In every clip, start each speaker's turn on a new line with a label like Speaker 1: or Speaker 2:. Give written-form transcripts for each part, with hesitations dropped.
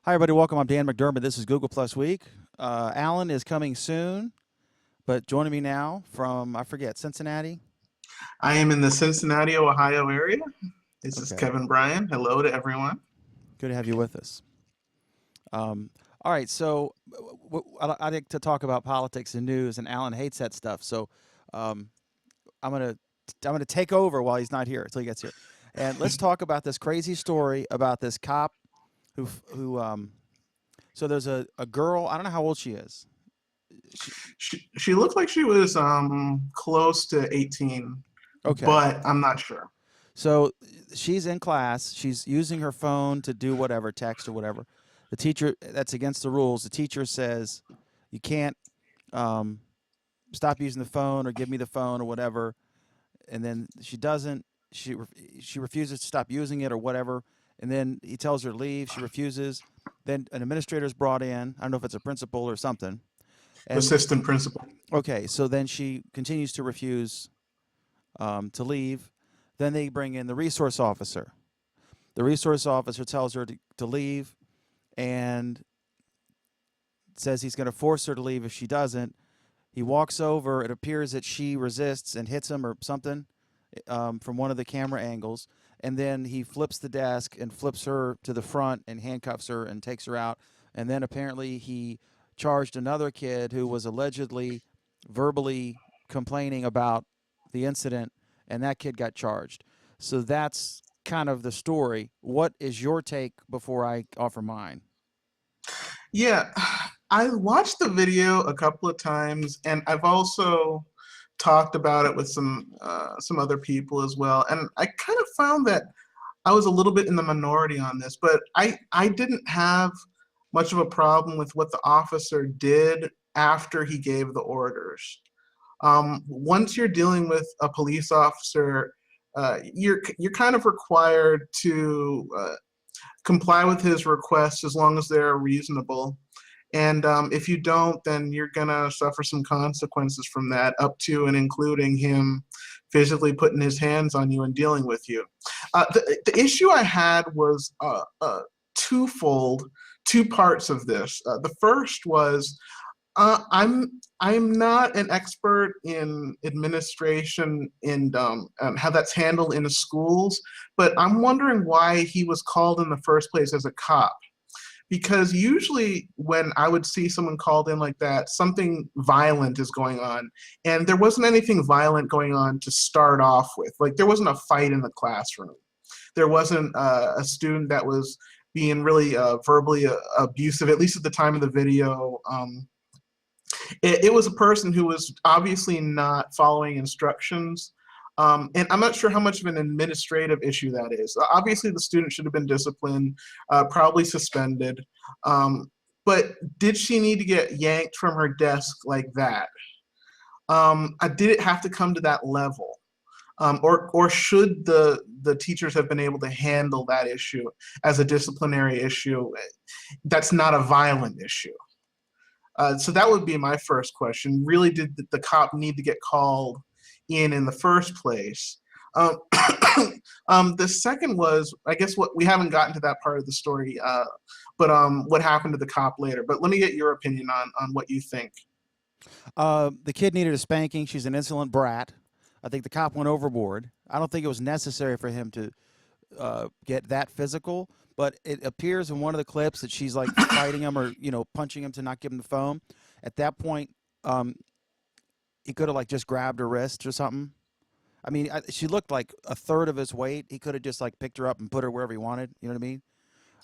Speaker 1: Hi, everybody. Welcome. I'm Dan McDermott. This is Google Plus Week. Alan is coming soon, but joining me now from, I forget, Cincinnati?
Speaker 2: I am in the Cincinnati, Ohio area. This is
Speaker 1: Okay.
Speaker 2: Kevin Bryan. Hello to everyone.
Speaker 1: Good to have you with us. All right. So I like to talk about politics and news, and Alan hates that stuff. So um, I'm gonna I'm gonna take over while he's not here until he gets here, and let's talk about this crazy story about this cop who. So there's a girl. I don't know how old she is. She,
Speaker 2: She looked like she was close to 18,
Speaker 1: okay.
Speaker 2: but I'm not sure.
Speaker 1: So she's in class. She's using her phone to do whatever, text or whatever. The teacher, that's against the rules. The teacher says, you can't um, stop using the phone or give me the phone or whatever. And then she doesn't. She refuses to stop using it or whatever. And then he tells her to leave. She refuses. Then an administrator is brought in. I don't know if it's a principal or something. And
Speaker 2: Assistant principal.
Speaker 1: okay, so then she continues to refuse to leave. Then they bring in the resource officer. The resource officer tells her to leave and says he's going to force her to leave if she doesn't. He walks over. It appears that she resists and hits him or something from one of the camera angles. And then he flips the desk and flips her to the front and handcuffs her and takes her out. And then apparently he charged another kid who was allegedly verbally complaining about the incident, and that kid got charged. So that's kind of the story. What is your take before I offer mine?
Speaker 2: Yeah, I watched the video a couple of times, and I've also talked about it with some other people as well. And I kind of found that I was a little bit in the minority on this, but I didn't have much of a problem with what the officer did after he gave the orders. Once you're dealing with a police officer, you're kind of required to comply with his requests as long as they're reasonable. And if you don't, then you're gonna suffer some consequences from that, up to and including him physically putting his hands on you and dealing with you. The issue I had was twofold, two parts of this. The first was I'm not an expert in administration and how that's handled in the schools, but I'm wondering why he was called in the first place as a cop. Because usually when I would see someone called in like that, something violent is going on, and there wasn't anything violent going on to start off with. Like there wasn't a fight in the classroom. There wasn't a student that was being really verbally abusive, at least at the time of the video. It was a person who was obviously not following instructions. And I'm not sure how much of an administrative issue that is. Obviously, the student should have been disciplined, probably suspended. But did she need to get yanked from her desk like that? Did it have to come to that level? Or should the teachers have been able to handle that issue as a disciplinary issue that's not a violent issue? So that would be my first question. Really, did the cop need to get called in the first place? Um, the second was, I guess, what we haven't gotten to that part of the story, but what happened to the cop later. But let me get your opinion on what you think.
Speaker 1: The kid needed a spanking. She's an insolent brat. I think the cop went overboard. I don't think it was necessary for him to get that physical, but it appears in one of the clips that she's like fighting him or punching him to not give him the phone. At that point, he could have like just grabbed her wrist or something. I mean, she looked like a third of his weight. He could have just like picked her up and put her wherever he wanted. You know what I mean?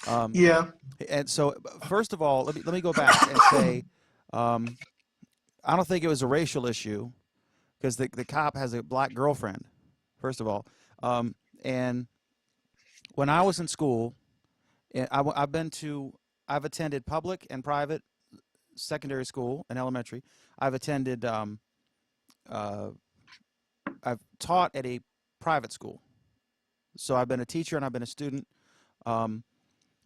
Speaker 1: Um,
Speaker 2: Yeah,
Speaker 1: and so, first of all, let me go back and say, um, I don't think it was a racial issue because the cop has a black girlfriend. First of all, and when I was in school, I've been to, I've attended public and private secondary school and elementary. I've attended, uh, I've taught at a private school. So I've been a teacher and I've been a student. Um,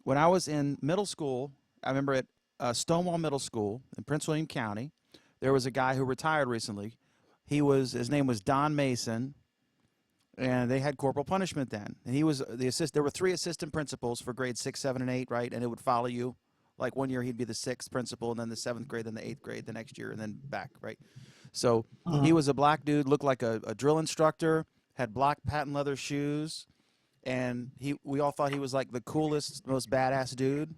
Speaker 1: when I was in middle school, I remember at Stonewall Middle School in Prince William County, there was a guy who retired recently. His name was Don Mason, and they had corporal punishment then. And he was the assist. There were three assistant principals for grades 6, 7, and 8, right? And it would follow you. Like one year he'd be the 6th principal, and then the 7th grade, then the 8th grade the next year, and then back, right? So he was a black dude, looked like a drill instructor, had black patent leather shoes, and we all thought he was like the coolest, most badass dude.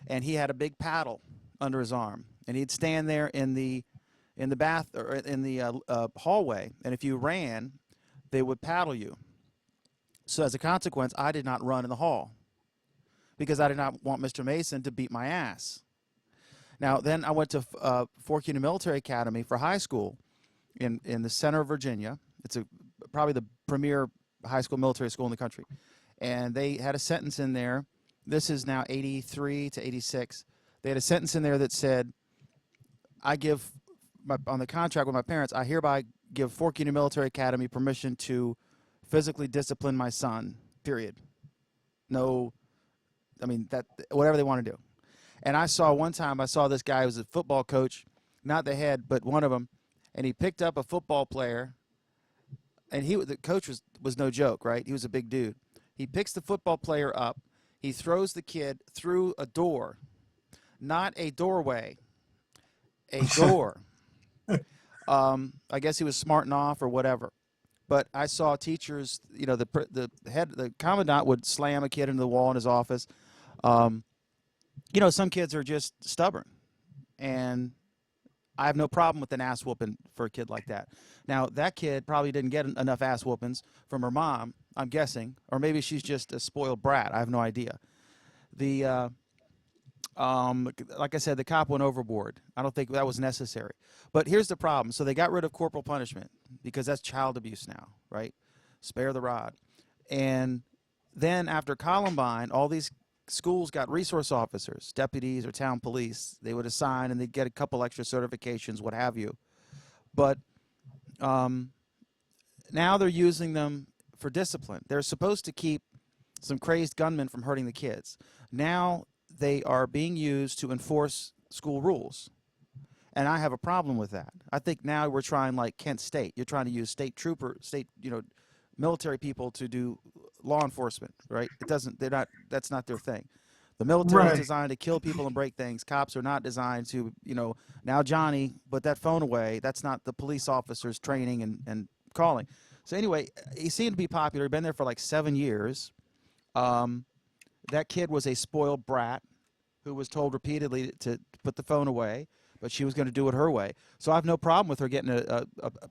Speaker 1: And he had a big paddle under his arm, and he'd stand there in the bath or in the hallway, and if you ran, they would paddle you. So as a consequence, I did not run in the hall because I did not want Mr. Mason to beat my ass. Now, then I went to Fork Union Military Academy for high school in the center of Virginia. It's probably the premier high school military school in the country. And they had a sentence in there. This is now 83 to 86. They had a sentence in there that said, on the contract with my parents, I hereby give Fork Union Military Academy permission to physically discipline my son, period. No, I mean, that whatever they want to do. And I saw this guy who was a football coach, not the head, but one of them, and he picked up a football player, and the coach was no joke, right? He was a big dude. He picks the football player up. He throws the kid through a door, not a doorway, a door. I guess he was smarting off or whatever. But I saw teachers, the commandant would slam a kid into the wall in his office. Some kids are just stubborn, and I have no problem with an ass whooping for a kid like that. Now, that kid probably didn't get enough ass whoopings from her mom, I'm guessing, or maybe she's just a spoiled brat. I have no idea. Like I said, the cop went overboard. I don't think that was necessary. But here's the problem. So they got rid of corporal punishment because that's child abuse now, right? Spare the rod. And then after Columbine, all these schools got resource officers, deputies or town police. They would assign and they'd get a couple extra certifications, what have you. But now they're using them for discipline. They're supposed to keep some crazed gunmen from hurting the kids. Now they are being used to enforce school rules. And I have a problem with that. I think now we're trying like Kent State. You're trying to use military people to do law enforcement, right? That's not their thing. The military is designed to kill people and break things. Cops are not designed to, now Johnny, put that phone away. That's not the police officer's training and calling. So anyway, he seemed to be popular. He'd been there for like 7 years. That kid was a spoiled brat who was told repeatedly to put the phone away, but she was going to do it her way. So I have no problem with her getting a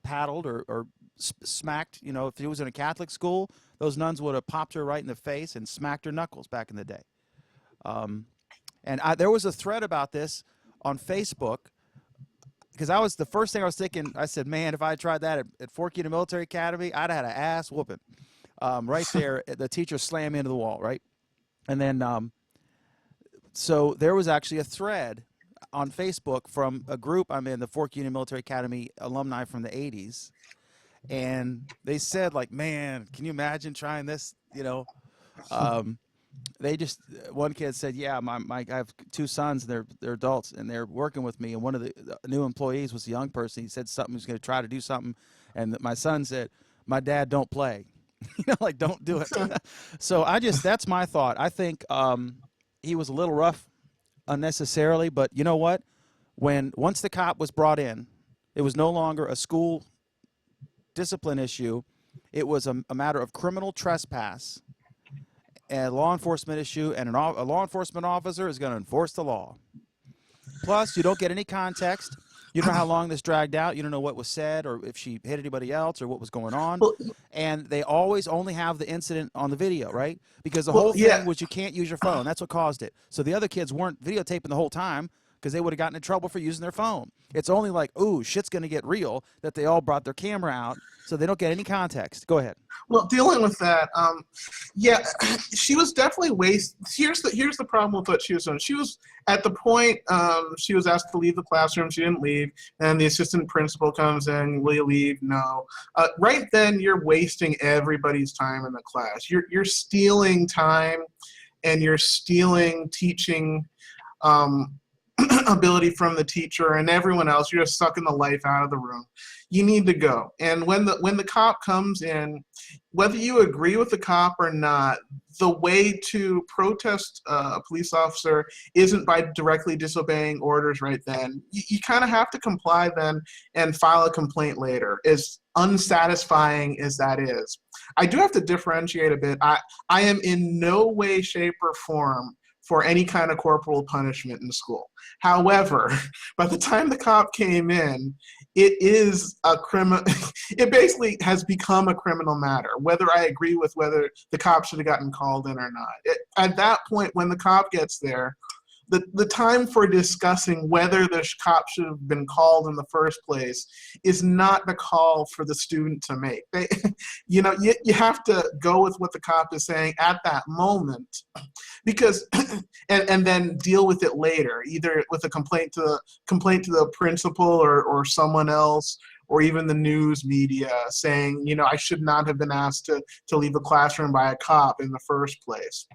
Speaker 1: paddled or smacked. If she was in a Catholic school, those nuns would have popped her right in the face and smacked her knuckles back in the day. And there was a thread about this on Facebook because the first thing I was thinking, I said, man, if I had tried that at Fork Union Military Academy, I'd have had an ass whooping. Right there, the teacher slammed me into the wall, right? And then, so there was actually a thread on Facebook from a group I'm in, the Fork Union Military Academy alumni from the 80s. And they said, like, man, can you imagine trying this? One kid said, yeah, I have 2 sons, and they're adults, and they're working with me. And one of the new employees was a young person. He said something, he was going to try to do something. And my son said, my dad don't play. Like, don't do it. So that's my thought. I think he was a little rough unnecessarily, but you know what? Once the cop was brought in, it was no longer a school discipline issue. It was a matter of criminal trespass, a law enforcement issue, and a law enforcement officer is going to enforce the law. Plus, you don't get any context. You don't know how long this dragged out. You don't know what was said or if she hit anybody else or what was going on. And they always only have the incident on the video, right? Because the whole thing was you can't use your phone. That's what caused it. So the other kids weren't videotaping the whole time because they would have gotten in trouble for using their phone. It's only like, ooh, shit's going to get real, that they all brought their camera out so they don't get any context. Go ahead.
Speaker 2: Well, dealing with that, she was definitely Here's the problem with what she was doing. She was at the point she was asked to leave the classroom. She didn't leave, and the assistant principal comes in. Will you leave? No. Right then, you're wasting everybody's time in the class. You're stealing time, and you're stealing teaching. ability from the teacher and everyone else. You're just sucking the life out of the room. You need to go. And when the cop comes in, whether you agree with the cop or not, the way to protest a police officer isn't by directly disobeying orders right then. You kind of have to comply then and file a complaint later, as unsatisfying as that is. I do have to differentiate a bit. I am in no way, shape, or form for any kind of corporal punishment in school. However, by the time the cop came in, it is a criminal. It basically has become a criminal matter, whether I agree with whether the cop should have gotten called in or not. At that point, when the cop gets there, the time for discussing whether the cop should have been called in the first place is not the call for the student to make. You have to go with what the cop is saying at that moment, because and then deal with it later, either with a complaint to the principal or someone else, or even the news media saying, I should not have been asked to leave a classroom by a cop in the first place.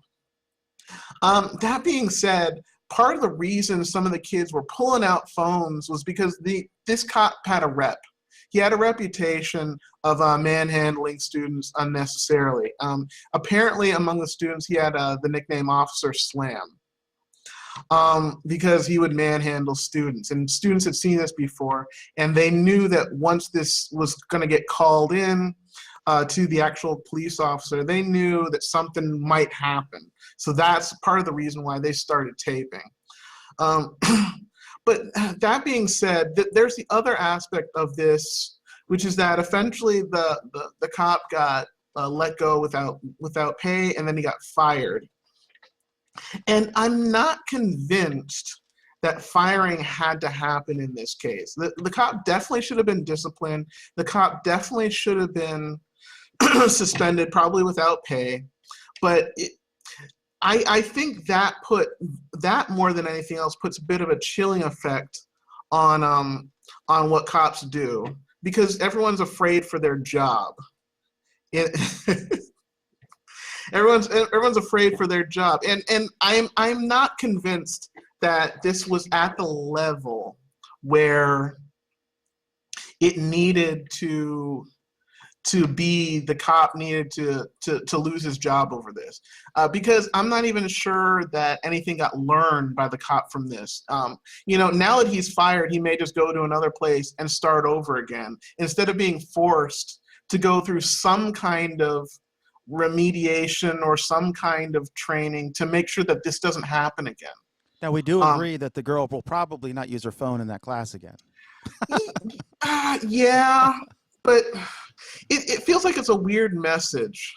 Speaker 2: That being said, part of the reason some of the kids were pulling out phones was because this cop had a rep. He had a reputation of manhandling students unnecessarily. Apparently, among the students, he had the nickname Officer Slam, because he would manhandle students. And students had seen this before, and they knew that once this was going to get called in to the actual police officer, they knew that something might happen. So that's part of the reason why they started taping. But that being said, there's the other aspect of this, which is that eventually the cop got let go without pay, and then he got fired. And I'm not convinced that firing had to happen in this case. The cop definitely should have been disciplined. The cop definitely should have been suspended, probably without pay. But I think that more than anything else puts a bit of a chilling effect on what cops do, because everyone's afraid for their job. Everyone's afraid for their job, and I'm not convinced that this was at the level where it needed to be the cop needed to lose his job over this, because I'm not even sure that anything got learned by the cop from this. Now that he's fired, he may just go to another place and start over again, instead of being forced to go through some kind of remediation or some kind of training to make sure that this doesn't happen again.
Speaker 1: Now, we do agree that the girl will probably not use her phone in that class again.
Speaker 2: Yeah, but it feels like it's a weird message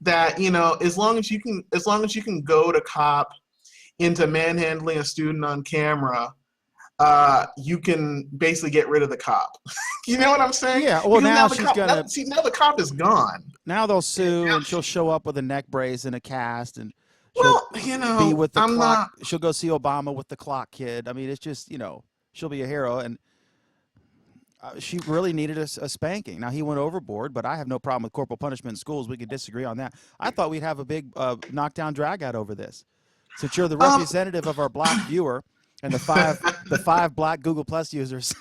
Speaker 2: that, as long as you can go to cop into manhandling a student on camera, you can basically get rid of the cop. You know what I'm saying?
Speaker 1: Yeah. Well, now she's
Speaker 2: now the cop is gone.
Speaker 1: Now they'll sue, and she'll show up with a neck brace and a cast, and
Speaker 2: be with the clock.
Speaker 1: She'll go see Obama with the clock kid. I mean, it's just, she'll be a hero, and she really needed a spanking. Now, he went overboard, but I have no problem with corporal punishment in schools. We could disagree on that. I thought we'd have a big knockdown drag-out over this. Since you're the representative of our black viewer and the five black Google Plus users.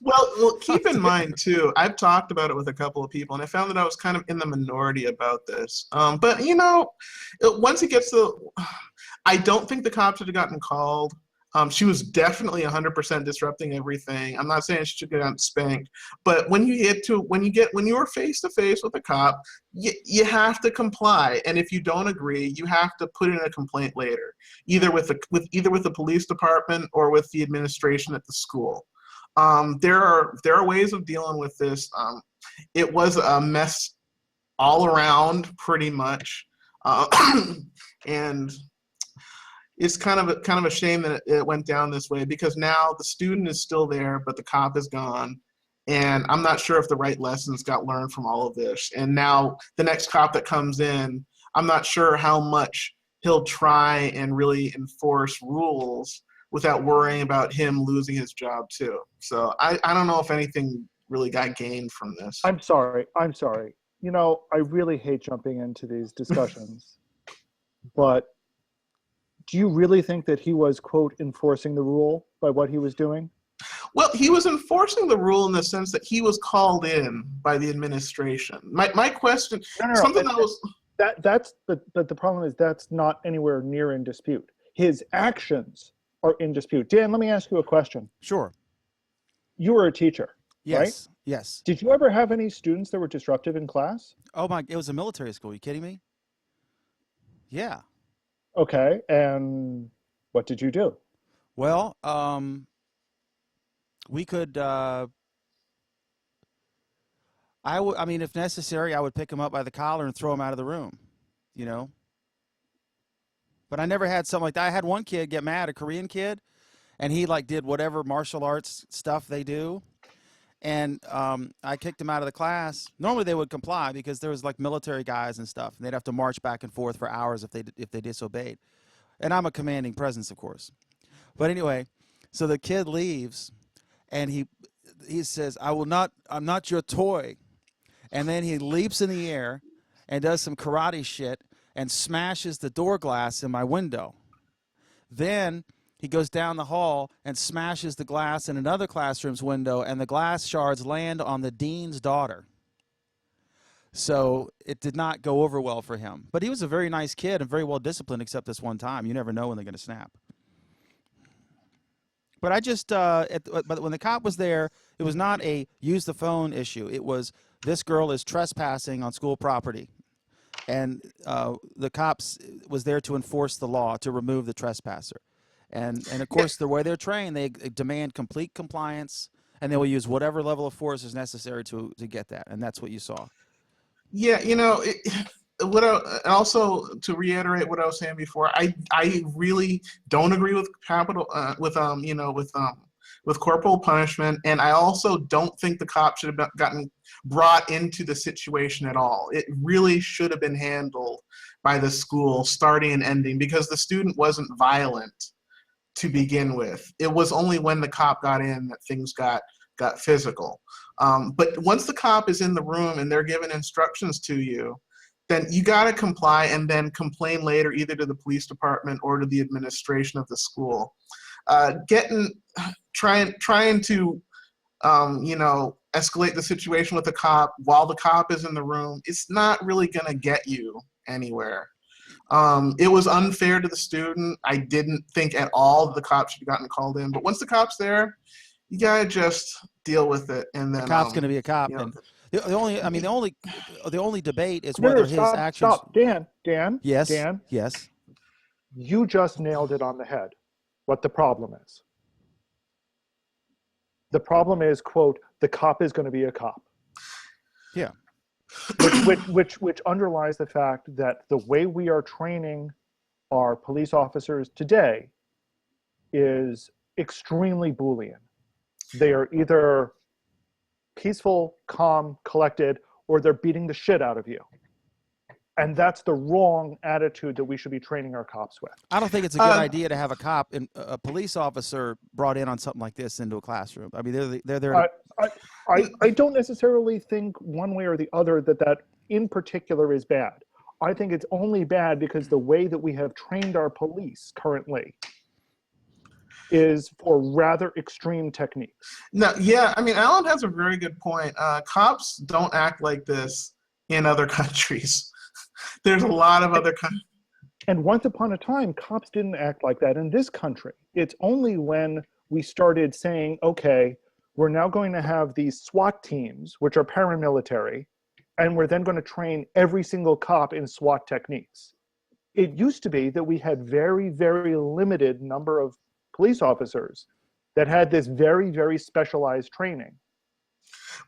Speaker 2: Well, keep in mind, too, I've talked about it with a couple of people, and I found that I was kind of in the minority about this. But, once it gets to, I don't think the cops should have gotten called. She was definitely 100% disrupting everything. I'm not saying she should get spanked, but when you are face to face with a cop, you have to comply. And if you don't agree, you have to put in a complaint later, either with the police department or with the administration at the school. There are ways of dealing with this. It was a mess all around, pretty much, and it's kind of a shame that it went down this way, because now the student is still there, but the cop is gone. And I'm not sure if the right lessons got learned from all of this. And now the next cop that comes in, I'm not sure how much he'll try and really enforce rules without worrying about him losing his job too. So I don't know if anything really got gained from this.
Speaker 3: I'm sorry. I really hate jumping into these discussions, but Do you really think that he was, quote, enforcing the rule by what he was doing?
Speaker 2: Well, he was enforcing the rule in the sense that he was called in by the administration. My question,
Speaker 3: No.
Speaker 2: something that was
Speaker 3: But the problem is that's not anywhere near in dispute. His actions are in dispute. Dan, let me ask you a question.
Speaker 1: Sure.
Speaker 3: You were a teacher, right?
Speaker 1: Yes. Yes.
Speaker 3: Did you ever have any students that were disruptive in class?
Speaker 1: Oh my! It was a military school. You kidding me? Yeah.
Speaker 3: Okay, and what did you do?
Speaker 1: Well, we could. I mean, if necessary, I would pick him up by the collar and throw him out of the room. You know. But I never had something like that. I had one kid get mad, a Korean kid, and he like did whatever martial arts stuff they do. And I kicked him out of the class. Normally they would comply because there was like military guys and stuff, and they'd have to march back and forth for hours if they disobeyed. And I'm a commanding presence, of course. But anyway, so the kid leaves, and he says, I'm not your toy." And then he leaps in the air and does some karate shit and smashes the door glass in my window. Then he goes down the hall and smashes the glass in another classroom's window, and the glass shards land on the dean's daughter. So it did not go over well for him. But he was a very nice kid and very well disciplined, except this one time. You never know when they're going to snap. But I just, but when the cop was there, it was not a use the phone issue. It was, this girl is trespassing on school property. And the cops was there to enforce the law, to remove the trespasser. And of course, the way they're trained, they demand complete compliance, and they will use whatever level of force is necessary to get that. And that's what you saw.
Speaker 2: Yeah, also to reiterate what I was saying before, I really don't agree with with corporal punishment, and I also don't think the cop should have gotten brought into the situation at all. It really should have been handled by the school, starting and ending, because the student wasn't violent to begin with. It was only when the cop got in that things got physical. But once the cop is in the room and they're giving instructions to you, then you got to comply and then complain later either to the police department or to the administration of the school. Trying to escalate the situation with the cop while the cop is in the room, it's not really going to get you anywhere. It was unfair to the student. I didn't think at all that the cops should have gotten called in. But once the cop's there, you gotta just deal with it. And then
Speaker 1: the cop's going to be a cop. And the only debate is whether his actions.
Speaker 3: Stop, Dan.
Speaker 1: Yes.
Speaker 3: Dan.
Speaker 1: Yes.
Speaker 3: You just nailed it on the head. What the problem is. The problem is, quote, the cop is going to be a cop.
Speaker 1: Yeah.
Speaker 3: Which underlies the fact that the way we are training our police officers today is extremely Boolean. They are either peaceful, calm, collected, or they're beating the shit out of you. And that's the wrong attitude that we should be training our cops with.
Speaker 1: I don't think it's a good idea to have a police officer brought in on something like this into a classroom. I mean, they're there.
Speaker 3: I don't necessarily think one way or the other that in particular is bad. I think it's only bad because the way that we have trained our police currently is for rather extreme techniques.
Speaker 2: No, yeah, I mean, Alan has a very good point. Cops don't act like this in other countries. There's a lot of other countries.
Speaker 3: And once upon a time, cops didn't act like that in this country. It's only when we started saying, okay, we're now going to have these SWAT teams, which are paramilitary, and we're then going to train every single cop in SWAT techniques. It used to be that we had very, very limited number of police officers that had this very, very specialized training.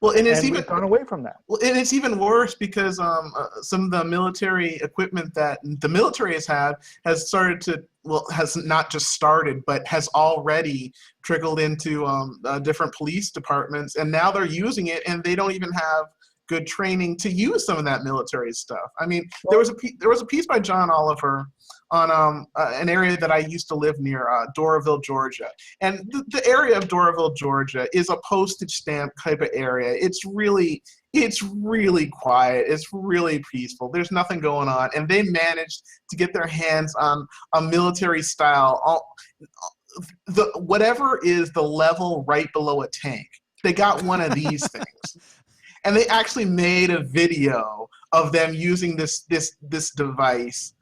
Speaker 2: Well, and it's
Speaker 3: we've gone away from that.
Speaker 2: Well, and it's even worse because some of the military equipment that the military has had has started to, well, has not just started, but has already trickled into different police departments, and now they're using it, and they don't even have good training to use some of that military stuff. I mean, there was a piece by John Oliver on an area that I used to live near, Doraville, Georgia. And the area of Doraville, Georgia is a postage stamp type of area. It's really quiet. It's really peaceful. There's nothing going on. And they managed to get their hands on a military style, whatever is the level right below a tank. They got one of these things. And they actually made a video of them using this device,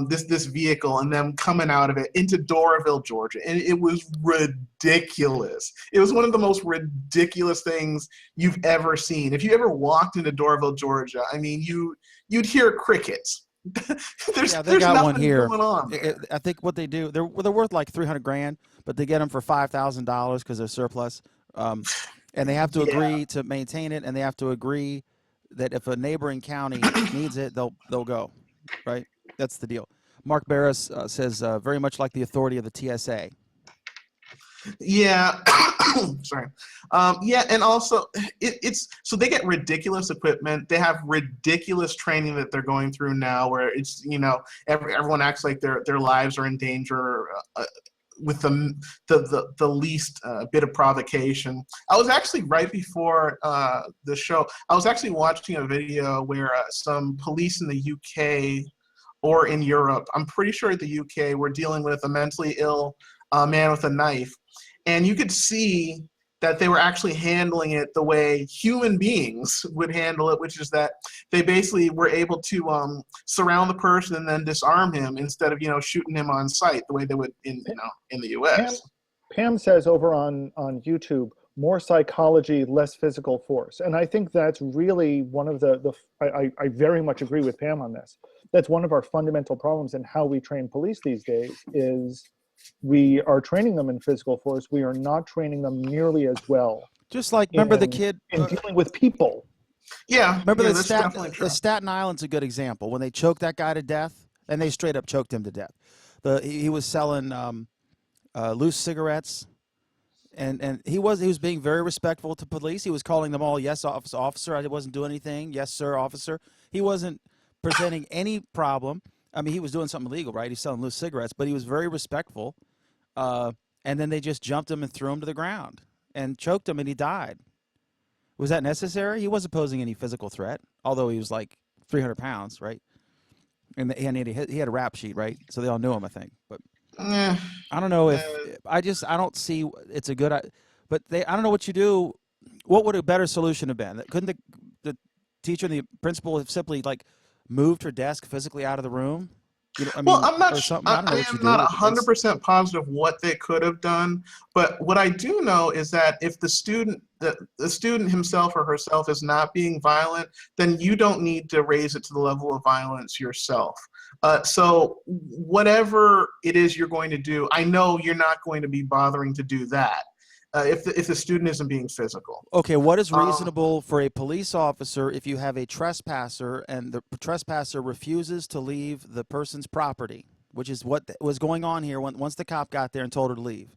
Speaker 2: this vehicle, and them coming out of it into Doraville, Georgia. And it was ridiculous. It was one of the most ridiculous things you've ever seen. If you ever walked into Doraville, Georgia, I mean, you'd hear crickets. there's
Speaker 1: they got one
Speaker 2: nothing
Speaker 1: here.
Speaker 2: going on there.
Speaker 1: I think what they do, they're worth like $300,000, but they get them for $5,000 because they're surplus. And they have to agree to maintain it, and they have to agree that if a neighboring county needs it, they'll go, right? That's the deal. Mark Barris says very much like the authority of the TSA.
Speaker 2: Yeah, sorry. Yeah, and also it's so they get ridiculous equipment. They have ridiculous training that they're going through now, where it's everyone acts like their lives are in danger. With the least bit of provocation. I was actually right before the show. I was actually watching a video where some police in the UK or in Europe, I'm pretty sure at the UK, were dealing with a mentally ill man with a knife, and you could see that they were actually handling it the way human beings would handle it, which is that they basically were able to surround the person and then disarm him instead of shooting him on sight the way they would in the U.S.
Speaker 3: Pam says over on YouTube, more psychology, less physical force, and I think that's really one of I very much agree with Pam on this. That's one of our fundamental problems in how we train police these days is we are training them in physical force. We are not training them nearly as well.
Speaker 1: Just like, remember the kid
Speaker 3: in dealing with people.
Speaker 2: Yeah,
Speaker 1: remember
Speaker 2: the
Speaker 1: the Staten Island's a good example when they choked that guy to death, and they straight up choked him to death. He was selling loose cigarettes, and he was being very respectful to police. He was calling them all, yes, officer. I wasn't doing anything. Yes, sir, officer. He wasn't presenting any problem. I mean, he was doing something illegal, right? He's selling loose cigarettes, but he was very respectful. And then they just jumped him and threw him to the ground and choked him, and he died. Was that necessary? He wasn't posing any physical threat, although he was like 300 pounds, right? And he had a rap sheet, right? So they all knew him, I think. But I don't know if I don't see it's a good. But I don't know what you do. What would a better solution have been? Couldn't the teacher and the principal have simply like moved her desk physically out of the room? I'm not.
Speaker 2: I am not 100% positive what they could have done, but what I do know is that if the student himself or herself is not being violent, then you don't need to raise it to the level of violence yourself. So whatever it is you're going to do, I know you're not going to be bothering to do that. If the student isn't being physical.
Speaker 1: Okay, what is reasonable for a police officer if you have a trespasser and the trespasser refuses to leave the person's property, which is what was going on here once the cop got there and told her to leave.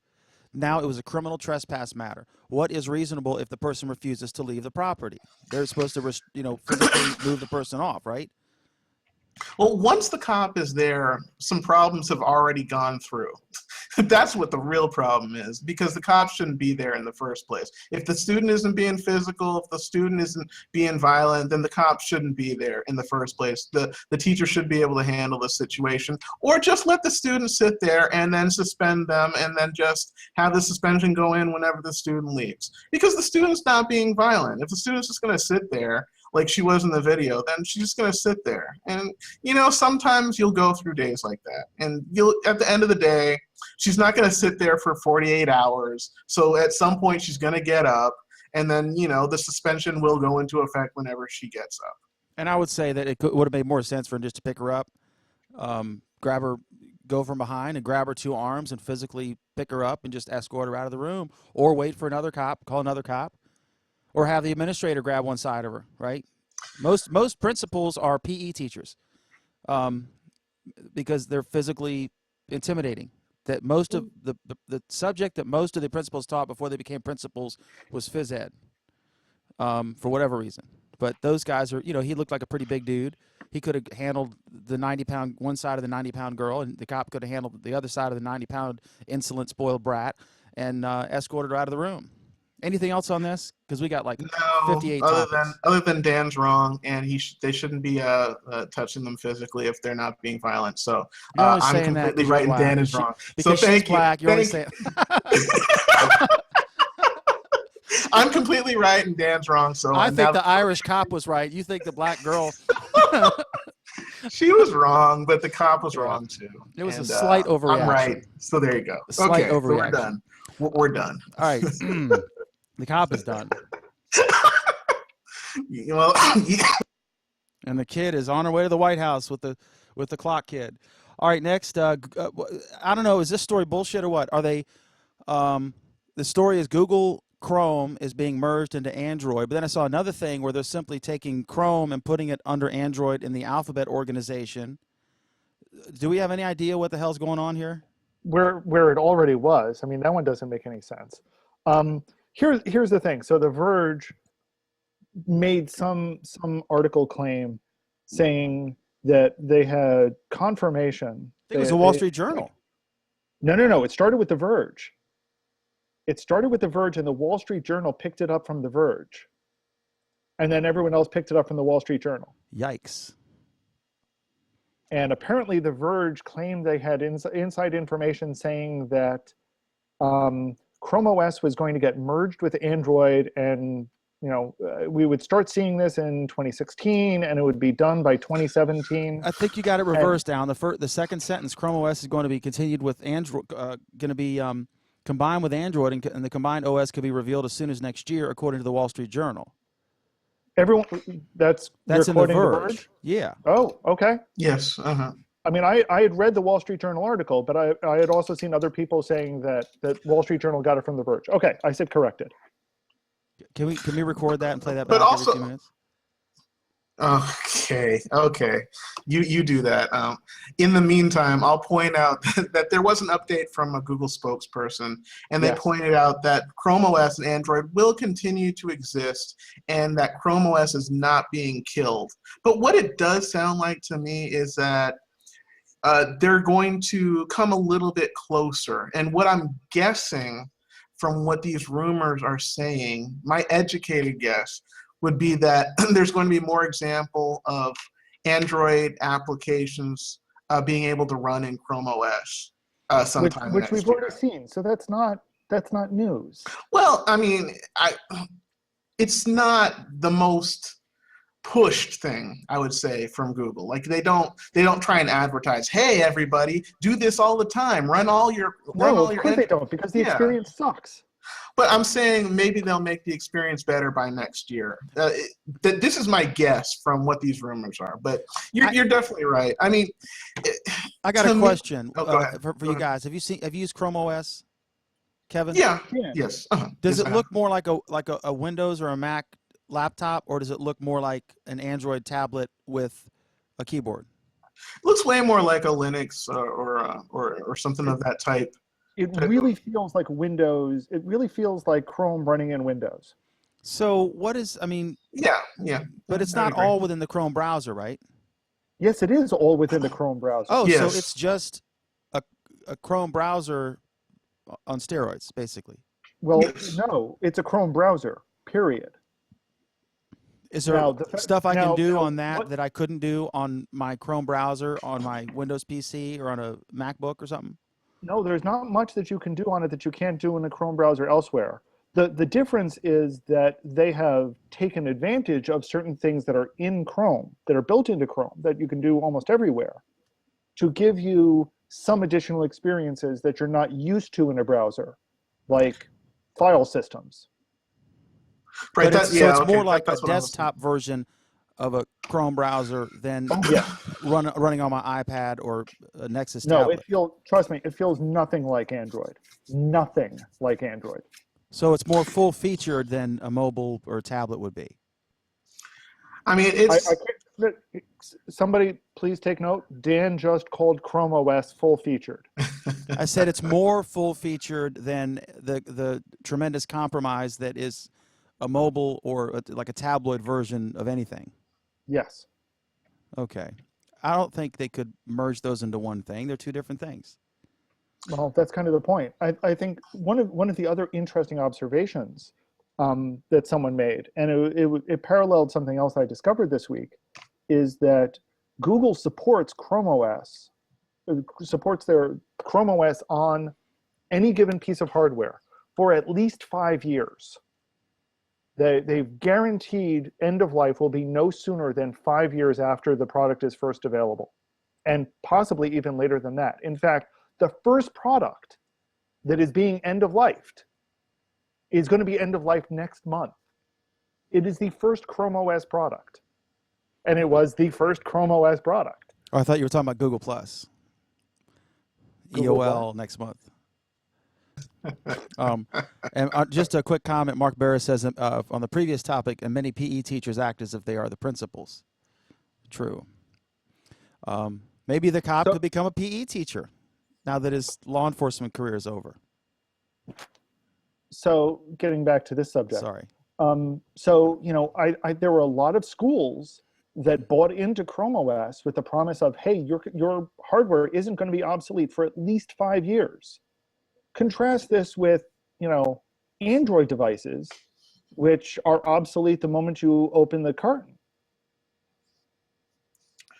Speaker 1: Now it was a criminal trespass matter. What is reasonable if the person refuses to leave the property? They're supposed to physically move the person off, right?
Speaker 2: Well, once the cop is there, some problems have already gone through. That's what the real problem is, because the cop shouldn't be there in the first place. If the student isn't being physical, if the student isn't being violent, then the cop shouldn't be there in the first place. The teacher should be able to handle the situation, or just let the student sit there and then suspend them and then just have the suspension go in whenever the student leaves. Because the student's not being violent. If the student's just going to sit there, like she was in the video, then she's just going to sit there. And, sometimes you'll go through days like that. And at the end of the day, she's not going to sit there for 48 hours. So at some point, she's going to get up. And then, the suspension will go into effect whenever she gets up.
Speaker 1: And I would say that it would have made more sense for him just to pick her up, grab her, go from behind and grab her two arms and physically pick her up and just escort her out of the room, or wait for another cop, call another cop. Or have the administrator grab one side of her, right? Most principals are PE teachers because they're physically intimidating. That most of the subject that most of the principals taught before they became principals was phys ed for whatever reason. but those guys are, he looked like a pretty big dude. He could have handled the 90-pound, one side of the 90-pound girl, and the cop could have handled the other side of the 90-pound insolent, spoiled brat and escorted her out of the room. Anything else on this? Because we got like
Speaker 2: No,
Speaker 1: 58
Speaker 2: other
Speaker 1: topics.
Speaker 2: than Dan's wrong, and they shouldn't be touching them physically if they're not being violent. So
Speaker 1: You're only
Speaker 2: I'm
Speaker 1: saying that
Speaker 2: completely
Speaker 1: 'cause
Speaker 2: right,
Speaker 1: you're
Speaker 2: and Dan
Speaker 1: black.
Speaker 2: is wrong.
Speaker 1: Because
Speaker 2: so
Speaker 1: she's
Speaker 2: thank you.
Speaker 1: black, you're only
Speaker 2: Thank-
Speaker 1: saying.
Speaker 2: I'm completely right, and Dan's wrong. So
Speaker 1: I
Speaker 2: now
Speaker 1: think the Irish cop was right. You think the black girl.
Speaker 2: she was wrong, but the cop was
Speaker 1: Yeah.
Speaker 2: wrong too.
Speaker 1: It was
Speaker 2: And,
Speaker 1: a slight overreaction.
Speaker 2: I'm right. So there you go.
Speaker 1: A slight
Speaker 2: Okay, so we're
Speaker 1: overreaction.
Speaker 2: done. We're done.
Speaker 1: All right. The cop is done.
Speaker 2: Well, yeah.
Speaker 1: And the kid is on her way to the White House with the clock kid. All right, next. I don't know. Is this story bullshit or what? Are they? The story is Google Chrome is being merged into Android, but then I saw another thing where they're simply taking Chrome and putting it under Android in the Alphabet organization. Do we have any idea what the hell's going on here?
Speaker 3: Where it already was. I mean, that one doesn't make any sense. Here's the thing. So The Verge made some article claim saying that they had confirmation.
Speaker 1: I think it was the Wall Street Journal.
Speaker 3: No. It started with The Verge. It started with The Verge, and the Wall Street Journal picked it up from The Verge. And then everyone else picked it up from the Wall Street Journal.
Speaker 1: Yikes.
Speaker 3: And apparently The Verge claimed they had inside information saying that Chrome OS was going to get merged with Android, and we would start seeing this in 2016, and it would be done by 2017.
Speaker 1: I think you got it reversed down. The second sentence, Chrome OS is going to be continued with Android, going to be combined with Android, and the combined OS could be revealed as soon as next year, according to the Wall Street Journal.
Speaker 3: Everyone, that's
Speaker 1: in the
Speaker 3: quoting
Speaker 1: Verge. Yeah.
Speaker 3: Oh, okay.
Speaker 2: Yes. Uh-huh.
Speaker 3: I mean, I had read the Wall Street Journal article, but I had also seen other people saying that Wall Street Journal got it from The Verge. Okay, I said corrected.
Speaker 1: Can we record that and play that
Speaker 2: But
Speaker 1: back
Speaker 2: also-
Speaker 1: every 2 minutes?
Speaker 2: Okay. You do that. In the meantime, I'll point out that there was an update from a Google spokesperson, and they
Speaker 3: Yes.
Speaker 2: pointed out that Chrome OS and Android will continue to exist, and that Chrome OS is not being killed. But what it does sound like to me is that they're going to come a little bit closer. And what I'm guessing from what these rumors are saying, my educated guess would be that there's going to be more example of Android applications being able to run in Chrome OS sometime
Speaker 3: which
Speaker 2: next
Speaker 3: we've
Speaker 2: year.
Speaker 3: already seen. So that's not news.
Speaker 2: Well, I mean, it's not the most pushed thing, I would say, from Google. Like they don't try and advertise, hey everybody, do this all the time, run all your
Speaker 3: No, of course they don't, because the
Speaker 2: Yeah.
Speaker 3: experience sucks.
Speaker 2: But I'm saying maybe they'll make the experience better by next year. This is my guess from what these rumors are. But you're definitely right. I mean,
Speaker 1: I got
Speaker 2: to
Speaker 1: a
Speaker 2: me-
Speaker 1: question
Speaker 2: Oh, go ahead.
Speaker 1: for
Speaker 2: Go
Speaker 1: you
Speaker 2: ahead.
Speaker 1: guys. Have you used Chrome OS, Kevin?
Speaker 2: yeah,
Speaker 3: Yeah.
Speaker 2: yes.
Speaker 1: Does
Speaker 2: Yes,
Speaker 1: it
Speaker 2: I
Speaker 1: look more like a Windows or a Mac laptop, or does it look more like an Android tablet with a keyboard?
Speaker 2: have. Looks way more like a Linux or something of that type.
Speaker 3: It really feels like Windows. It really feels like Chrome running in Windows.
Speaker 1: So what is? I mean,
Speaker 2: Yeah.
Speaker 1: but it's
Speaker 2: I
Speaker 1: not
Speaker 2: agree.
Speaker 1: all within the Chrome browser, right?
Speaker 3: Yes, it is all within the Chrome browser.
Speaker 1: Oh, so
Speaker 2: Yes.
Speaker 1: it's just a Chrome browser on steroids, basically.
Speaker 3: Well,
Speaker 2: Yes.
Speaker 3: no, it's a Chrome browser, period.
Speaker 1: Is there
Speaker 3: Now,
Speaker 1: stuff I can do
Speaker 3: now,
Speaker 1: on that
Speaker 3: what-
Speaker 1: that I couldn't do on my Chrome browser on my Windows PC or on a MacBook or something?
Speaker 3: No, there's not much that you can do on it that you can't do in a Chrome browser elsewhere. The difference is that they have taken advantage of certain things that are in Chrome, that are built into Chrome, that you can do almost everywhere, to give you some additional experiences that you're not used to in a browser, like file systems.
Speaker 2: Right.
Speaker 1: But
Speaker 2: That,
Speaker 1: it's,
Speaker 2: yeah,
Speaker 1: so it's
Speaker 2: okay,
Speaker 1: more like a
Speaker 2: that's what I was
Speaker 1: desktop version of a Chrome browser than
Speaker 3: Oh, yeah.
Speaker 1: running on my iPad or a Nexus
Speaker 3: No,
Speaker 1: tablet.
Speaker 3: trust me, it feels nothing like Android. Nothing like Android.
Speaker 1: So it's more full featured than a mobile or a tablet would be.
Speaker 2: I mean, it's
Speaker 3: Somebody please take note. Dan just called Chrome OS full featured.
Speaker 1: I said it's more full featured than the tremendous compromise that is a mobile or like a tabloid version of anything.
Speaker 3: Yes.
Speaker 1: Okay. I don't think they could merge those into one thing. They're two different things.
Speaker 3: Well, that's kind of the point. I think one of the other interesting observations that someone made, and it paralleled something else I discovered this week, is that Google supports Chrome OS, supports their Chrome OS on any given piece of hardware for at least 5 years. They've guaranteed end of life will be no sooner than 5 years after the product is first available, and possibly even later than that. In fact, the first product that is being end of lifed is going to be end of life next month. It is the first Chrome OS product, and it was the first Chrome OS product.
Speaker 1: Oh, I thought you were talking about Google Plus.
Speaker 3: Google
Speaker 1: EOL
Speaker 3: what?
Speaker 1: next month. And just a quick comment, Mark Barris says on the previous topic, and many PE teachers act as if they are the principals. True. Maybe the cop could become a PE teacher now that his law enforcement career is over.
Speaker 3: So getting back to this subject.
Speaker 1: Sorry.
Speaker 3: So, there were a lot of schools that bought into Chrome OS with the promise of, hey, your hardware isn't going to be obsolete for at least 5 years. Contrast this with, Android devices, which are obsolete the moment you open the carton.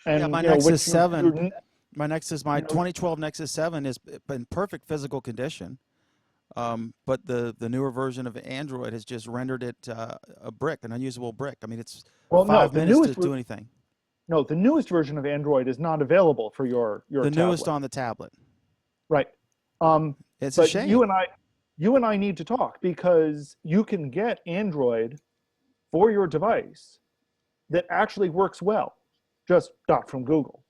Speaker 3: And
Speaker 1: Yeah, my Nexus 7, my 2012 Nexus 7 is in perfect physical condition. But the newer version of Android has just rendered it a brick, an unusable brick. I mean, it's 5 minutes to do anything.
Speaker 3: No, the newest version of Android is not available for your
Speaker 1: the
Speaker 3: tablet.
Speaker 1: newest on the tablet.
Speaker 3: Right.
Speaker 1: It's a shame.
Speaker 3: You and I need to talk, because you can get Android for your device that actually works well, just not from Google.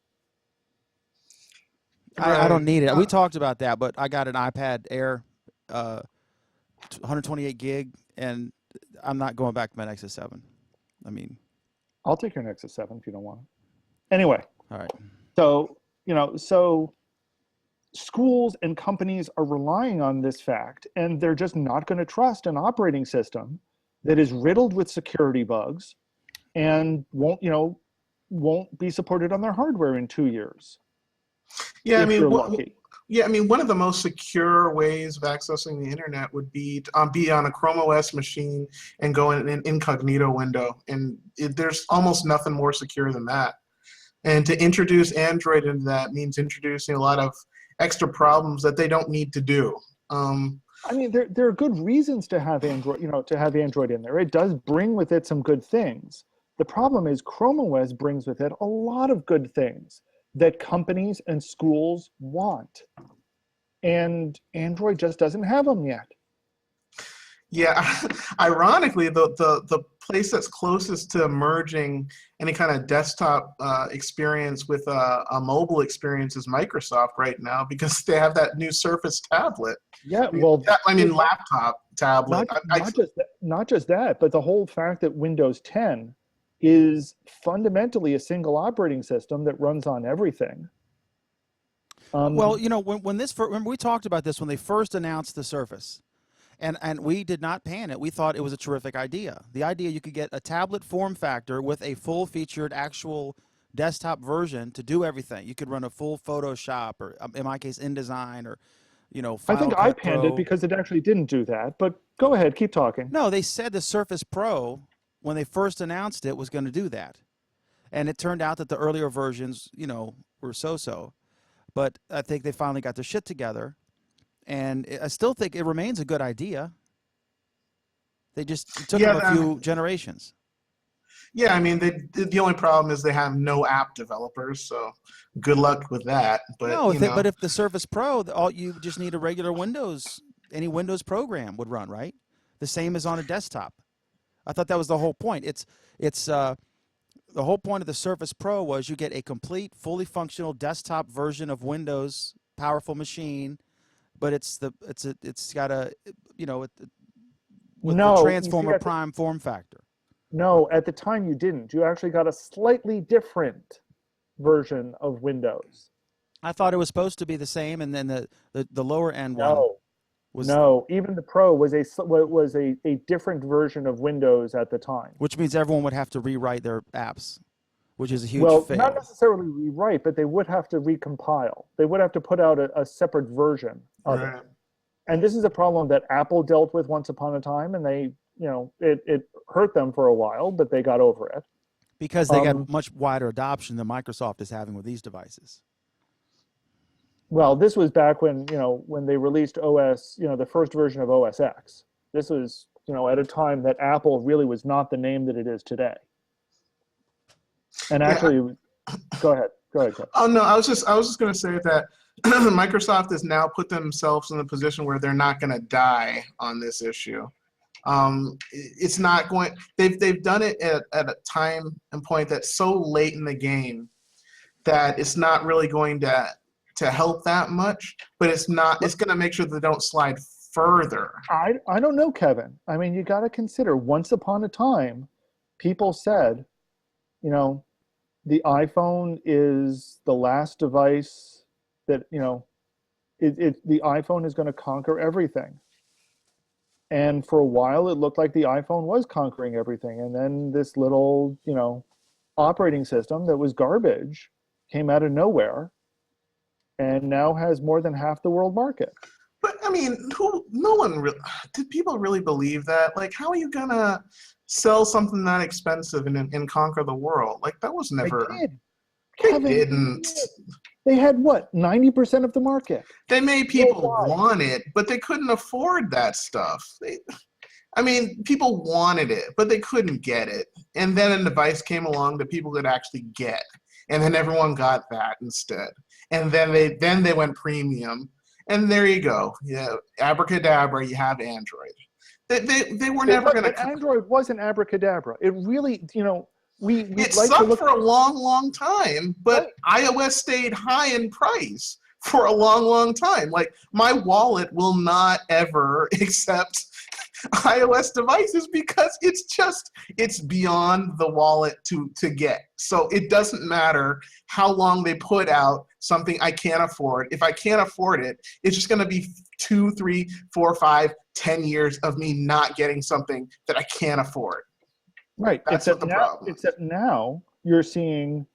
Speaker 1: I don't need it. We talked about that, but I got an iPad Air, 128 gig, and I'm not going back to my Nexus 7. I mean,
Speaker 3: I'll take your Nexus 7 if you don't want it. Anyway.
Speaker 1: All right.
Speaker 3: So, so schools and companies are relying on this fact, and they're just not going to trust an operating system that is riddled with security bugs and won't be supported on their hardware in 2 years.
Speaker 2: Yeah, I mean,
Speaker 3: lucky.
Speaker 2: Yeah, I mean, one of the most secure ways of accessing the internet would be to be on a Chrome OS machine and go in an incognito window. And there's almost nothing more secure than that. And to introduce Android into that means introducing a lot of extra problems that they don't need to do.
Speaker 3: I mean, there are good reasons to have Android, to have Android in there. It does bring with it some good things. The problem is Chrome OS brings with it a lot of good things that companies and schools want. And Android just doesn't have them yet.
Speaker 2: Yeah, ironically, the place that's closest to merging any kind of desktop experience with a mobile experience is Microsoft right now, because they have that new Surface tablet.
Speaker 3: Yeah,
Speaker 2: laptop tablet.
Speaker 3: Not just that, but the whole fact that Windows 10 is fundamentally a single operating system that runs on everything.
Speaker 1: Well, when we talked about this when they first announced the Surface, and we did not pan it. We thought it was a terrific idea. The idea you could get a tablet form factor with a full-featured actual desktop version to do everything. You could run a full Photoshop, or in my case, InDesign, or Final
Speaker 3: I think
Speaker 1: Cut
Speaker 3: I panned
Speaker 1: Pro.
Speaker 3: it because it actually didn't do that. But go ahead, keep talking.
Speaker 1: No, they said the Surface Pro, when they first announced it, was going to do that, and it turned out that the earlier versions, were so-so. But I think they finally got their shit together. And I still think it remains a good idea. They just took them a few generations.
Speaker 2: Yeah, I mean, the only problem is they have no app developers, so good luck with that. But
Speaker 1: but if the Surface Pro, you just need a regular Windows, any Windows program would run, right? The same as on a desktop. I thought that was the whole point. The whole point of the Surface Pro was you get a complete, fully functional desktop version of Windows, powerful machine. But it's got a the Transformer Prime form factor.
Speaker 3: No, at the time you didn't. You actually got a slightly different version of Windows.
Speaker 1: I thought it was supposed to be the same, and then the lower end one.
Speaker 3: No, even the Pro was a different version of Windows at the time.
Speaker 1: which means everyone would have to rewrite their apps, which is a huge
Speaker 3: Well,
Speaker 1: fail.
Speaker 3: not necessarily rewrite, but they would have to recompile. They would have to put out a separate version of
Speaker 2: Right.
Speaker 3: it. And this is a problem that Apple dealt with once upon a time, and they, it hurt them for a while, but they got over it.
Speaker 1: Because they got much wider adoption than Microsoft is having with these devices.
Speaker 3: Well, this was back when, when they released OS, the first version of OS X. This was, at a time that Apple really was not the name that it is today. And actually, go ahead. Go.
Speaker 2: Oh no, I was just going to say that Microsoft has now put themselves in a position where they're not going to die on this issue. It's not going. They've done it at a time and point that's so late in the game that it's not really going to help that much. But it's not. It's going to make sure they don't slide further.
Speaker 3: I don't know, Kevin. I mean, you got to consider. Once upon a time, people said, the iPhone is the last device that, the iPhone is going to conquer everything. And for a while, it looked like the iPhone was conquering everything. And then this little, operating system that was garbage came out of nowhere and now has more than half the world market.
Speaker 2: But I mean, did people really believe that? Like, how are you gonna sell something that expensive and conquer the world? Like, that was never.
Speaker 3: They did.
Speaker 2: They
Speaker 3: Kevin,
Speaker 2: didn't.
Speaker 3: They had what, 90% of the market?
Speaker 2: They made people
Speaker 3: Worldwide.
Speaker 2: want it, but they couldn't afford that stuff. People wanted it, but they couldn't get it. And then a device came along that people could actually get, and then everyone got that instead. And then they went premium. And there you go. Yeah, abracadabra, you have Android. They were never going to.
Speaker 3: Android wasn't abracadabra. It really, we
Speaker 2: It
Speaker 3: like to
Speaker 2: sucked
Speaker 3: look
Speaker 2: for a long, long time, but iOS stayed high in price for a long, long time. Like, my wallet will not ever accept iOS devices because it's beyond the wallet to get. So it doesn't matter how long they put out something I can't afford. If I can't afford it, it's just going to be 2, 3, 4, 5, 10 years of me not getting something that I can't afford.
Speaker 3: Right.
Speaker 2: That's what the problem is.
Speaker 3: Except now you're seeing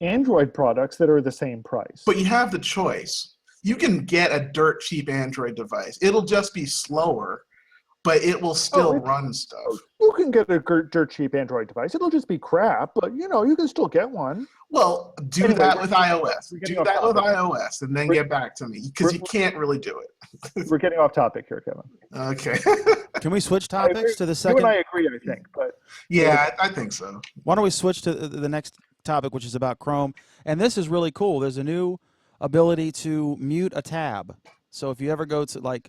Speaker 3: Android products that are the same price.
Speaker 2: But you have the choice. You can get a dirt cheap Android device. It'll just be slower, but it will still run stuff.
Speaker 3: You can get a dirt cheap Android device. It'll just be crap, but you can still get one.
Speaker 2: Well, do that with iOS. Do that with iOS and then get back to me because you can't really do it.
Speaker 3: We're getting off topic here, Kevin.
Speaker 2: Okay.
Speaker 1: Can we switch topics to the second?
Speaker 3: You and I agree, I think, but
Speaker 2: Yeah, I think so.
Speaker 1: Why don't we switch to the next topic, which is about Chrome? And this is really cool. There's a new ability to mute a tab. So if you ever go to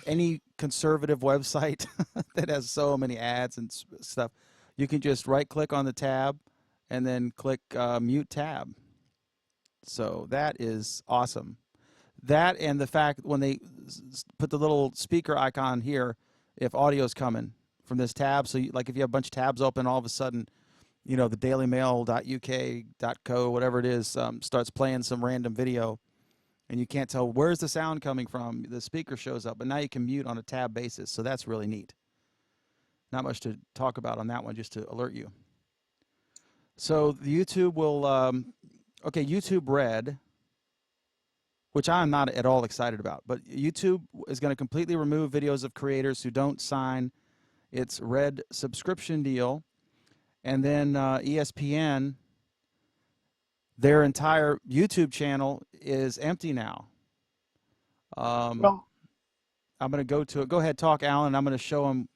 Speaker 1: any conservative website that has so many ads and stuff, you can just right-click on the tab and then click mute tab. So that is awesome. That and the fact when they put the little speaker icon here, if audio's coming from this tab, so if you have a bunch of tabs open, all of a sudden, the dailymail.uk.co, whatever it is, starts playing some random video, and you can't tell where's the sound coming from. The speaker shows up, but now you can mute on a tab basis, so that's really neat. Not much to talk about on that one, just to alert you. So the YouTube will, YouTube Red, which I'm not at all excited about, but YouTube is going to completely remove videos of creators who don't sign its Red subscription deal. And then ESPN, their entire YouTube channel is empty now.
Speaker 3: well,
Speaker 1: I'm going to go to it. Go ahead, talk, Alan. I'm going to show them.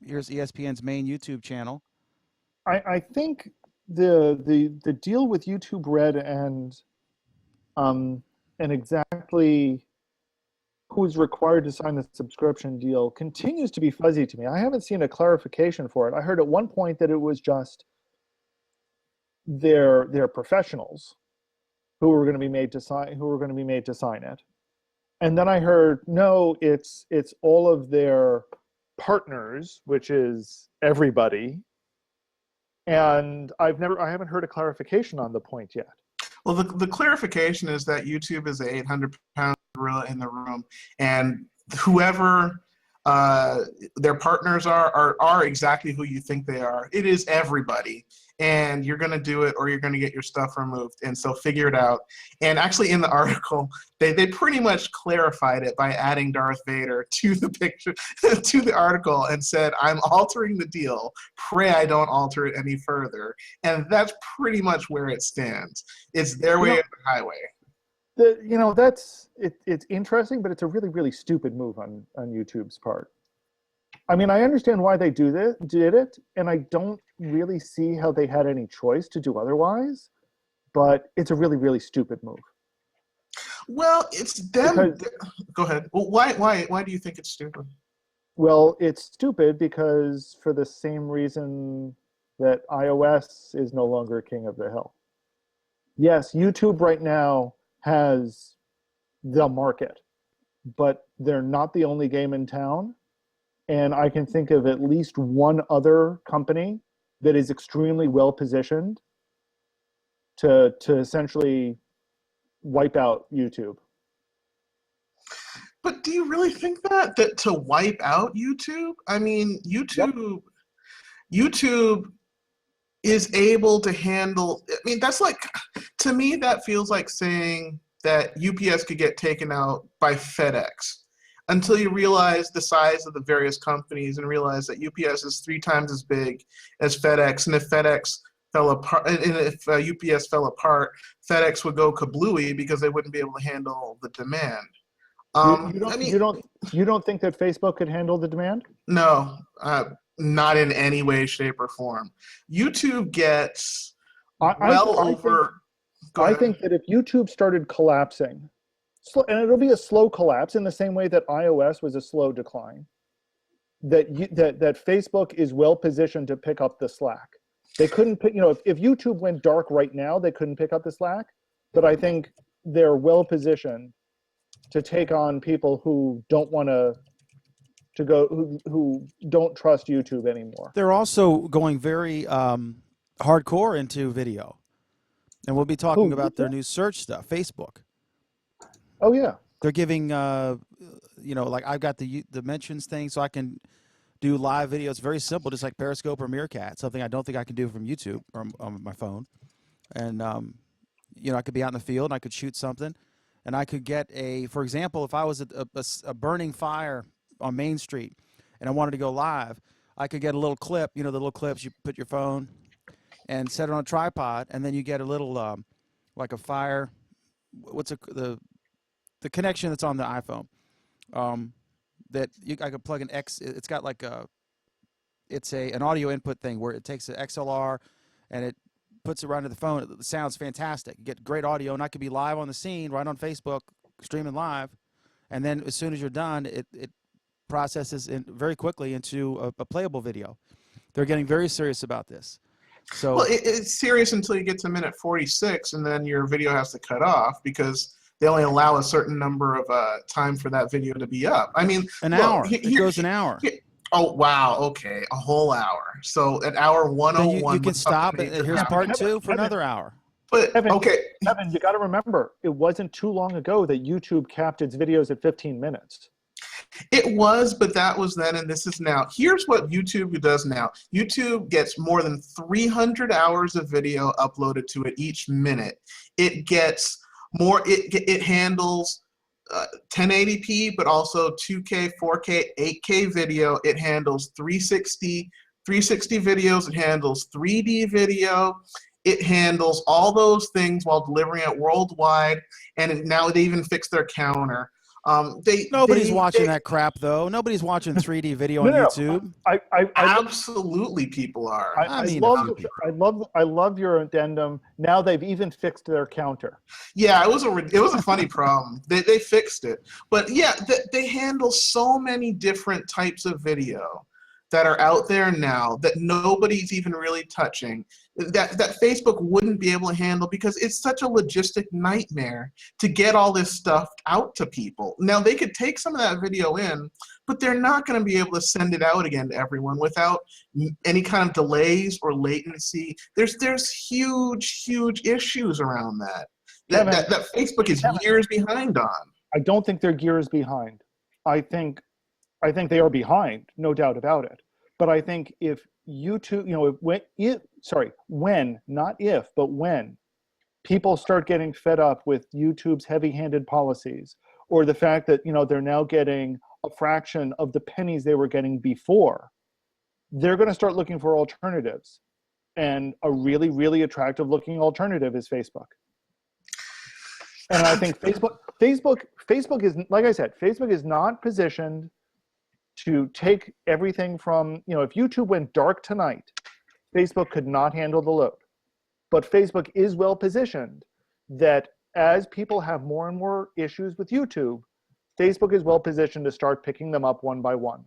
Speaker 1: Here's ESPN's main YouTube channel.
Speaker 3: I think the deal with YouTube Red and exactly who's required to sign the subscription deal continues to be fuzzy to me. I haven't seen a clarification for it. I heard at one point that it was just their professionals who were going to be made to sign it. And then I heard no, it's all of their partners, which is everybody. And I haven't heard a clarification on the point yet.
Speaker 2: Well, the clarification is that YouTube is an 800-pound gorilla in the room, and whoever their partners are exactly who you think they are. It is everybody, and you're going to do it or you're going to get your stuff removed, and so figure it out. And actually in the article, they pretty much clarified it by adding Darth Vader to the picture, to the article, and said, I'm altering the deal, pray I don't alter it any further. And that's pretty much where it stands. It's their way or the highway.
Speaker 3: It's interesting, but it's a really, really stupid move on YouTube's part. I mean, I understand why they did it, and I don't really see how they had any choice to do otherwise, but it's a really, really stupid move.
Speaker 2: Well, it's them. Go ahead. Well, why do you think it's stupid?
Speaker 3: Well, it's stupid because for the same reason that iOS is no longer king of the hill. Yes, YouTube right now has the market, but they're not the only game in town. And I can think of at least one other company that is extremely well positioned to essentially wipe out YouTube.
Speaker 2: But do you really think that to wipe out YouTube? I mean, YouTube is able to handle. I mean, that's like, to me, that feels like saying that UPS could get taken out by FedEx, until you realize the size of the various companies and realize that UPS is 3 times as big as FedEx. And if FedEx fell apart, and if UPS fell apart, FedEx would go kablooey because they wouldn't be able to handle the demand.
Speaker 3: You don't think that Facebook could handle the demand?
Speaker 2: No, not in any way, shape, or form. YouTube gets
Speaker 3: I think that if YouTube started collapsing, and it'll be a slow collapse in the same way that iOS was a slow decline, that Facebook is well positioned to pick up the slack. They couldn't pick, if YouTube went dark right now, they couldn't pick up the slack, but I think they're well positioned to take on people who don't want to go, who don't trust YouTube anymore.
Speaker 1: They're also going very hardcore into video. And we'll be talking about their new search stuff, Facebook.
Speaker 3: Oh, yeah.
Speaker 1: They're giving, like I've got the mentions thing, so I can do live video. It's very simple, just like Periscope or Meerkat, something I don't think I can do from YouTube or on my phone. And, I could be out in the field and I could shoot something. And I could get for example, if I was at a burning fire on Main Street and I wanted to go live, I could get a little clip, the little clips, you put your phone and set it on a tripod, and then you get a little, like a fire, the connection that's on the iPhone, I could plug an it's got like an audio input thing where it takes an XLR and it puts it right into the phone. It sounds fantastic. You get great audio, and I could be live on the scene right on Facebook, streaming live, and then as soon as you're done, it processes very quickly into a playable video. They're getting very serious about this. So
Speaker 2: well, it's serious until you get to minute 46, and then your video has to cut off because they only allow a certain number of time for that video to be up. I mean,
Speaker 1: an hour. It goes an hour.
Speaker 2: Oh, wow. Okay. A whole hour. So at hour 101.
Speaker 1: You can stop. Here's part 2 for another hour.
Speaker 2: But, okay.
Speaker 3: Evan, you got to remember, it wasn't too long ago that YouTube capped its videos at 15 minutes.
Speaker 2: It was, but that was then, and this is now. Here's what YouTube does now. YouTube gets more than 300 hours of video uploaded to it each minute. It gets more. It handles 1080p, but also 2K, 4K, 8K video. It handles 360 videos. It handles 3D video. It handles all those things while delivering it worldwide. And now they even fixed their counter.
Speaker 1: Nobody's watching that crap, though. Nobody's watching 3D video on YouTube.
Speaker 2: Absolutely, people are.
Speaker 3: I love your addendum. Now they've even fixed their counter.
Speaker 2: Yeah, it was a funny problem. They fixed it, but yeah, they handle so many different types of video that are out there now that nobody's even really touching, that Facebook wouldn't be able to handle because it's such a logistic nightmare to get all this stuff out to people. Now, they could take some of that video in, but they're not going to be able to send it out again to everyone without any kind of delays or latency. There's huge issues around that. That Facebook is years behind on.
Speaker 3: I don't think they're years behind. I think they are behind, no doubt about it. But I think if YouTube, when, not if, but when people start getting fed up with YouTube's heavy-handed policies, or the fact that they're now getting a fraction of the pennies they were getting before, they're going to start looking for alternatives. And a really, really attractive looking alternative is Facebook. And I think Facebook is, like I said, Facebook is not positioned to take everything from, if YouTube went dark tonight, Facebook could not handle the load. But Facebook is well positioned that as people have more and more issues with YouTube, Facebook is well positioned to start picking them up one by one.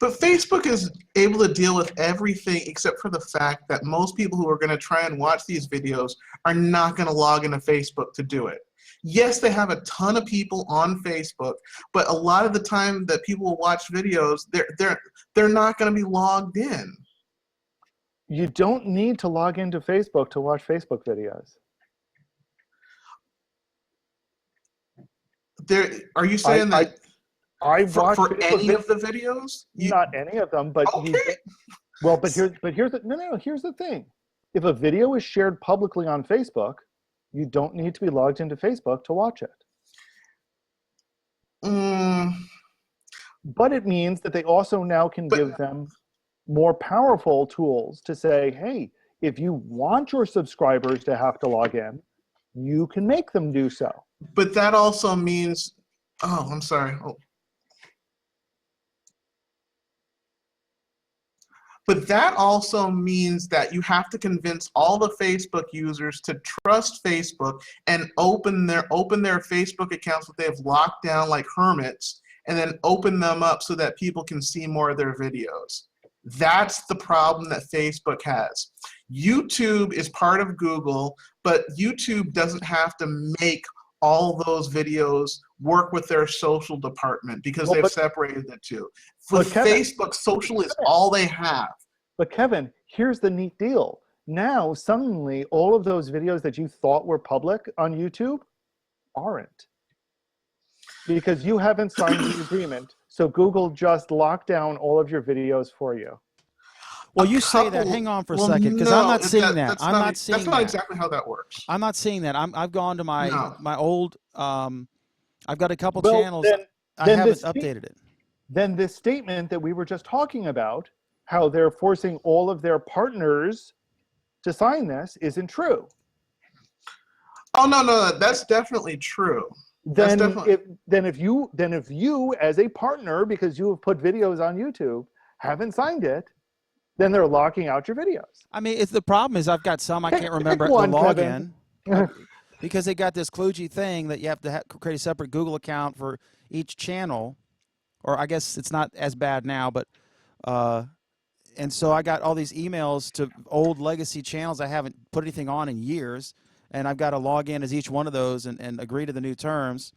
Speaker 2: But Facebook is able to deal with everything except for the fact that most people who are going to try and watch these videos are not going to log into Facebook to do it. Yes, they have a ton of people on Facebook, but a lot of the time that people will watch videos, they're not going to be logged in.
Speaker 3: You don't need to log into Facebook to watch Facebook videos.
Speaker 2: Are you saying that
Speaker 3: I watch
Speaker 2: for any of the videos?
Speaker 3: Not any of them, but
Speaker 2: okay.
Speaker 3: here's the thing. If a video is shared publicly on Facebook, you don't need to be logged into Facebook to watch it. But it means that they also now can give them more powerful tools to say, hey, if you want your subscribers to have to log in, you can make them do so.
Speaker 2: But that also means, I'm sorry. But that also means that you have to convince all the Facebook users to trust Facebook and open their Facebook accounts that they've locked down like hermits, and then open them up so that people can see more of their videos. That's the problem that Facebook has. YouTube is part of Google, but YouTube doesn't have to make all those videos work with their social department because they've separated the two. For Facebook, social is all they have.
Speaker 3: But Kevin, here's the neat deal. Now, suddenly, all of those videos that you thought were public on YouTube aren't. Because you haven't signed the agreement, so Google just locked down all of your videos for you.
Speaker 1: Well, you say that. Hang on for a second, because I'm not seeing that. I'm not seeing that.
Speaker 2: That's not exactly how that works.
Speaker 1: I'm not seeing that. I've gone to my old. I've got a couple channels. I haven't updated it.
Speaker 3: Then this statement that we were just talking about, how they're forcing all of their partners to sign this, isn't true.
Speaker 2: Oh no, that's definitely true.
Speaker 3: Then if you as a partner, because you have put videos on YouTube, haven't signed it, then they're locking out your videos.
Speaker 1: I mean, the problem is I've got some I can't remember the login because they got this kludgy thing that you have to create a separate Google account for each channel, or I guess it's not as bad now, but and so I got all these emails to old legacy channels I haven't put anything on in years, and I've got to log in as each one of those and agree to the new terms.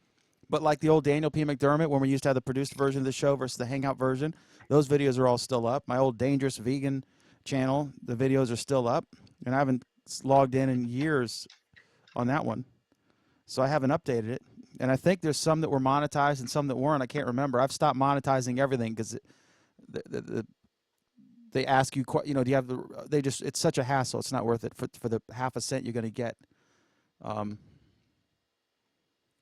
Speaker 1: But like the old Daniel P. McDermott, when we used to have the produced version of the show versus the Hangout version, those videos are all still up. My old Dangerous Vegan channel, the videos are still up, and I haven't logged in years on that one. So I haven't updated it. And I think there's some that were monetized and some that weren't. I can't remember. I've stopped monetizing everything because they ask you, do you have it's such a hassle. It's not worth it for the half a cent you're going to get.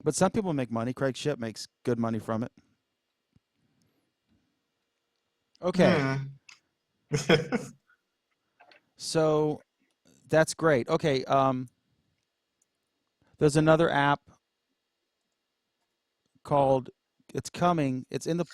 Speaker 1: But some people make money. Craig Shipp makes good money from it. Okay. So that's great. Okay. There's another app called It's Coming. It's in the.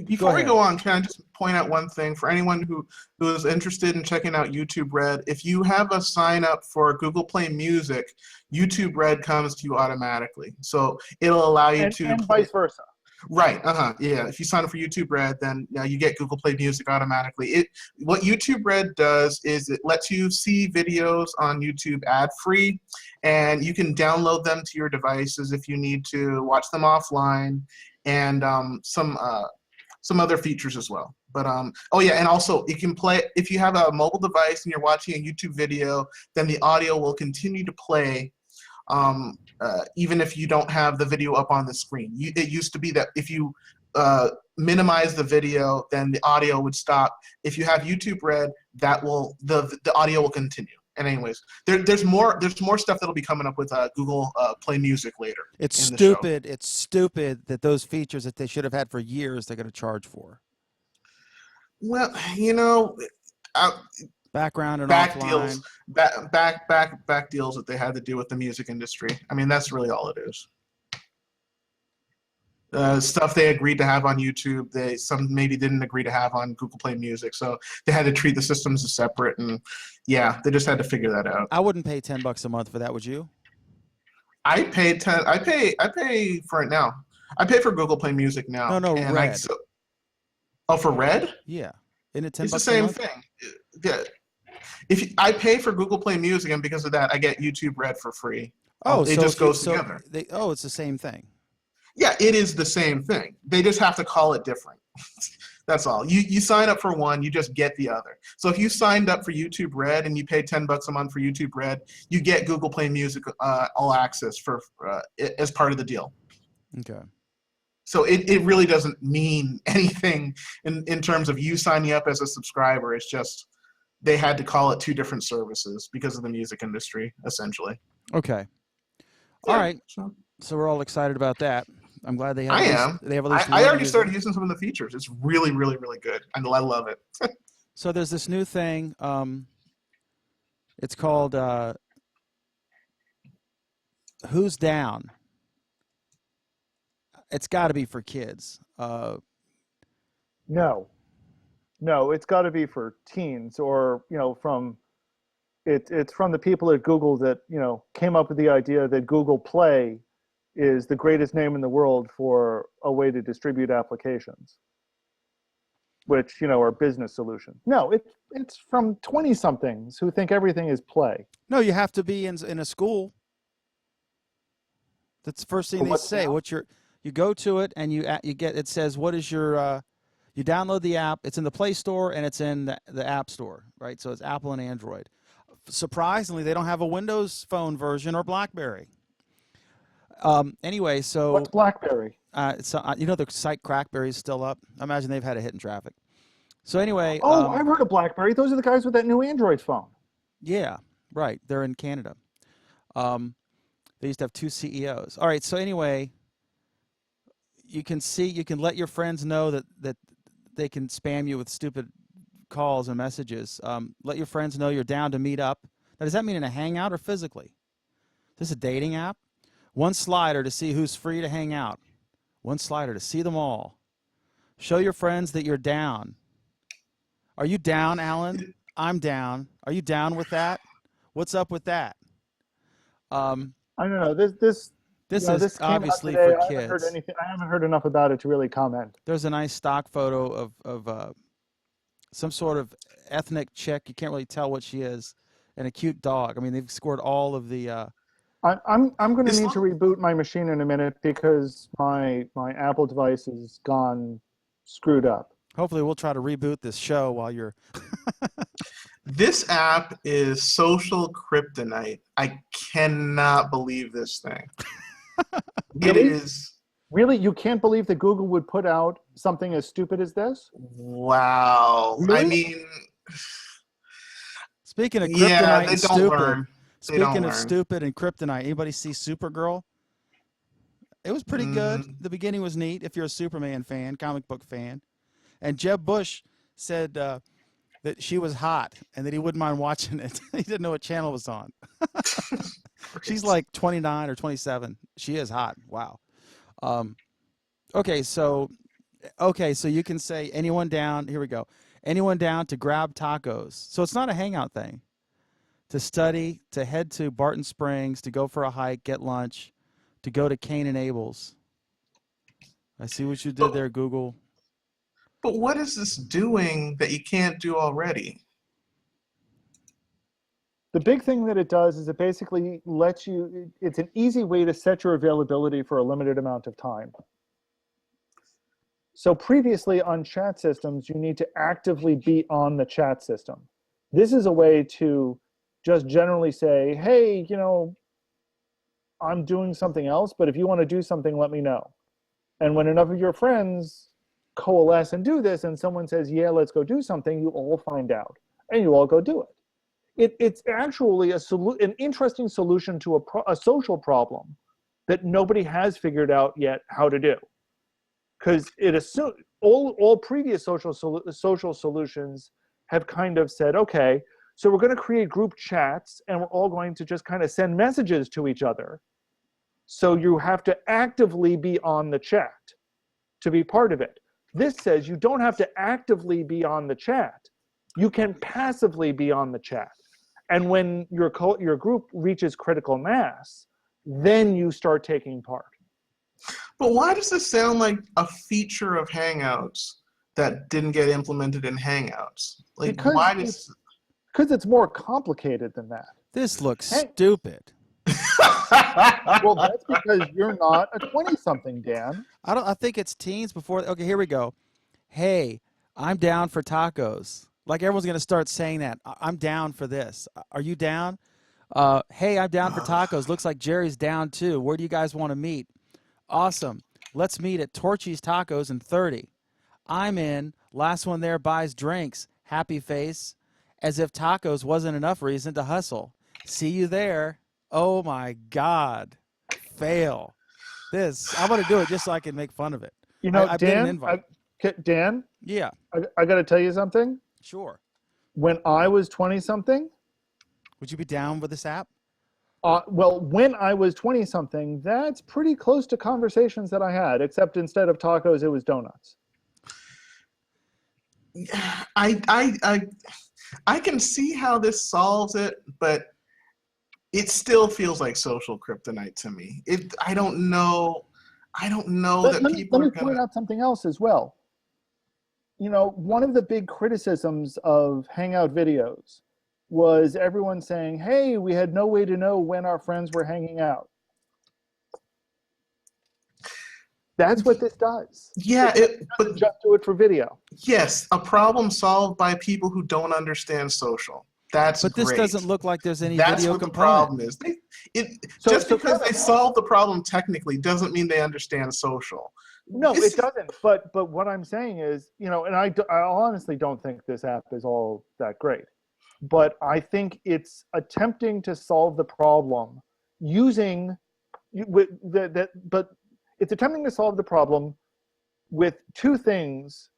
Speaker 2: Before we go on, can I just point out one thing for anyone who is interested in checking out YouTube Red? If you have a sign up for Google Play Music, YouTube Red comes to you automatically. So it'll allow you to.
Speaker 3: And vice versa.
Speaker 2: Right. Yeah. If you sign up for YouTube Red, then you get Google Play Music automatically. What YouTube Red does is it lets you see videos on YouTube ad-free, and you can download them to your devices if you need to watch them offline, and some other features as well. But and also it can play if you have a mobile device and you're watching a YouTube video, then the audio will continue to play even if you don't have the video up on the screen. It used to be that if you minimize the video, then the audio would stop. If you have YouTube Red, that will the audio will continue. And anyways, there's more stuff that'll be coming up with Google Play Music later.
Speaker 1: It's
Speaker 2: in the show.
Speaker 1: stupid. It's stupid that those features that they should have had for years, they're going to charge for.
Speaker 2: Well, you know,
Speaker 1: Background and
Speaker 2: back
Speaker 1: offline.
Speaker 2: deals, back deals that they had to do with the music industry. I mean, that's really all it is. Stuff they agreed to have on YouTube, some maybe didn't agree to have on Google Play Music, so they had to treat the systems as separate, and yeah, they just had to figure that out.
Speaker 1: I wouldn't pay $10 a month for that, would you?
Speaker 2: I pay for it now. I pay for Google Play Music now.
Speaker 1: No,
Speaker 2: and
Speaker 1: Red.
Speaker 2: For Red?
Speaker 1: Yeah, isn't it $10
Speaker 2: It's the
Speaker 1: a
Speaker 2: same
Speaker 1: month?
Speaker 2: thing. Yeah. I pay for Google Play Music, and because of that, I get YouTube Red for free.
Speaker 1: Oh,
Speaker 2: it
Speaker 1: so
Speaker 2: just
Speaker 1: if you-
Speaker 2: goes
Speaker 1: so
Speaker 2: together.
Speaker 1: it's the same thing.
Speaker 2: Yeah, it is the same thing. They just have to call it different. That's all. You sign up for one, you just get the other. So if you signed up for YouTube Red and you pay $10 a month for YouTube Red, you get Google Play Music All Access for as part of the deal.
Speaker 1: Okay.
Speaker 2: So it really doesn't mean anything in terms of you signing up as a subscriber. It's just they had to call it two different services because of the music industry, essentially.
Speaker 1: Okay. All right.
Speaker 2: So
Speaker 1: So we're all excited about that. I'm glad they have.
Speaker 2: I
Speaker 1: at least-
Speaker 2: am.
Speaker 1: They have at least.
Speaker 2: I
Speaker 1: one
Speaker 2: already
Speaker 1: user.
Speaker 2: started using some of the features. It's really, really, really good. And I love it.
Speaker 1: So there's this new thing. It's called Who's Down? It's got to be for kids.
Speaker 3: No, it's got to be for teens, or it's from the people at Google that came up with the idea that Google Play is the greatest name in the world for a way to distribute applications, which are business solutions. No, it's from 20-somethings who think everything is play.
Speaker 1: No, you have to be in a school. That's the first thing
Speaker 3: For
Speaker 1: they
Speaker 3: what
Speaker 1: say.
Speaker 3: now?
Speaker 1: You go to it and you get it says what is your you download the app. It's in the Play Store and it's in the App Store, right? So it's Apple and Android. Surprisingly, they don't have a Windows Phone version or BlackBerry. Anyway, so
Speaker 3: What's BlackBerry?
Speaker 1: the site Crackberry is still up. I imagine they've had a hit in traffic. So anyway,
Speaker 3: Oh, I've heard of BlackBerry. Those are the guys with that new Android phone.
Speaker 1: yeah, right. They're in Canada. They used to have two CEOs. All right. So anyway, you can let your friends know that they can spam you with stupid calls and messages. Let your friends know you're down to meet up. Now, does that mean in a hangout or physically? Is this a dating app? One slider to see who's free to hang out. One slider to see them all. Show your friends that you're down. Are you down, Alan? I'm down. Are you down with that? What's up with that?
Speaker 3: I don't know. This
Speaker 1: This
Speaker 3: No,
Speaker 1: is
Speaker 3: this came out
Speaker 1: obviously
Speaker 3: today.
Speaker 1: for
Speaker 3: I haven't heard
Speaker 1: kids.
Speaker 3: anything. I haven't heard enough about it to really comment.
Speaker 1: There's a nice stock photo of some sort of ethnic chick. You can't really tell what she is, and a cute dog. I mean, they've scored all of the.
Speaker 3: I'm going to
Speaker 2: This
Speaker 3: need to reboot my machine in a minute because my Apple device has gone screwed up.
Speaker 1: Hopefully, we'll try to reboot this show while you're.
Speaker 2: This app is social kryptonite. I cannot believe this thing. It
Speaker 3: Really?
Speaker 2: is.
Speaker 3: Really, you can't believe that Google would put out something as stupid as this?
Speaker 2: Wow. I
Speaker 3: Really?
Speaker 2: mean,
Speaker 1: Speaking of kryptonite
Speaker 2: yeah, they
Speaker 1: and
Speaker 2: don't
Speaker 1: stupid.
Speaker 2: learn. They don't
Speaker 1: Speaking of
Speaker 2: learn.
Speaker 1: stupid and kryptonite, anybody see Supergirl? It was pretty good.
Speaker 2: Mm.
Speaker 1: The beginning was neat if you're a Superman fan, comic book fan. And Jeb Bush said that she was hot and that he wouldn't mind watching it. He didn't know what channel it was on. She's like 29 or 27. She is hot. Wow. Okay, so you can say anyone down. Here we go. Anyone down to grab tacos. So it's not a hangout thing. To study, to head to Barton Springs, to go for a hike, get lunch, to go to Cain and Abel's. I see what you did there, Google.
Speaker 2: But what is this doing that you can't do already?
Speaker 3: The big thing that it does is it basically lets you, it's an easy way to set your availability for a limited amount of time. So previously on chat systems, you need to actively be on the chat system. This is a way to just generally say, hey, I'm doing something else, but if you want to do something, let me know. And when enough of your friends coalesce and do this, and someone says, yeah, let's go do something, you all find out and you all go do it. It's actually an interesting solution to a social problem that nobody has figured out yet how to do. Because all previous social solutions have kind of said, okay, so we're going to create group chats and we're all going to just kind of send messages to each other. So you have to actively be on the chat to be part of it. This says you don't have to actively be on the chat. You can passively be on the chat. And when your group reaches critical mass, then you start taking part.
Speaker 2: But why does this sound like a feature of Hangouts that didn't get implemented in Hangouts? Like, why does...
Speaker 3: Because it's more complicated than that.
Speaker 1: This looks stupid.
Speaker 3: Well, that's because you're not a 20-something, Dan.
Speaker 1: I think it's teens before. Okay, here we go. Hey, I'm down for tacos. Like everyone's going to start saying that. I'm down for this. Are you down? Hey, I'm down for tacos. Looks like Jerry's down too. Where do you guys want to meet? Awesome. Let's meet at Torchy's Tacos in 30. I'm in. Last one there buys drinks. Happy face. As if tacos wasn't enough reason to hustle. See you there. Oh my God. Fail. I'm going to do it just so I can make fun of it.
Speaker 3: You know,
Speaker 1: I've
Speaker 3: Dan,
Speaker 1: been an invite.
Speaker 3: Dan?
Speaker 1: Yeah.
Speaker 3: I got to tell you something.
Speaker 1: Sure.
Speaker 3: When I was 20-something.
Speaker 1: Would you be down with this app?
Speaker 3: Well, when I was 20-something, that's pretty close to conversations that I had, except instead of tacos, it was donuts.
Speaker 2: I can see how this solves it, but it still feels like social kryptonite to me. I don't know that people are going to... Let me
Speaker 3: point out something else as well. You know, one of the big criticisms of Hangout videos was everyone saying, hey, we had no way to know when our friends were hanging out. That's what this does.
Speaker 2: Yeah,
Speaker 3: but just do it for video.
Speaker 2: Yes, a problem solved by people who don't understand social. That's
Speaker 1: But this
Speaker 2: great.
Speaker 1: doesn't look like there's any
Speaker 2: That's
Speaker 1: video
Speaker 2: what
Speaker 1: component.
Speaker 2: the problem is. Just because they solved the problem technically doesn't mean they understand social.
Speaker 3: No, it doesn't. But what I'm saying is, you know, and I honestly don't think this app is all that great. But I think it's attempting to solve the problem using but it's attempting to solve the problem with two things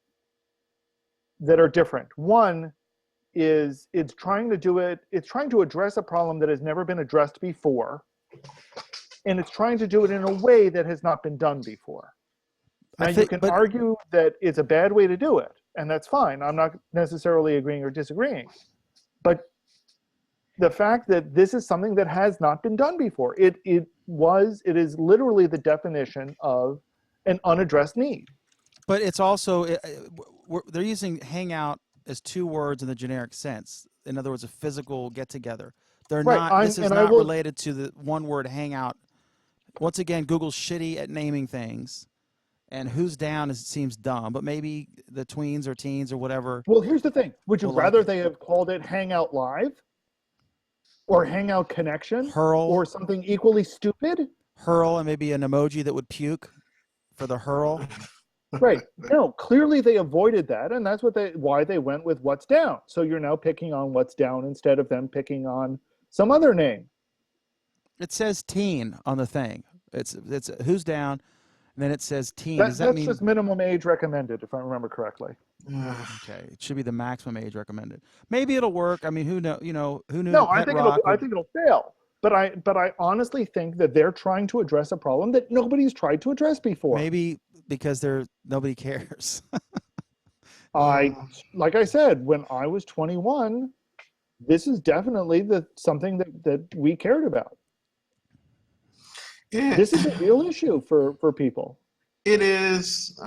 Speaker 3: that are different. One is it's trying to address a problem that has never been addressed before, and it's trying to do it in a way that has not been done before. Now, you can argue that it's a bad way to do it, and that's fine. I'm not necessarily agreeing or disagreeing. But the fact that this is something that has not been done before, it is literally the definition of an unaddressed need.
Speaker 1: But it's also, they're using Hangout as two words in the generic sense. In other words, a physical get-together. They're not. This is not related to the one word Hangout. Once again, Google's shitty at naming things. And who's down seems dumb, but maybe the tweens or teens or whatever.
Speaker 3: Well, here's the thing. Would you rather they have called it Hangout Live or Hangout Connection
Speaker 1: Hurl
Speaker 3: or something equally stupid?
Speaker 1: Hurl, and maybe an emoji that would puke for the hurl.
Speaker 3: Right. No, clearly they avoided that, and that's why they went with What's Down. So you're now picking on What's Down instead of them picking on some other name.
Speaker 1: It says teen on the thing. It's who's down. And then it says teen.
Speaker 3: That's just minimum age recommended, if I remember correctly.
Speaker 1: Okay, it should be the maximum age recommended. Maybe it'll work. I mean, who know? You know, who knew?
Speaker 3: No, I think it'll fail. But I honestly think that they're trying to address a problem that nobody's tried to address before.
Speaker 1: Maybe because nobody cares.
Speaker 3: Like I said, when I was 21, this is definitely something that we cared about. This is a real issue for people.
Speaker 2: It is.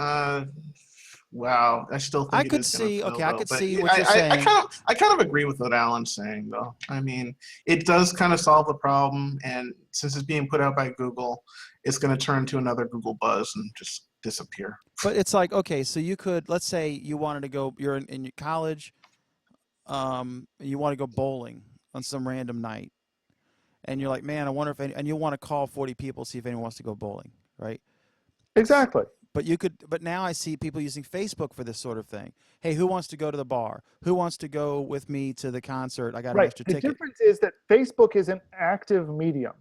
Speaker 2: Wow, I still think
Speaker 1: I could see what you're saying.
Speaker 2: I kind of agree with what Alan's saying, though. I mean, it does kind of solve the problem, and since it's being put out by Google, it's going to turn to another Google buzz and just disappear.
Speaker 1: But it's like, okay, so you could, let's say you wanted to go, you're in your college, you want to go bowling on some random night. and you're like, man, I wonder if and you'll want to call 40 people, see if anyone wants to go bowling, right?
Speaker 3: Exactly.
Speaker 1: But now I see people using Facebook for this sort of thing. Hey, who wants to go to the bar? Who wants to go with me to the concert? I got an
Speaker 3: Right.
Speaker 1: extra
Speaker 3: The
Speaker 1: ticket.
Speaker 3: difference is that Facebook is an active medium.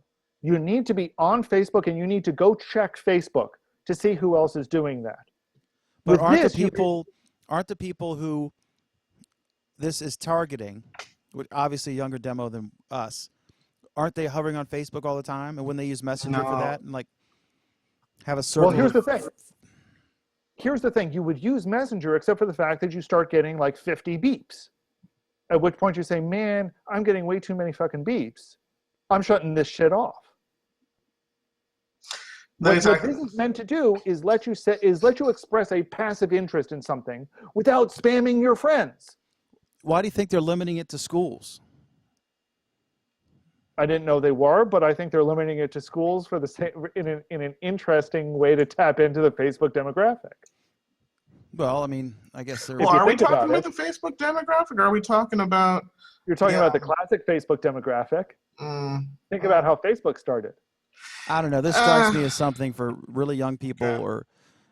Speaker 3: You need to be on Facebook and you need to go check Facebook to see who else is doing that.
Speaker 1: But
Speaker 3: With
Speaker 1: aren't
Speaker 3: this,
Speaker 1: the people who this is targeting, which obviously a younger demo than us, aren't they hovering on Facebook all the time? And when they use Messenger for
Speaker 2: No.
Speaker 1: that and like have a circle.
Speaker 3: Well, here's the thing. Here's the thing. You would use Messenger except for the fact that you start getting like 50 beeps. At which point you say, man, I'm getting way too many fucking beeps. I'm shutting this shit off.
Speaker 2: No,
Speaker 3: What
Speaker 2: exactly.
Speaker 3: this is meant to do is let you express a passive interest in something without spamming your friends.
Speaker 1: Why do you think they're limiting it to schools?
Speaker 3: I didn't know they were, but I think they're limiting it to schools for the same, in an interesting way to tap into the Facebook demographic.
Speaker 1: Well, I mean, I guess they're.
Speaker 2: Well,
Speaker 3: you
Speaker 2: are we
Speaker 3: think about
Speaker 2: talking about
Speaker 3: it-
Speaker 2: the Facebook demographic, or are we talking about?
Speaker 3: You're talking
Speaker 2: Yeah.
Speaker 3: about the classic Facebook demographic.
Speaker 2: Mm,
Speaker 3: Think about how Facebook started.
Speaker 1: I don't know. This strikes me as something for really young people or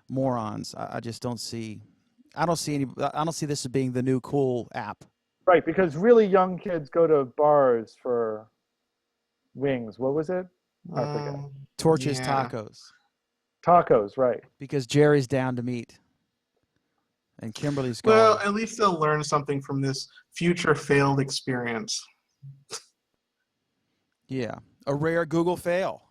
Speaker 1: morons. I just don't see. I don't see this as being the new cool app.
Speaker 3: Right, because really young kids go to bars for wings. What was it? I forget.
Speaker 1: Torches
Speaker 2: Yeah.
Speaker 1: Tacos
Speaker 3: Tacos, right.
Speaker 1: because Jerry's down to meet, and Kimberly's going.
Speaker 2: Well, at least they'll learn something from this future failed experience.
Speaker 1: Yeah, a rare Google fail.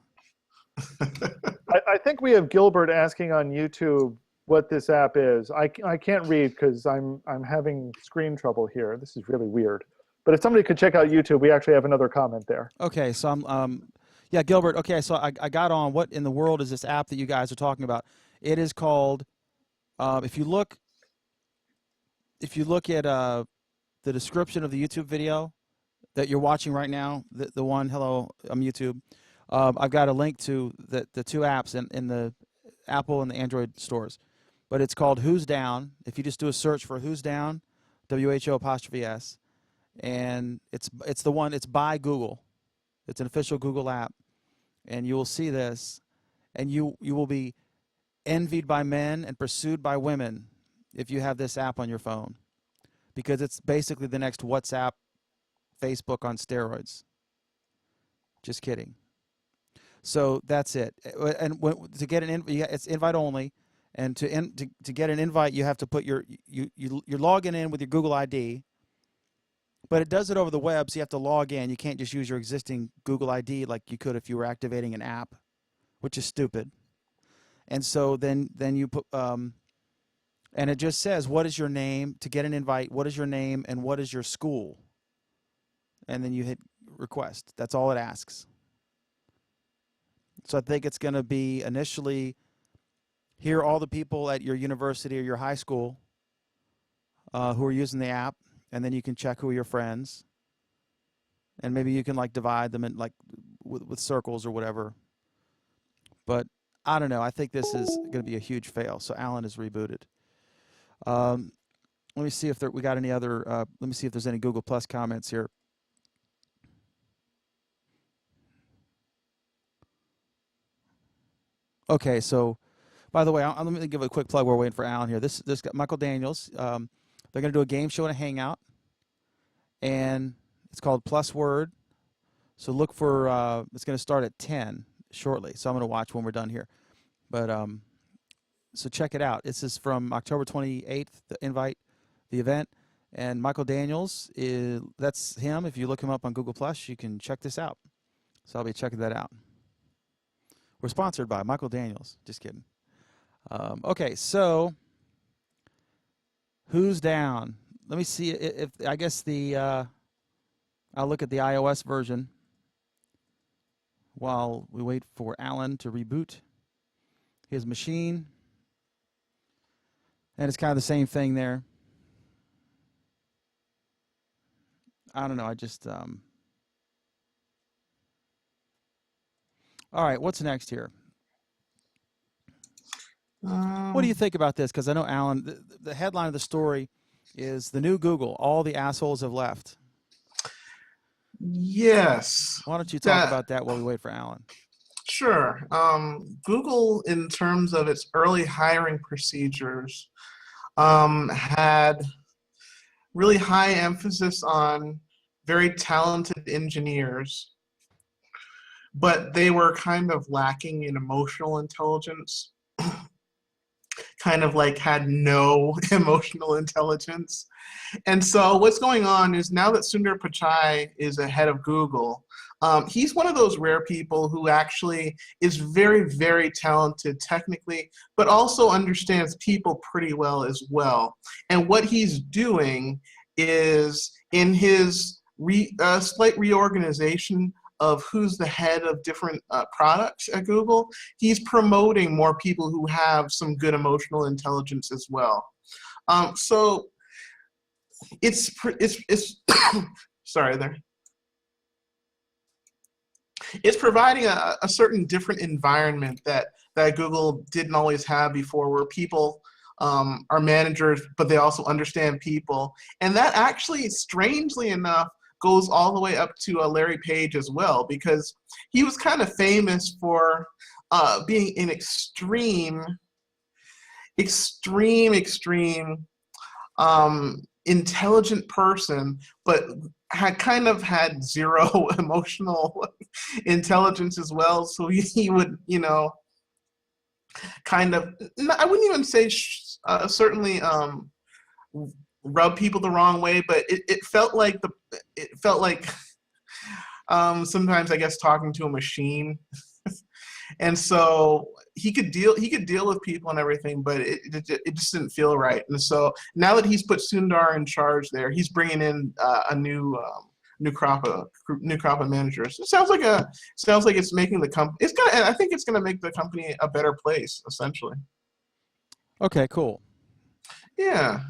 Speaker 3: I think we have Gilbert asking on YouTube what this app is. I can't read because I'm having screen trouble here. This is really weird. But if somebody could check out YouTube, we actually have another comment there.
Speaker 1: Okay, so yeah, Gilbert. Okay, so I got on. What in the world is this app that you guys are talking about? It is called. If you look at the description of the YouTube video that you're watching right now, the one, hello, I'm YouTube. I've got a link to the two apps in the Apple and the Android stores, but it's called Who's Down. If you just do a search for Who's Down, WHO''S, and it's the one. It's by Google. It's an official Google app, and you will see this, and you will be envied by men and pursued by women if you have this app on your phone, because it's basically the next WhatsApp, Facebook on steroids. Just kidding. So that's it. And to get it's invite only, and to get an invite, you have to put you're logging in with your Google ID. But it does it over the web, so you have to log in. You can't just use your existing Google ID like you could if you were activating an app, which is stupid. And so then you put and it just says, what is your name? To get an invite, what is your name and what is your school? And then you hit request. That's all it asks. So I think it's going to be initially, here are all the people at your university or your high school who are using the app, and then you can check who are your friends, and maybe you can like divide them in like with circles or whatever. But I don't know. I think this is going to be a huge fail. So Alan is rebooted. Let me see if we got any other. Let me see if there's any Google Plus comments here. Okay, so by the way, let me give a quick plug. We're waiting for Alan here. This got Michael Daniels. They're going to do a game show and a hangout, and it's called Plus Word. So look for it's going to start at 10 shortly. So I'm going to watch when we're done here. But so check it out. This is from October 28th. The invite, the event, and Michael Daniels that's him. If you look him up on Google Plus, you can check this out. So I'll be checking that out. We're sponsored by Michael Daniels. Just kidding. Okay, so who's down? Let me see if I guess I'll look at the iOS version while we wait for Alan to reboot his machine. And it's kind of the same thing there. I don't know. I just all right, what's next here? What do you think about this? Because I know, Alan, the headline of the story is the new Google, all the assholes have left.
Speaker 2: Yes.
Speaker 1: Why don't you talk
Speaker 2: That
Speaker 1: about that while we wait for Alan?
Speaker 2: Sure. Google, in terms of its early hiring procedures, had really high emphasis on very talented engineers, but they were kind of lacking in emotional intelligence, kind of like had no emotional intelligence. And so what's going on is now that Sundar Pichai is ahead of Google, he's one of those rare people who actually is very, very talented technically, but also understands people pretty well as well. And what he's doing is in his slight reorganization of who's the head of different products at Google, he's promoting more people who have some good emotional intelligence as well. So it's sorry there. It's providing a certain different environment that Google didn't always have before, where people are managers, but they also understand people. And that actually, strangely enough, goes all the way up to Larry Page as well, because he was kind of famous for being an extreme intelligent person, but had zero emotional intelligence as well. So he would, kind of, I wouldn't even say certainly rub people the wrong way, but it felt like sometimes, I guess, talking to a machine. And so he could deal with people and everything, but it just didn't feel right. And so now that he's put Sundar in charge there, he's bringing in a new crop of managers. It sounds like it's making the company. I think it's gonna make the company a better place, essentially.
Speaker 1: Okay, cool.
Speaker 2: Yeah.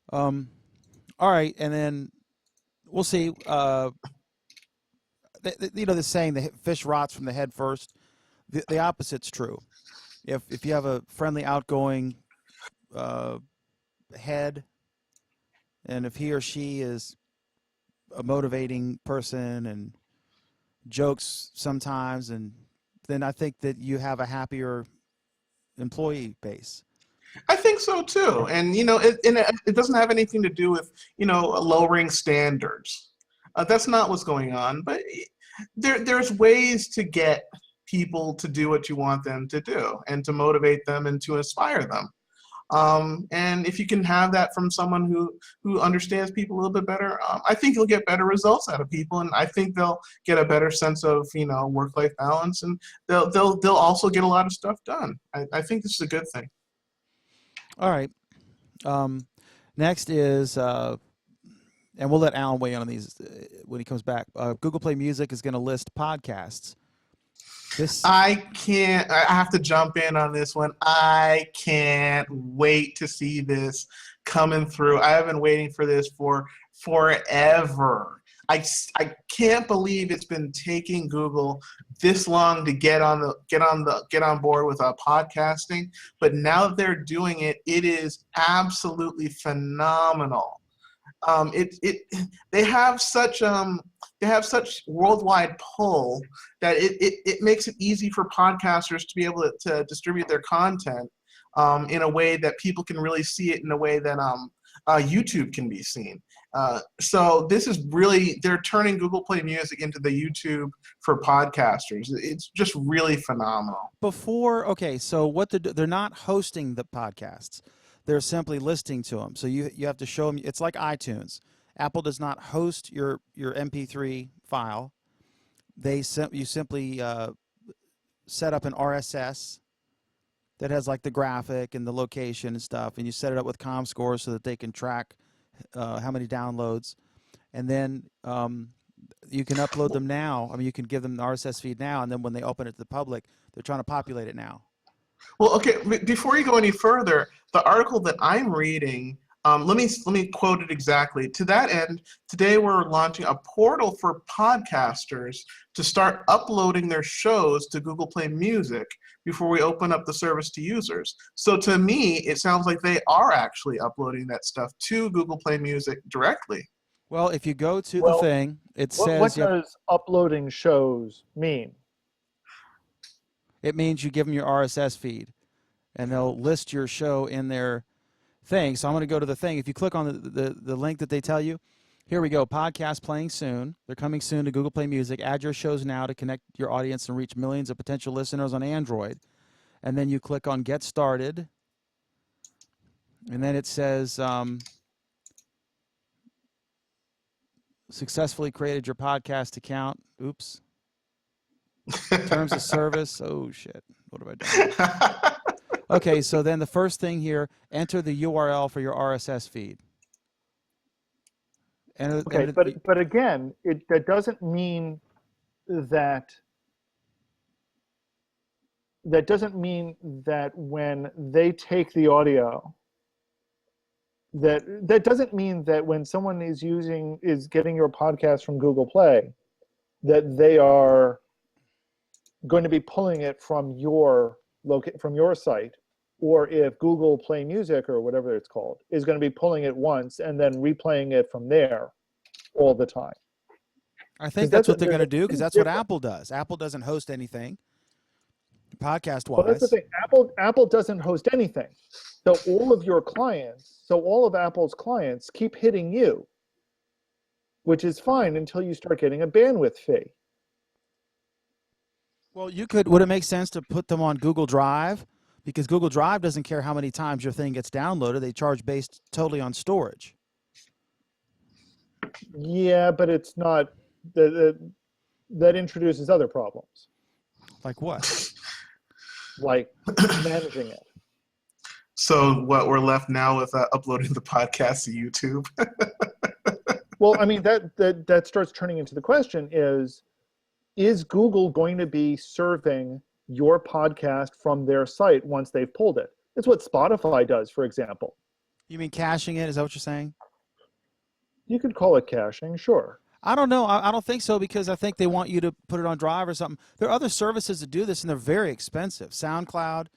Speaker 1: All right, and then we'll see. The saying, the fish rots from the head first. The opposite's true. If you have a friendly, outgoing head, and if he or she is a motivating person and jokes sometimes, and then I think that you have a happier employee base.
Speaker 2: I think so too, and it doesn't have anything to do with lowering standards. That's not what's going on. But there's ways to get people to do what you want them to do, and to motivate them and to inspire them. And if you can have that from someone who understands people a little bit better, I think you'll get better results out of people, and I think they'll get a better sense of work-life balance, and they'll also get a lot of stuff done. I think this is a good thing.
Speaker 1: All right. Next is, and we'll let Alan weigh in on these when he comes back. Google Play Music is going to list podcasts.
Speaker 2: I have to jump in on this one. I can't wait to see this coming through. I have been waiting for this for forever. I can't believe it's been taking Google this long to get on board with podcasting, but now that they're doing it, it is absolutely phenomenal. They have such worldwide pull that it makes it easy for podcasters to be able to distribute their content in a way that people can really see it in a way that YouTube can be seen. So this is really, they're turning Google Play Music into the YouTube for podcasters. It's just really phenomenal.
Speaker 1: So they're not hosting the podcasts. They're simply listening to them. So you have to show them. It's like iTunes. Apple does not host your MP3 file. You simply set up an RSS that has like the graphic and the location and stuff, and you set it up with ComScore so that they can track how many downloads, and then you can upload them now. I mean, you can give them the RSS feed now, and then when they open it to the public, they're trying to populate it now.
Speaker 2: Well, okay, before you go any further, the article that I'm reading, let me quote it exactly. To that end, today we're launching a portal for podcasters to start uploading their shows to Google Play Music before we open up the service to users. So to me, it sounds like they are actually uploading that stuff to Google Play Music directly.
Speaker 1: Well, if you go to the
Speaker 3: Well,
Speaker 1: thing, it
Speaker 3: what
Speaker 1: says you have,
Speaker 3: does uploading shows mean?
Speaker 1: it means you give them your RSS feed, and they'll list your show in their thing. So I'm going to go to the thing. If you click on the link that they tell you, here we go. Podcast playing soon. They're coming soon to Google Play Music. Add your shows now to connect your audience and reach millions of potential listeners on Android. And then you click on Get Started. And then it says, successfully created your podcast account. Oops. Terms of service. Oh, shit. What have I done? Okay, so then the first thing here, enter the URL for your RSS feed.
Speaker 3: Okay, but again, that doesn't mean that when they take the audio, that doesn't mean that when someone is getting your podcast from Google Play, that they are going to be pulling it from your site, or if Google Play Music or whatever it's called is going to be pulling it once and then replaying it from there all the time.
Speaker 1: I think that's what they're going to do, because that's what Apple does. Apple doesn't host anything podcast-wise.
Speaker 3: Well, that's the thing. Apple doesn't host anything. So all of Apple's clients keep hitting you, which is fine until you start getting a bandwidth fee.
Speaker 1: Well, would it make sense to put them on Google Drive? Because Google Drive doesn't care how many times your thing gets downloaded. They charge based totally on storage.
Speaker 3: Yeah, but it's not, that introduces other problems.
Speaker 1: Like what?
Speaker 3: Like managing it.
Speaker 2: So what, we're left now with uploading the podcast to YouTube?
Speaker 3: Well, I mean, that starts turning into the question is Google going to be serving your podcast from their site once they've pulled it? It's what Spotify does, for example.
Speaker 1: You mean caching it? Is that what you're saying?
Speaker 3: You could call it caching, sure.
Speaker 1: I don't know. I don't think so, because I think they want you to put it on Drive or something. There are other services that do this, and they're very expensive. SoundCloud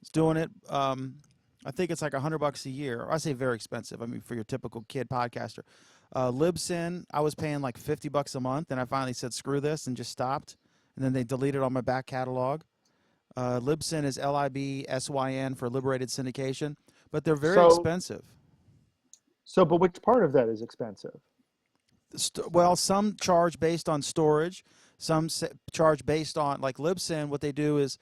Speaker 1: is doing it. I think it's like $100 a year. I say very expensive. I mean, for your typical kid podcaster. Libsyn, I was paying like $50 a month, and I finally said screw this and just stopped. And then they deleted all my back catalog. Libsyn is Libsyn for Liberated Syndication, but they're very expensive.
Speaker 3: So, but which part of that is expensive?
Speaker 1: Well, some charge based on storage. Some charge based on, like Libsyn, what they do is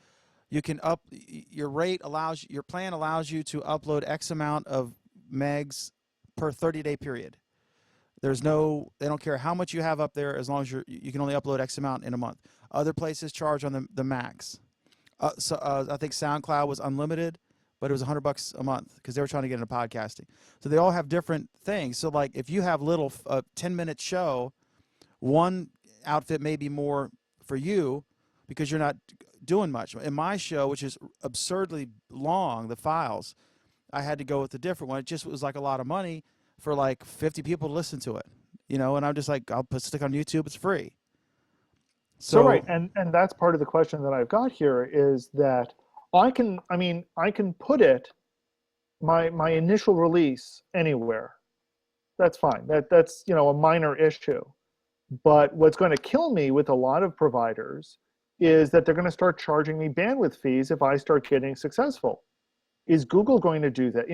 Speaker 1: you can your plan allows you to upload X amount of megs per 30-day period. They don't care how much you have up there, as long as you can only upload X amount in a month. Other places charge on the max. I think SoundCloud was unlimited, but it was $100 a month because they were trying to get into podcasting. So they all have different things. So like if you have a 10-minute show, one outfit may be more for you because you're not doing much. In my show, which is absurdly long, the files, I had to go with a different one. It just was like a lot of money for like 50 people to listen to it, and I'm just like, I'll stick on YouTube. It's free.
Speaker 3: So right, and that's part of the question that I've got here is that I can put it, my initial release anywhere. That's fine. That's a minor issue. But what's going to kill me with a lot of providers is that they're going to start charging me bandwidth fees if I start getting successful. Is Google going to do that?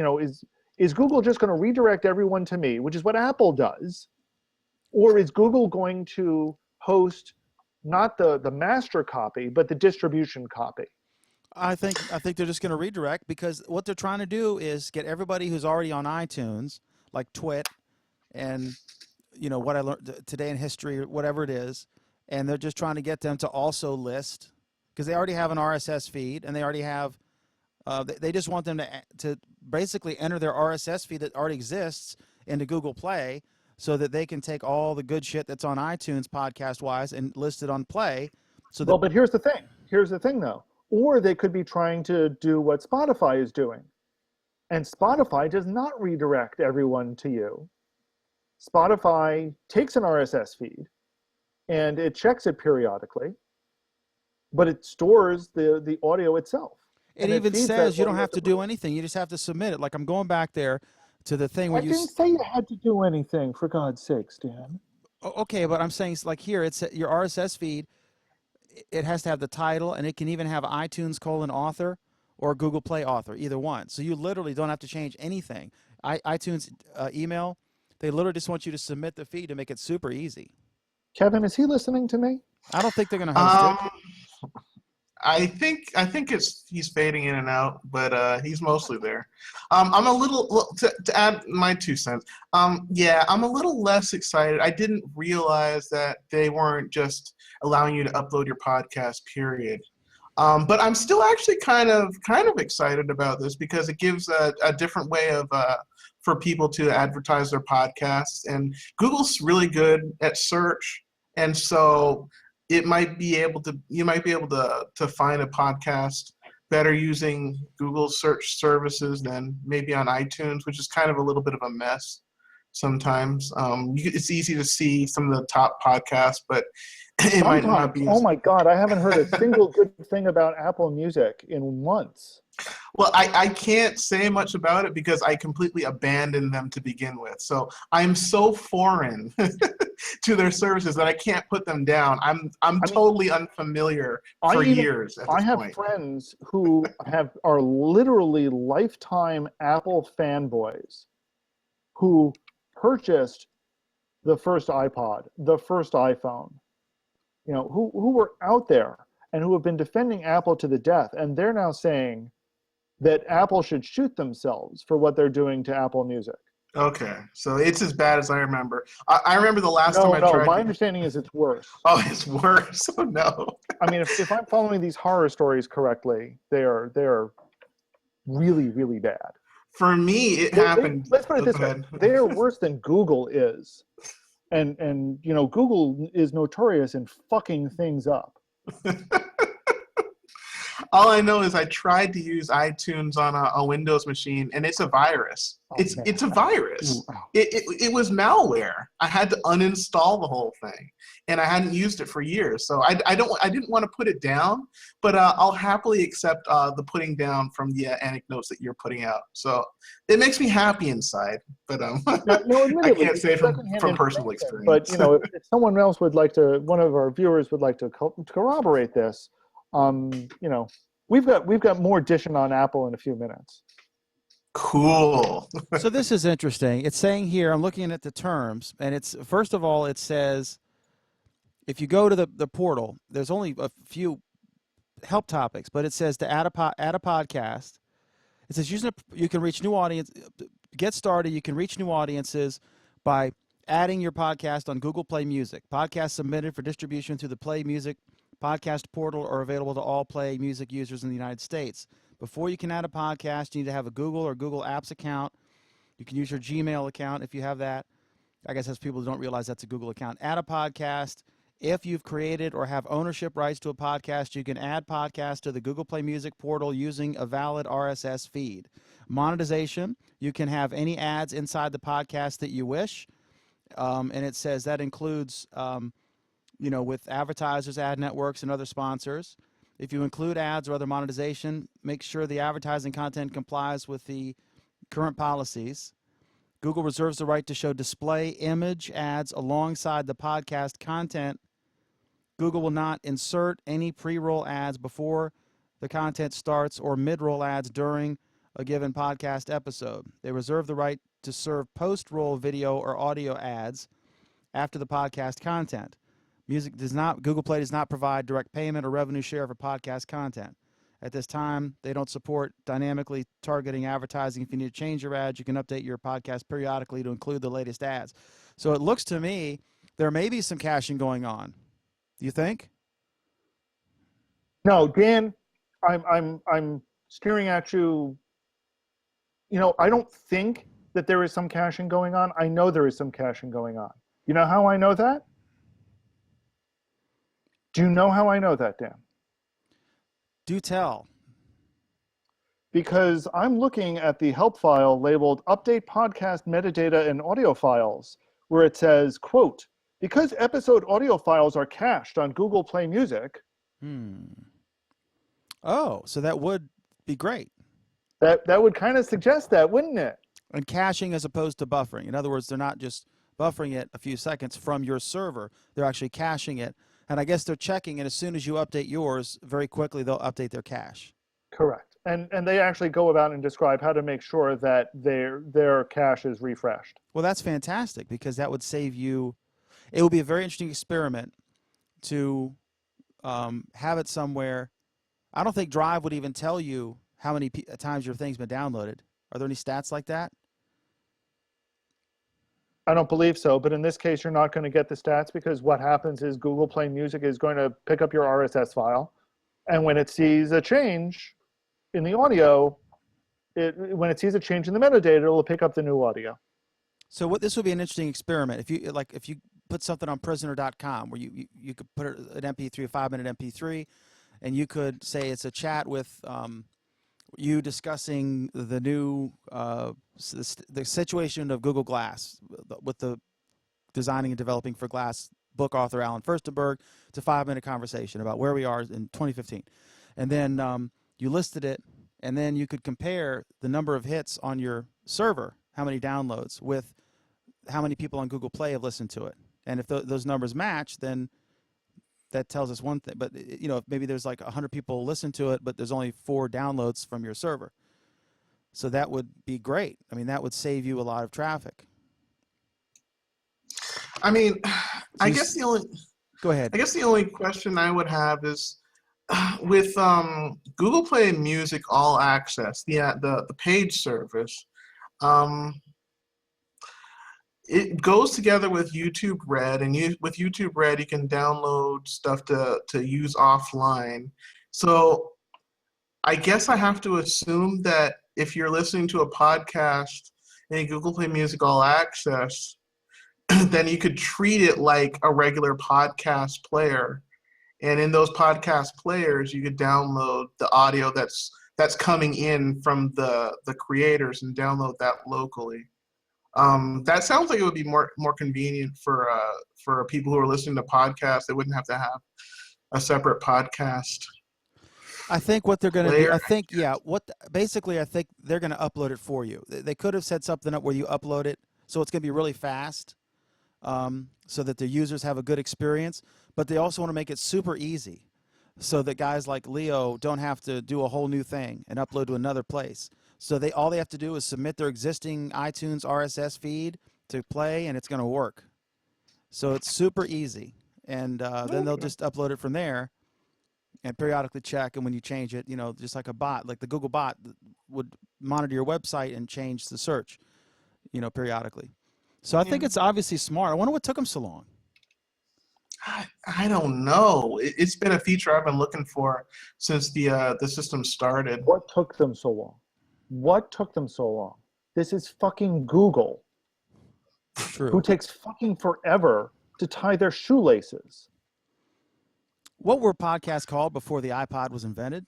Speaker 3: Is Google just going to redirect everyone to me, which is what Apple does? Or is Google going to host not the master copy, but the distribution copy?
Speaker 1: I think they're just going to redirect, because what they're trying to do is get everybody who's already on iTunes, like Twit, and what I learned today in history, or whatever it is, and they're just trying to get them to also list, because they already have an RSS feed, and they already have. They just want them to basically enter their RSS feed that already exists into Google Play, so that they can take all the good shit that's on iTunes podcast-wise and list it on Play.
Speaker 3: But here's the thing. Here's the thing, though. Or they could be trying to do what Spotify is doing. And Spotify does not redirect everyone to you. Spotify takes an RSS feed, and it checks it periodically, but it stores the audio itself.
Speaker 1: It even says you don't have to do anything. You just have to submit it. Like, I'm going back there to the thing
Speaker 3: I
Speaker 1: where you.
Speaker 3: didn't say you had to do anything, for God's sakes, Dan.
Speaker 1: Okay, but I'm saying like here, it's your RSS feed. It has to have the title, and it can even have iTunes :author or Google Play author, either one. So you literally don't have to change anything. iTunes email, they literally just want you to submit the feed to make it super easy.
Speaker 3: Kevin, is he listening to me?
Speaker 1: I don't think they're going to host it.
Speaker 2: I think he's fading in and out, but he's mostly there. I'm a little to add my 2 cents. Yeah, I'm a little less excited. I didn't realize that they weren't just allowing you to upload your podcast, period. But I'm still actually kind of excited about this because it gives a different way of for people to advertise their podcasts. And Google's really good at search, and so you might be able to find a podcast better using Google search services than maybe on iTunes, which is kind of a little bit of a mess sometimes. It's easy to see some of the top podcasts, but it might not be.
Speaker 3: Oh my God, I haven't heard a single good thing about Apple Music in months.
Speaker 2: Well, I can't say much about it because I completely abandoned them to begin with. So I'm so foreign to their services that I can't put them down. I'm totally unfamiliar for years at this
Speaker 3: I have
Speaker 2: point.
Speaker 3: friends who are literally lifetime Apple fanboys who purchased the first iPod, the first iPhone, who were out there and who have been defending Apple to the death. And they're now saying that Apple should shoot themselves for what they're doing to Apple Music.
Speaker 2: Okay, so it's as bad as I remember. I remember the last time I tried.
Speaker 3: My understanding is it's worse.
Speaker 2: Oh, it's worse. Oh no.
Speaker 3: I mean, if I'm following these horror stories correctly, they are really, really bad.
Speaker 2: For me, it happened.
Speaker 3: Let's put it this way: they are worse than Google is, and Google is notorious in fucking things up.
Speaker 2: All I know is I tried to use iTunes on a Windows machine, and it's a virus. It's a virus. It was malware. I had to uninstall the whole thing, and I hadn't used it for years. So I didn't want to put it down, but I'll happily accept the putting down from the anecdotes that you're putting out. So it makes me happy inside, but I can't say from personal experience.
Speaker 3: But if someone else would like to, one of our viewers would like to corroborate this. We've got more dishing on Apple in a few minutes.
Speaker 2: Cool.
Speaker 1: So this is interesting. It's saying here, I'm looking at the terms, and it's first of all, it says if you go to the portal, there's only a few help topics, but it says to add a podcast. It says you can reach new audience. Get started. You can reach new audiences by adding your podcast on Google Play Music. Podcasts submitted for distribution through the Play Music podcast portal are available to all Play Music users in the United States. Before you can add a podcast, you need to have a Google or Google Apps account. You can use your Gmail account if you have that. I guess that's people who don't realize that's a Google account. Add a podcast. If you've created or have ownership rights to a podcast, you can add podcasts to the Google Play Music portal using a valid RSS feed. Monetization, you can have any ads inside the podcast that you wish. And it says that includes with advertisers, ad networks, and other sponsors. If you include ads or other monetization, make sure the advertising content complies with the current policies. Google reserves the right to show display image ads alongside the podcast content. Google will not insert any pre-roll ads before the content starts or mid-roll ads during a given podcast episode. They reserve the right to serve post-roll video or audio ads after the podcast content. Google Play does not provide direct payment or revenue share for podcast content. At this time, they don't support dynamically targeting advertising. If you need to change your ads, you can update your podcast periodically to include the latest ads. So it looks to me there may be some caching going on. Do you think?
Speaker 3: No, Dan, I'm staring at you. I don't think that there is some caching going on. I know there is some caching going on. You know how I know that? Do you know how I know that, Dan?
Speaker 1: Do tell.
Speaker 3: Because I'm looking at the help file labeled Update Podcast Metadata and Audio Files, where it says, quote, because episode audio files are cached on Google Play Music.
Speaker 1: Oh, so that would be great.
Speaker 3: That would kind of suggest that, wouldn't it?
Speaker 1: And caching as opposed to buffering. In other words, they're not just buffering it a few seconds from your server. They're actually caching it. And I guess they're checking it as soon as you update yours, very quickly they'll update their cache.
Speaker 3: Correct. And they actually go about and describe how to make sure that their cache is refreshed.
Speaker 1: Well, that's fantastic because that would save you. It would be a very interesting experiment to have it somewhere. I don't think Drive would even tell you how many times your thing's been downloaded. Are there any stats like that?
Speaker 3: I don't believe so, but in this case, you're not going to get the stats because what happens is Google Play Music is going to pick up your RSS file, and when it sees a change in the audio, when it sees a change in the metadata, it will pick up the new audio.
Speaker 1: So this would be an interesting experiment. If you put something on prisoner.com where you could put an MP3, a 5-minute MP3, and you could say it's a chat with you discussing the new the situation of Google Glass with the designing and developing for Glass book author Alan Furstenberg. It's a 5-minute conversation about where we are in 2015, and then you listed it, and then you could compare the number of hits on your server, how many downloads, with how many people on Google Play have listened to it, and if those numbers match, then that tells us one thing. But if maybe there's like 100 people listen to it, but there's only 4 downloads from your server. So that would be great. I mean, that would save you a lot of traffic.
Speaker 2: I mean, I guess the only
Speaker 1: Go ahead.
Speaker 2: I guess the only question I would have is with Google Play Music All Access, the page service. It goes together with YouTube Red, and with YouTube Red, you can download stuff to use offline. So I guess I have to assume that if you're listening to a podcast in Google Play Music All Access, then you could treat it like a regular podcast player. And in those podcast players, you could download the audio that's coming in from the creators and download that locally. That sounds like it would be more convenient for people who are listening to podcasts. They wouldn't have to have a separate podcast.
Speaker 1: I think what they're going to do,
Speaker 2: player.
Speaker 1: I think they're going to upload it for you. They could have set something up where you upload it, so it's going to be really fast, so that the users have a good experience. But they also want to make it super easy, so that guys like Leo don't have to do a whole new thing and upload to another place. So all they have to do is submit their existing iTunes RSS feed to play, and it's going to work. So it's super easy, and then they'll just upload it from there, and periodically check. And when you change it, just like a bot, like the Google bot would monitor your website and change the search, periodically. So I think it's obviously smart. I wonder what took them so long.
Speaker 2: I don't know. It's been a feature I've been looking for since the system started.
Speaker 3: What took them so long? What took them so long? This is fucking Google,
Speaker 1: True.
Speaker 3: who takes fucking forever to tie their shoelaces.
Speaker 1: What were podcasts called before the iPod was invented?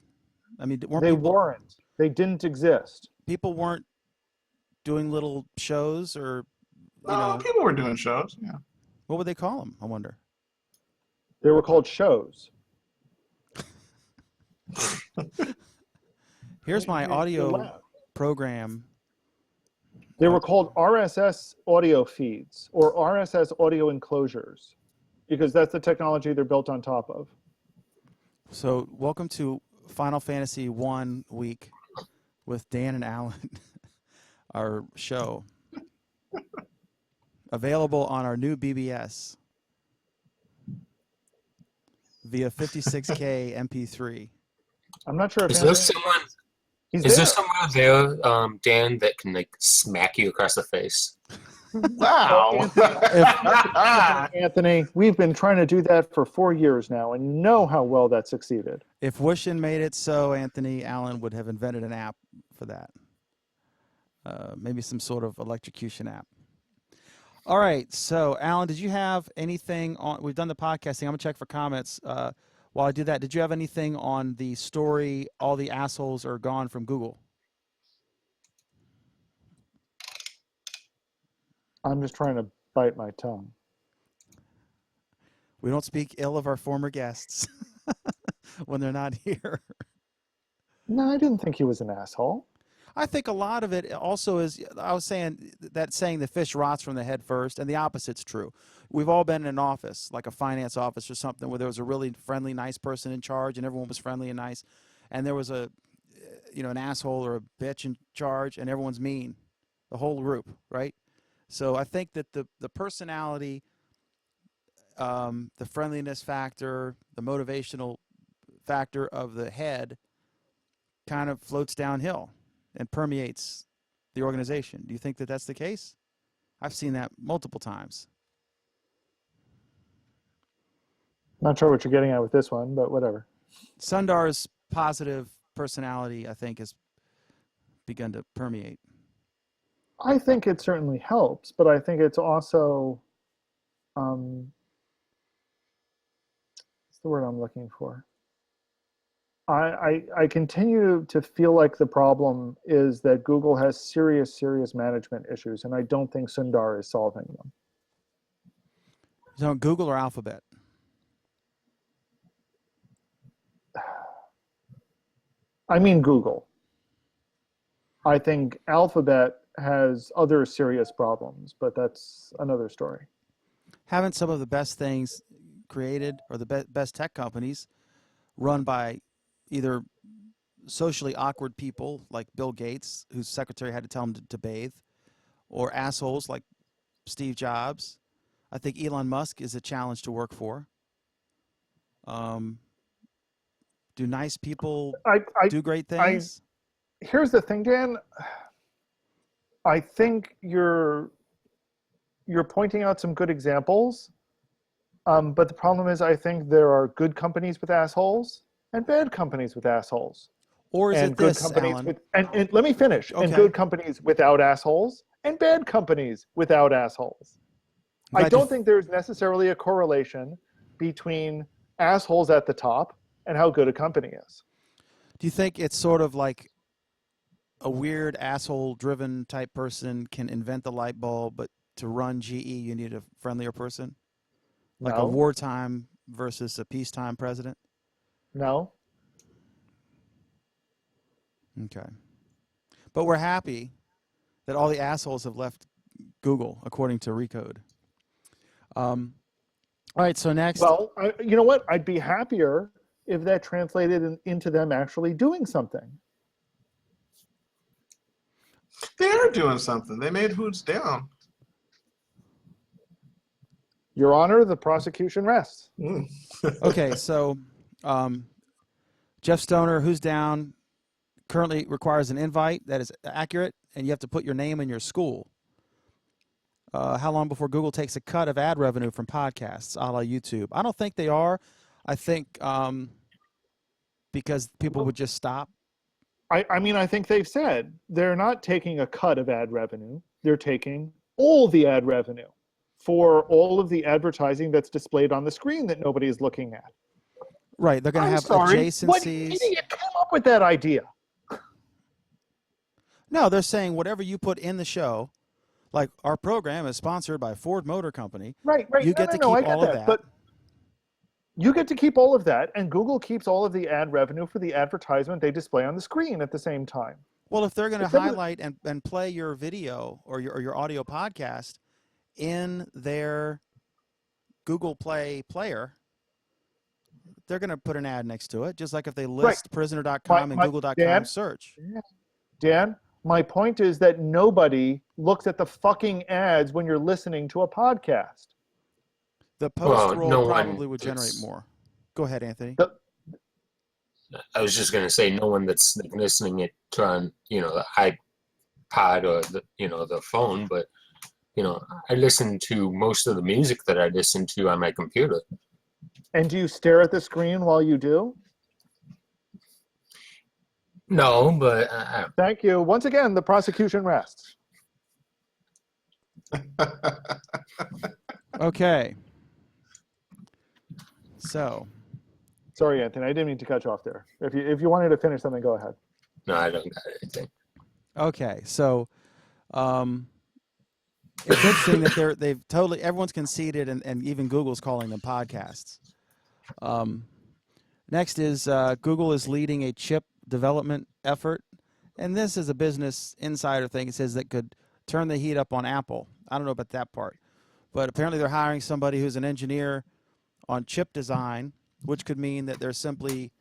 Speaker 1: I mean,
Speaker 3: weren't. They didn't exist.
Speaker 1: People weren't doing little shows, or
Speaker 2: People were doing shows. Yeah.
Speaker 1: what would they call them? I wonder.
Speaker 3: They were called shows.
Speaker 1: Here's my
Speaker 3: You
Speaker 1: audio
Speaker 3: laugh.
Speaker 1: program.
Speaker 3: They were called RSS audio feeds or RSS audio enclosures because that's the technology they're built on top of.
Speaker 1: So welcome to Final Fantasy 1 week with Dan and Alan, our show. Available on our new BBS via 56K MP3.
Speaker 3: I'm not sure if
Speaker 4: Is there someone there, Dan, that can smack you across the face?
Speaker 2: Wow.
Speaker 3: Anthony, we've been trying to do that for 4 years now, and you know how well that succeeded.
Speaker 1: If Wishing made it so, Anthony Allen would have invented an app for that. Maybe some sort of electrocution app. All right. So, Alan, did you have anything on? We've done the podcasting. I'm going to check for comments. While I do that, did you have anything on the story, all the assholes are gone from Google?
Speaker 3: I'm just trying to bite my tongue.
Speaker 1: We don't speak ill of our former guests when they're not here.
Speaker 3: No, I didn't think he was an asshole.
Speaker 1: I think a lot of it also is, I was saying that saying the fish rots from the head first, and the opposite's true. We've all been in an office, like a finance office or something, where there was a really friendly, nice person in charge, and everyone was friendly and nice, and there was an asshole or a bitch in charge, and everyone's mean, the whole group, right? So I think that the personality, the friendliness factor, the motivational factor of the head kind of floats downhill and permeates the organization. Do you think that that's the case? I've seen that multiple times.
Speaker 3: Not sure what you're getting at with this one, but whatever.
Speaker 1: Sundar's positive personality, I think, has begun to permeate.
Speaker 3: I think it certainly helps, but I think it's also, what's the word I'm looking for? I continue to feel like the problem is that Google has serious management issues, and I don't think Sundar is solving them.
Speaker 1: So Google or Alphabet?
Speaker 3: I mean Google. I think Alphabet has other serious problems, but that's another story.
Speaker 1: Haven't some of the best things created, or the best tech companies, run by either socially awkward people like Bill Gates, whose secretary had to tell him to bathe, or assholes like Steve Jobs? I think Elon Musk is a challenge to work for. Do nice people do great things?
Speaker 3: Here's the thing, Dan. I think you're pointing out some good examples, but the problem is I think there are good companies with assholes and bad companies with assholes.
Speaker 1: Or is
Speaker 3: and
Speaker 1: it
Speaker 3: good
Speaker 1: this,
Speaker 3: companies
Speaker 1: Alan?
Speaker 3: with, and let me finish.
Speaker 1: Okay.
Speaker 3: And good companies without assholes and bad companies without assholes. I don't think there's necessarily a correlation between assholes at the top and how good a company is.
Speaker 1: Do you think it's sort of like a weird asshole-driven type person can invent the light bulb, but to run GE you need a friendlier person? Like a
Speaker 3: No.
Speaker 1: wartime versus a peacetime president?
Speaker 3: No.
Speaker 1: Okay. But we're happy that all the assholes have left Google, according to Recode. All right, so next.
Speaker 3: Well, you know what? I'd be happier if that translated into them actually doing something.
Speaker 2: They are doing something. They made Hoots down.
Speaker 3: Your Honor, the prosecution rests.
Speaker 1: Okay, so Jeff Stoner, who's down, currently requires an invite that is accurate, and you have to put your name and your school. How long before Google takes a cut of ad revenue from podcasts, a la YouTube? I don't think they are. I think because people would just stop.
Speaker 3: I mean, I think they've said they're not taking a cut of ad revenue. They're taking all the ad revenue for all of the advertising that's displayed on the screen that nobody is looking at.
Speaker 1: Right, they're going to have adjacencies.
Speaker 3: What idiot came up with that idea?
Speaker 1: No, they're saying whatever you put in the show, like our program is sponsored by Ford Motor Company.
Speaker 3: Right.
Speaker 1: You get to keep all of that.
Speaker 3: But you get to keep all of that, and Google keeps all of the ad revenue for the advertisement they display on the screen at the same time.
Speaker 1: Well, if they're going to highlight and play your video or your audio podcast in their Google Play player, they're going to put an ad next to it, just like if they list prisoner.com and google.com search.
Speaker 3: Dan, my point is that nobody looks at the fucking ads when you're listening to a podcast.
Speaker 1: The post roll probably would generate more. Go ahead, Anthony.
Speaker 4: I was just going to say, no one that's listening it on, the iPod or the phone, but I listen to most of the music that I listen to on my computer.
Speaker 3: And do you stare at the screen while you do?
Speaker 4: No, but
Speaker 3: thank you. Once again, the prosecution rests.
Speaker 1: Okay. So.
Speaker 3: Sorry, Anthony. I didn't mean to cut you off there. If you wanted to finish something, go ahead.
Speaker 4: No, I don't got anything.
Speaker 1: Okay, so it's interesting that everyone's conceded, and even Google's calling them podcasts. Next is Google is leading a chip development effort and this is a Business Insider thing. It says that could turn the heat up on Apple. I don't know about that part, but apparently they're hiring somebody who's an engineer on chip design, which could mean that they're simply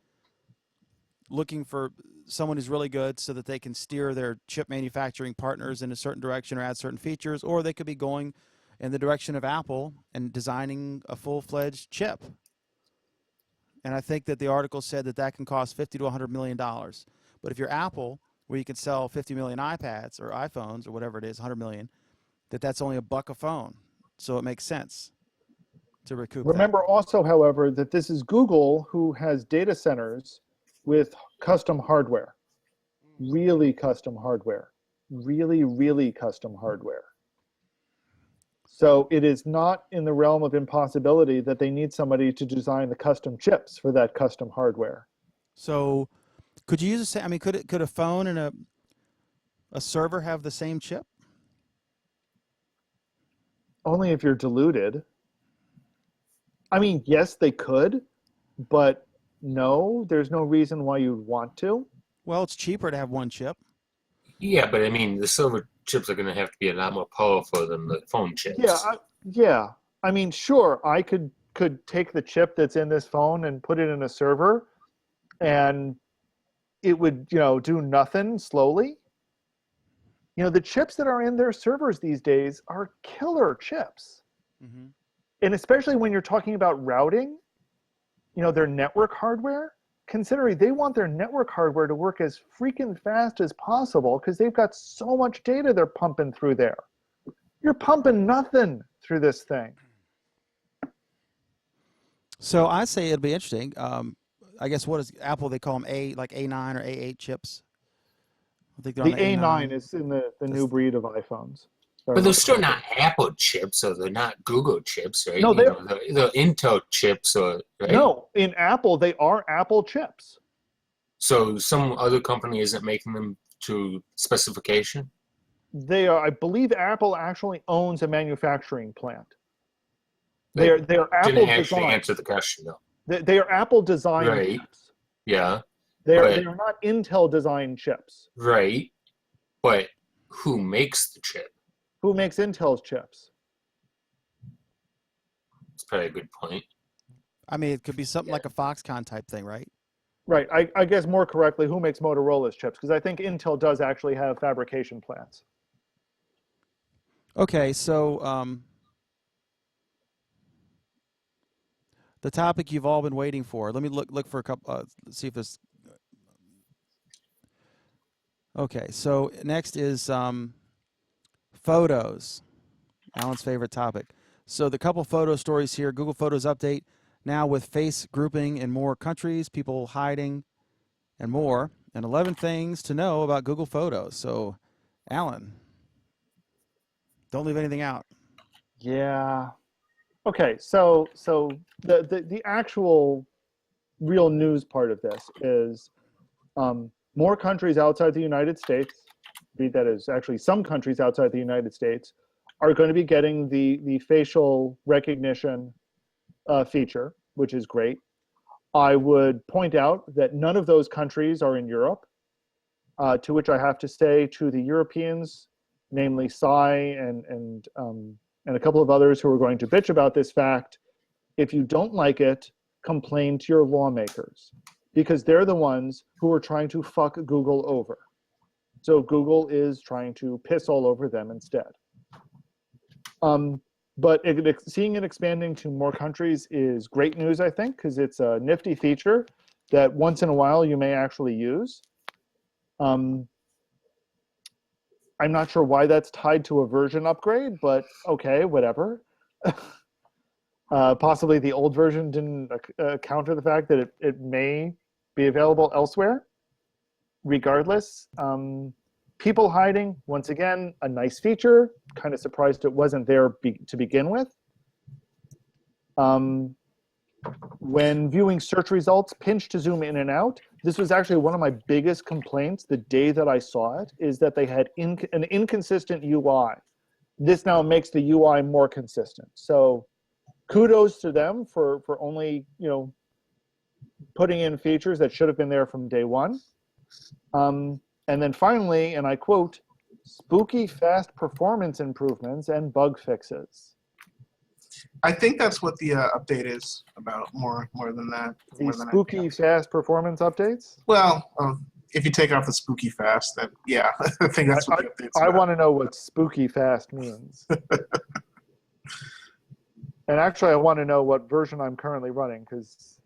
Speaker 1: looking for someone who's really good so that they can steer their chip manufacturing partners in a certain direction or add certain features, or they could be going in the direction of Apple and designing a full-fledged chip. And I think that the article said that that can cost $50 to $100 million. But if you're Apple, where you can sell 50 million iPads or iPhones or whatever it is, 100 million, that's only $1 a phone. So it makes sense to recoup
Speaker 3: Remember also, however, that this is Google, who has data centers with custom hardware, really custom hardware, really, really custom hardware. So it is not in the realm of impossibility that they need somebody to design the custom chips for that custom hardware.
Speaker 1: So could you use the same, I mean, could a phone and a server have the same chip?
Speaker 3: Only if you're deluded. I mean, yes, they could, but no, there's no reason why you'd want to.
Speaker 1: Well, it's cheaper to have one chip.
Speaker 4: Yeah, but I mean, the server chips are going to have to be a lot more powerful than the phone chips.
Speaker 3: Yeah. I mean, sure, I could take the chip that's in this phone and put it in a server, and it would, do nothing slowly. The chips that are in their servers these days are killer chips.
Speaker 1: Mm-hmm.
Speaker 3: And especially when you're talking about routing, their network hardware, considering they want their network hardware to work as freaking fast as possible because they've got so much data they're pumping through there. You're pumping nothing through this thing.
Speaker 1: So I say it'll be interesting. I guess what is Apple? They call them A9 or A8 chips. I think they're
Speaker 3: The
Speaker 1: on
Speaker 3: A9 is in the new breed of iPhones.
Speaker 4: But they're still not Apple chips, or they're not Google chips, right?
Speaker 3: No,
Speaker 4: they're Intel chips, right?
Speaker 3: No, in Apple, they are Apple chips.
Speaker 4: So some other company isn't making them to specification?
Speaker 3: They are. I believe Apple actually owns a manufacturing plant. They're Apple
Speaker 4: didn't actually
Speaker 3: design.
Speaker 4: answer the question, though.
Speaker 3: They are Apple design
Speaker 4: Right.
Speaker 3: chips.
Speaker 4: Yeah.
Speaker 3: They are not Intel design chips.
Speaker 4: Right. But who makes the chip?
Speaker 3: Who makes Intel's chips?
Speaker 4: That's probably a good point.
Speaker 1: I mean, it could be something like a Foxconn type thing, right?
Speaker 3: Right. I guess more correctly, who makes Motorola's chips? Because I think Intel does actually have fabrication plants.
Speaker 1: Okay, so the topic you've all been waiting for. Let me look for a couple. See if there's. Okay, so next is photos. Alan's favorite topic. So the couple photo stories here. Google Photos update now with face grouping in more countries, people hiding, and more. And 11 things to know about Google Photos. So, Alan, don't leave anything out.
Speaker 3: Yeah. Okay, so the actual real news part of this is more countries outside the United States, that is actually some countries outside the United States, are going to be getting the facial recognition feature, which is great. I would point out that none of those countries are in Europe, to which I have to say to the Europeans, namely Psy and a couple of others who are going to bitch about this fact, if you don't like it, complain to your lawmakers, because they're the ones who are trying to fuck Google over. So Google is trying to piss all over them instead. But seeing it expanding to more countries is great news, I think, because it's a nifty feature that once in a while you may actually use. I'm not sure why that's tied to a version upgrade, but okay, whatever. Possibly the old version didn't counter the fact that it may be available elsewhere. Regardless, people hiding, once again, a nice feature. Kind of surprised it wasn't there to begin with. When viewing search results, pinch to zoom in and out. This was actually one of my biggest complaints the day that I saw it, is that they had an inconsistent UI. This now makes the UI more consistent. So kudos to them for only, putting in features that should have been there from day one. And then finally, and I quote, spooky fast performance improvements and bug fixes.
Speaker 2: I think that's what the update is about. More than that.
Speaker 3: The
Speaker 2: More than anything
Speaker 3: spooky
Speaker 2: else.
Speaker 3: fast performance updates?
Speaker 2: Well, if you take off the spooky fast, then yeah, I think that's what the update's
Speaker 3: I
Speaker 2: about.
Speaker 3: want to know what spooky fast means. And actually, I want to know what version I'm currently running, because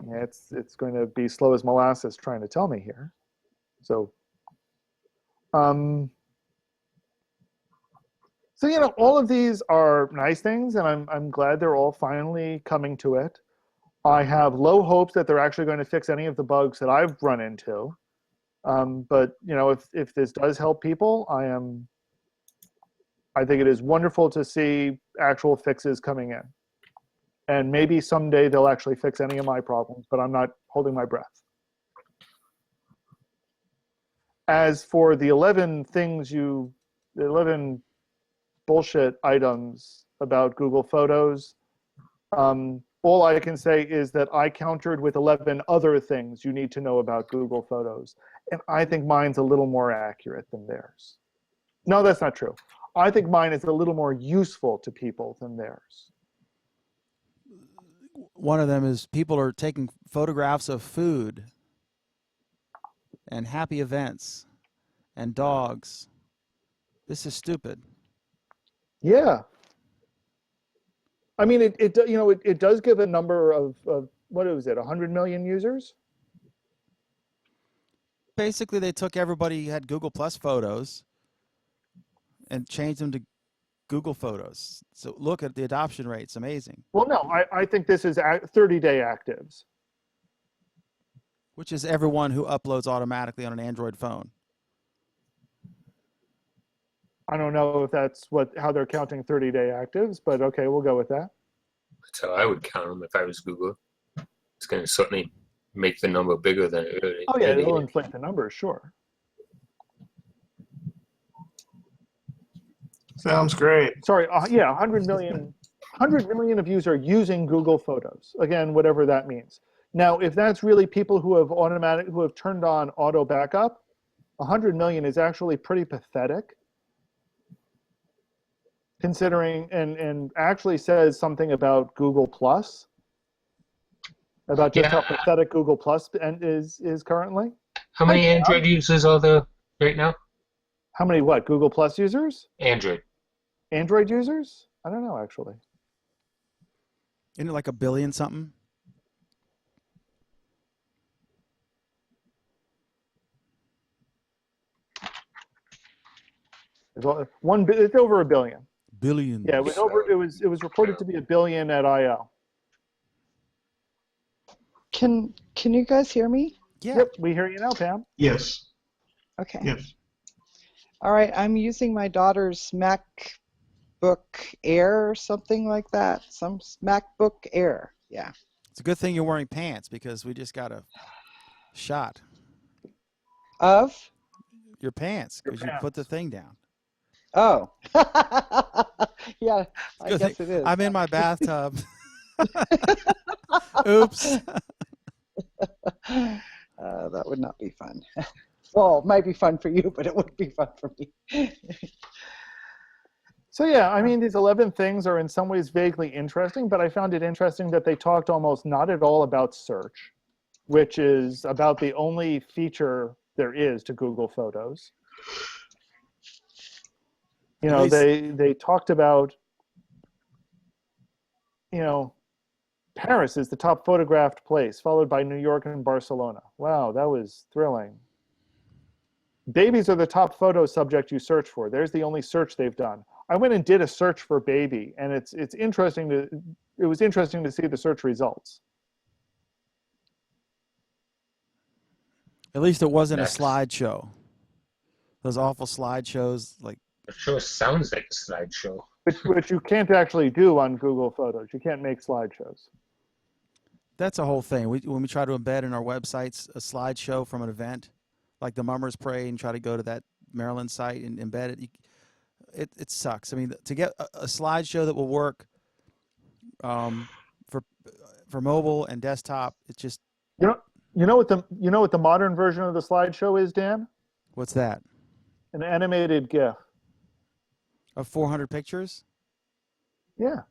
Speaker 3: it's going to be slow as molasses trying to tell me here. So, so all of these are nice things, and I'm glad they're all finally coming to it. I have low hopes that they're actually going to fix any of the bugs that I've run into. But if this does help people, I think it is wonderful to see actual fixes coming in. And maybe someday they'll actually fix any of my problems, but I'm not holding my breath. As for the 11 bullshit items about Google Photos, all I can say is that I countered with 11 other things you need to know about Google Photos. And I think mine's a little more accurate than theirs. No, that's not true. I think mine is a little more useful to people than theirs.
Speaker 1: One of them is people are taking photographs of food and happy events and dogs. This is stupid.
Speaker 3: Yeah. I mean, it does give a number of what was it, 100 million users?
Speaker 1: Basically, they took everybody who had Google Plus photos and changed them to Google Photos. So look at the adoption rate. It's amazing.
Speaker 3: Well, no, I think this is 30-day actives.
Speaker 1: Which is everyone who uploads automatically on an Android phone.
Speaker 3: I don't know if that's how they're counting 30-day actives, but okay, we'll go with that.
Speaker 4: That's how I would count them if I was Google. It's going to certainly make the number bigger than it really.
Speaker 3: Oh yeah, it'll inflate the numbers, sure.
Speaker 2: Sounds great.
Speaker 3: Sorry, yeah, 100 million of you are using Google Photos. Again, whatever that means. Now, if that's really people who have turned on auto backup, 100 million is actually pretty pathetic. Considering and actually says something about Google Plus, about just how pathetic Google Plus is currently.
Speaker 4: How many Android users are there right now?
Speaker 3: How many what? Google Plus users?
Speaker 4: Android
Speaker 3: users? I don't know actually.
Speaker 1: Isn't it like 1 billion something?
Speaker 3: It's over 1 billion.
Speaker 1: Billions.
Speaker 3: Yeah, it was over. It was reported to be 1 billion at I/O.
Speaker 5: Can you guys hear me?
Speaker 1: Yeah.
Speaker 3: Yep, we hear you now, Pam.
Speaker 2: Yes.
Speaker 5: Okay.
Speaker 2: Yes.
Speaker 5: All right, I'm using my daughter's MacBook Air or something like that. Some MacBook Air. Yeah.
Speaker 1: It's a good thing you're wearing pants because we just got a shot.
Speaker 5: Of?
Speaker 1: Your pants, because you put the thing down.
Speaker 5: Oh. Yeah, I guess it is.
Speaker 1: I'm in my bathtub. Oops.
Speaker 5: That would not be fun. Well, it might be fun for you, but it wouldn't be fun for me.
Speaker 3: So yeah, I mean, these 11 things are in some ways vaguely interesting, but I found it interesting that they talked almost not at all about search, which is about the only feature there is to Google Photos. They talked about, Paris is the top photographed place, followed by New York and Barcelona. Wow, that was thrilling. Babies are the top photo subject you search for. There's the only search they've done. I went and did a search for baby, and it was interesting to see the search results.
Speaker 1: At least it wasn't a slideshow. Those awful slideshows, like.
Speaker 4: It sure sounds like a slideshow.
Speaker 3: Which you can't actually do on Google Photos. You can't make slideshows.
Speaker 1: That's a whole thing. When we try to embed in our websites a slideshow from an event, like the Mummers Parade, and try to go to that Maryland site and embed it, it sucks. I mean, to get a slideshow that will work for mobile and desktop, it's just
Speaker 3: you know what the modern version of the slideshow is, Dan?
Speaker 1: What's that?
Speaker 3: An animated GIF.
Speaker 1: Of 400 pictures?
Speaker 3: Yeah.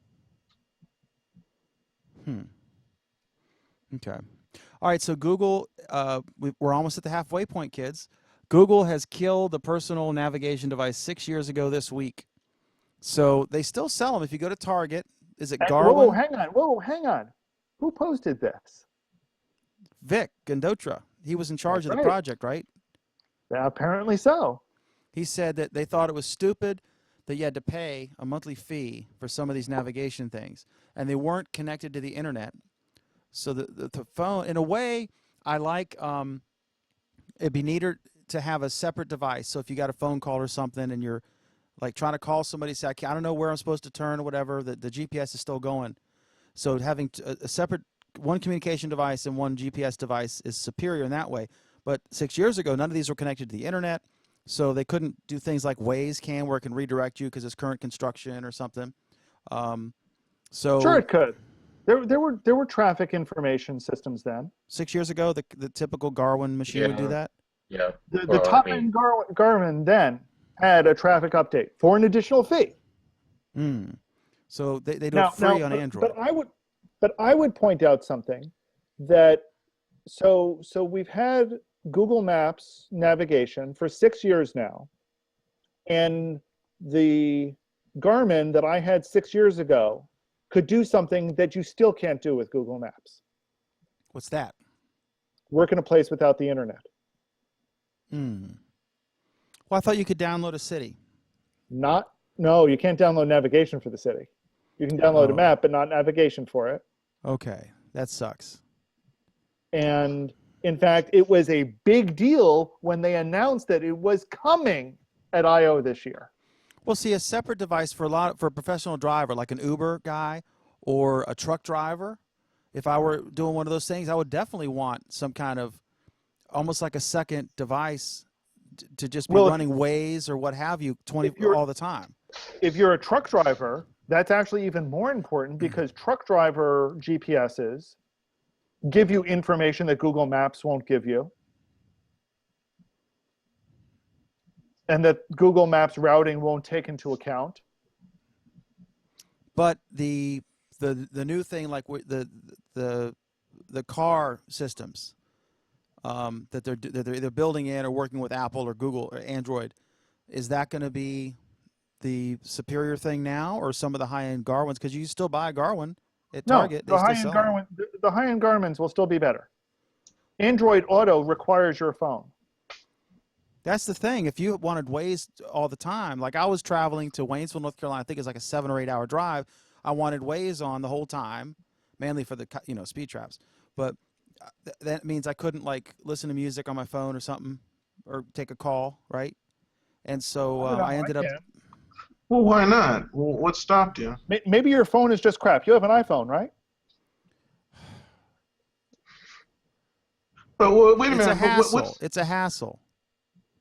Speaker 1: Okay. All right, so Google, we're almost at the halfway point, kids. Google has killed the personal navigation device 6 years ago this week. So they still sell them. If you go to Target, is it Garwin?
Speaker 3: Hang on. Who posted this?
Speaker 1: Vic Gandotra. He was in charge
Speaker 3: That's
Speaker 1: of the
Speaker 3: right.
Speaker 1: project, right?
Speaker 3: Yeah, apparently so.
Speaker 1: He said that they thought it was stupid that you had to pay a monthly fee for some of these navigation things, and they weren't connected to the internet. So the phone, in a way, I like, it'd be neater to have a separate device. So if you got a phone call or something and you're like trying to call somebody, say, I don't know where I'm supposed to turn or whatever, the GPS is still going. So having a separate one communication device and one GPS device is superior in that way. But 6 years ago, none of these were connected to the internet. So they couldn't do things like Waze can, where it can redirect you because it's current construction or something.
Speaker 3: Sure, it could. There were traffic information systems then.
Speaker 1: 6 years ago, the typical Garmin machine would do
Speaker 4: Yeah.
Speaker 1: that.
Speaker 4: Yeah.
Speaker 3: The
Speaker 4: Well, I
Speaker 3: top
Speaker 4: mean-
Speaker 3: end Garmin then had a traffic update for an additional fee.
Speaker 1: So they do it free on Android.
Speaker 3: But I would point out something that so we've had Google Maps navigation for 6 years now, and the Garmin that I had 6 years ago could do something that you still can't do with Google Maps.
Speaker 1: What's that?
Speaker 3: Work in a place without the internet.
Speaker 1: Well, I thought you could download a city.
Speaker 3: No, you can't download navigation for the city. You can download a map, but not navigation for it.
Speaker 1: Okay, that sucks.
Speaker 3: And in fact, it was a big deal when they announced that it was coming at I/O this year.
Speaker 1: Well, see, a separate device for a professional driver, like an Uber guy or a truck driver. If I were doing one of those things, I would definitely want some kind of almost like a second device to just be running Waze or what have you all the time.
Speaker 3: If you're a truck driver, that's actually even more important because truck driver GPSs give you information that Google Maps won't give you. And that Google Maps routing won't take into account.
Speaker 1: But the new thing, like the car systems that they're building in or working with Apple or Google or Android, is that going to be the superior thing now, or some of the high-end Garmins? Because you can still buy a Garmin at Target.
Speaker 3: No, the high-end Garmins will still be better. Android Auto requires your phone.
Speaker 1: That's the thing. If you wanted Waze all the time, like I was traveling to Waynesville, North Carolina, I think it's like a 7 or 8 hour drive. I wanted Waze on the whole time, mainly for the speed traps. But that means I couldn't like listen to music on my phone or something, or take a call, right? And so I ended up.
Speaker 2: Well, why not? Well, what stopped you?
Speaker 3: Maybe your phone is just crap. You have an iPhone, right?
Speaker 2: But wait a minute.
Speaker 1: It's a hassle. It's a hassle.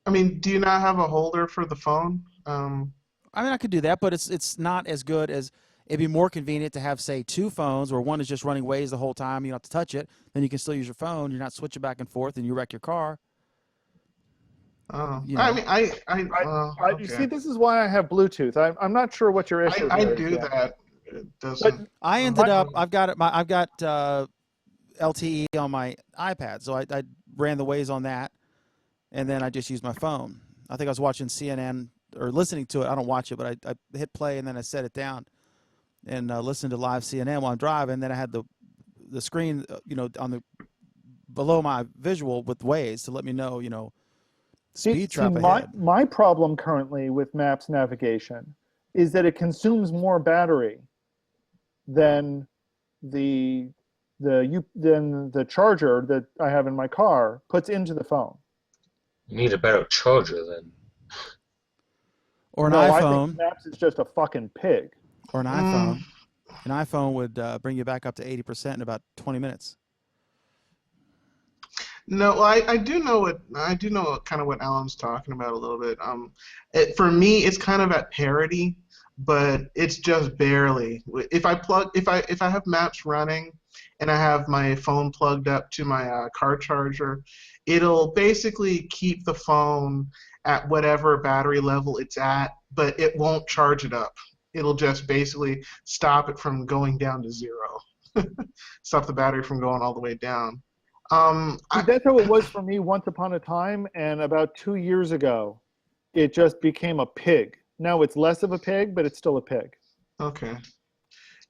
Speaker 2: I mean, do you not have a holder for the phone?
Speaker 1: I mean, I could do that, but it's not as good as. It'd be more convenient to have, say, two phones where one is just running Waze the whole time. You don't have to touch it. Then you can still use your phone. You're not switching back and forth, and you wreck your car.
Speaker 2: Oh,
Speaker 1: You know.
Speaker 2: I mean,
Speaker 3: You
Speaker 2: okay.
Speaker 3: see, this is why I have Bluetooth. I'm not sure what your issue is.
Speaker 2: I
Speaker 3: there,
Speaker 2: do
Speaker 3: Dan.
Speaker 2: that. It doesn't.
Speaker 1: I ended up. I've got LTE on my iPad, so I ran the Waze on that, and then I just used my phone. I think I was watching CNN or listening to it. I don't watch it, but I hit play and then I set it down and listened to live CNN while I'm driving. Then I had the screen, on the below my visual with Waze to let me know, speed trap ahead.
Speaker 3: My problem currently with Maps navigation is that it consumes more battery than the charger that I have in my car puts into the phone.
Speaker 4: You need a better charger then.
Speaker 1: Or an
Speaker 3: No, I
Speaker 1: iPhone.
Speaker 3: think Maps is just a fucking pig.
Speaker 1: Or an iPhone. An iPhone would bring you back up to 80% in about 20 minutes.
Speaker 2: No, I do know kind of what Alan's talking about a little bit. For me, it's kind of at parity, but it's just barely. If I have Maps running and I have my phone plugged up to my car charger, it'll basically keep the phone at whatever battery level it's at, but it won't charge it up. It'll just basically stop it from going down to zero, stop the battery from going all the way down.
Speaker 3: That's how it was for me once upon a time, and about 2 years ago, it just became a pig. Now it's less of a pig, but it's still a pig.
Speaker 2: Okay.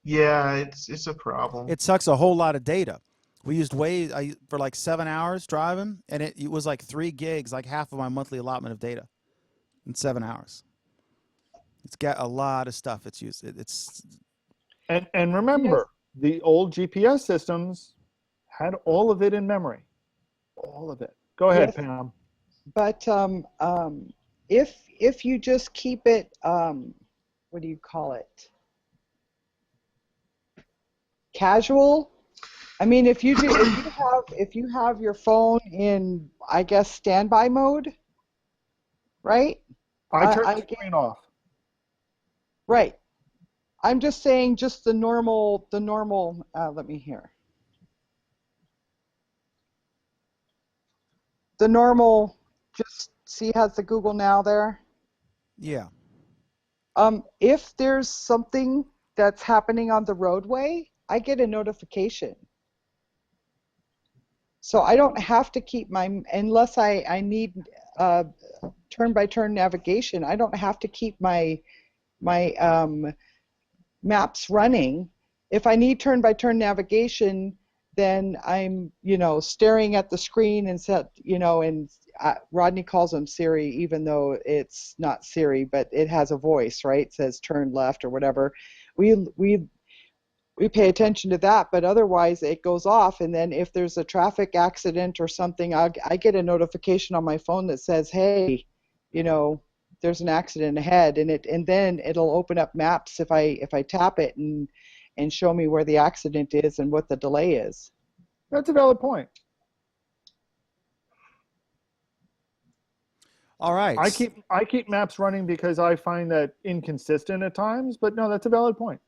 Speaker 2: Yeah, it's a problem.
Speaker 1: It sucks a whole lot of data. We used Waze for like 7 hours driving, and it was like 3 gigs, like half of my monthly allotment of data in 7 hours. It's got a lot of stuff it's used.
Speaker 3: And remember, the old GPS systems had all of it in memory. All of it. Go ahead,
Speaker 5: Yes.
Speaker 3: Pam.
Speaker 5: But if you just keep it, what do you call it? Casual. I mean, if you have your phone in, I guess, standby mode, right?
Speaker 3: I
Speaker 5: I
Speaker 3: turned the
Speaker 5: get-
Speaker 3: screen off.
Speaker 5: Right. I'm just saying, just the normal. Let me hear. The normal. Just see, has the Google Now there?
Speaker 1: Yeah.
Speaker 5: If there's something that's happening on the roadway, I get a notification. So I don't have to keep unless I need turn-by-turn navigation, I don't have to keep my maps running. If I need turn-by-turn navigation, then I'm, staring at the screen and and Rodney calls them Siri, even though it's not Siri, but it has a voice, right? It says turn left or whatever. We pay attention to that, but otherwise it goes off. And then if there's a traffic accident or something, I get a notification on my phone that says, "Hey, there's an accident ahead," and then it'll open up maps if I tap it and show me where the accident is and what the delay is.
Speaker 3: That's a valid point.
Speaker 1: All right.
Speaker 3: I keep maps running because I find that inconsistent at times, but no, that's a valid point.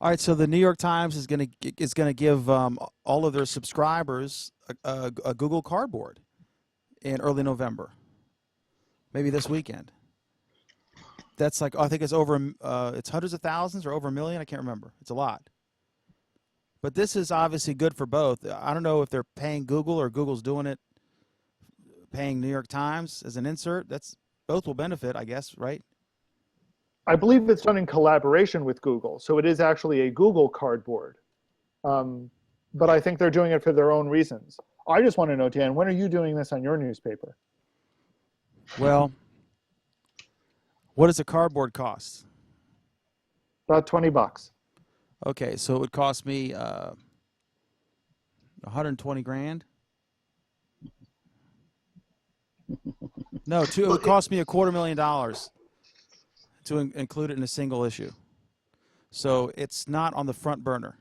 Speaker 1: All right. So the New York Times is going to give all of their subscribers a Google Cardboard in early November, maybe this weekend. That's like, I think it's it's hundreds of thousands or over a million. I can't remember. It's a lot. But this is obviously good for both. I don't know if they're paying Google or Google's doing it, paying New York Times as an insert. Both will benefit, I guess, right?
Speaker 3: I believe it's done in collaboration with Google, so it is actually a Google Cardboard. But I think they're doing it for their own reasons. I just want to know, Dan, when are you doing this on your newspaper?
Speaker 1: Well, what does a cardboard cost?
Speaker 3: About $20.
Speaker 1: Okay, so it would cost me 120 grand. No, it would cost me $250,000 to include it in a single issue. So it's not on the front burner.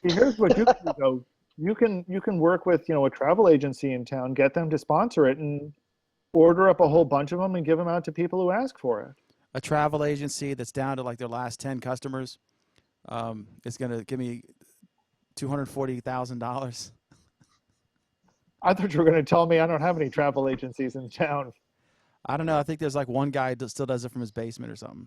Speaker 3: See, here's what you can do, though. You can work with a travel agency in town, get them to sponsor it, and order up a whole bunch of them and give them out to people who ask for it.
Speaker 1: A travel agency that's down to like their last 10 customers is going to give me $240,000.
Speaker 3: I thought you were going to tell me I don't have any travel agencies in town.
Speaker 1: I don't know. I think there's like one guy that still does it from his basement or something.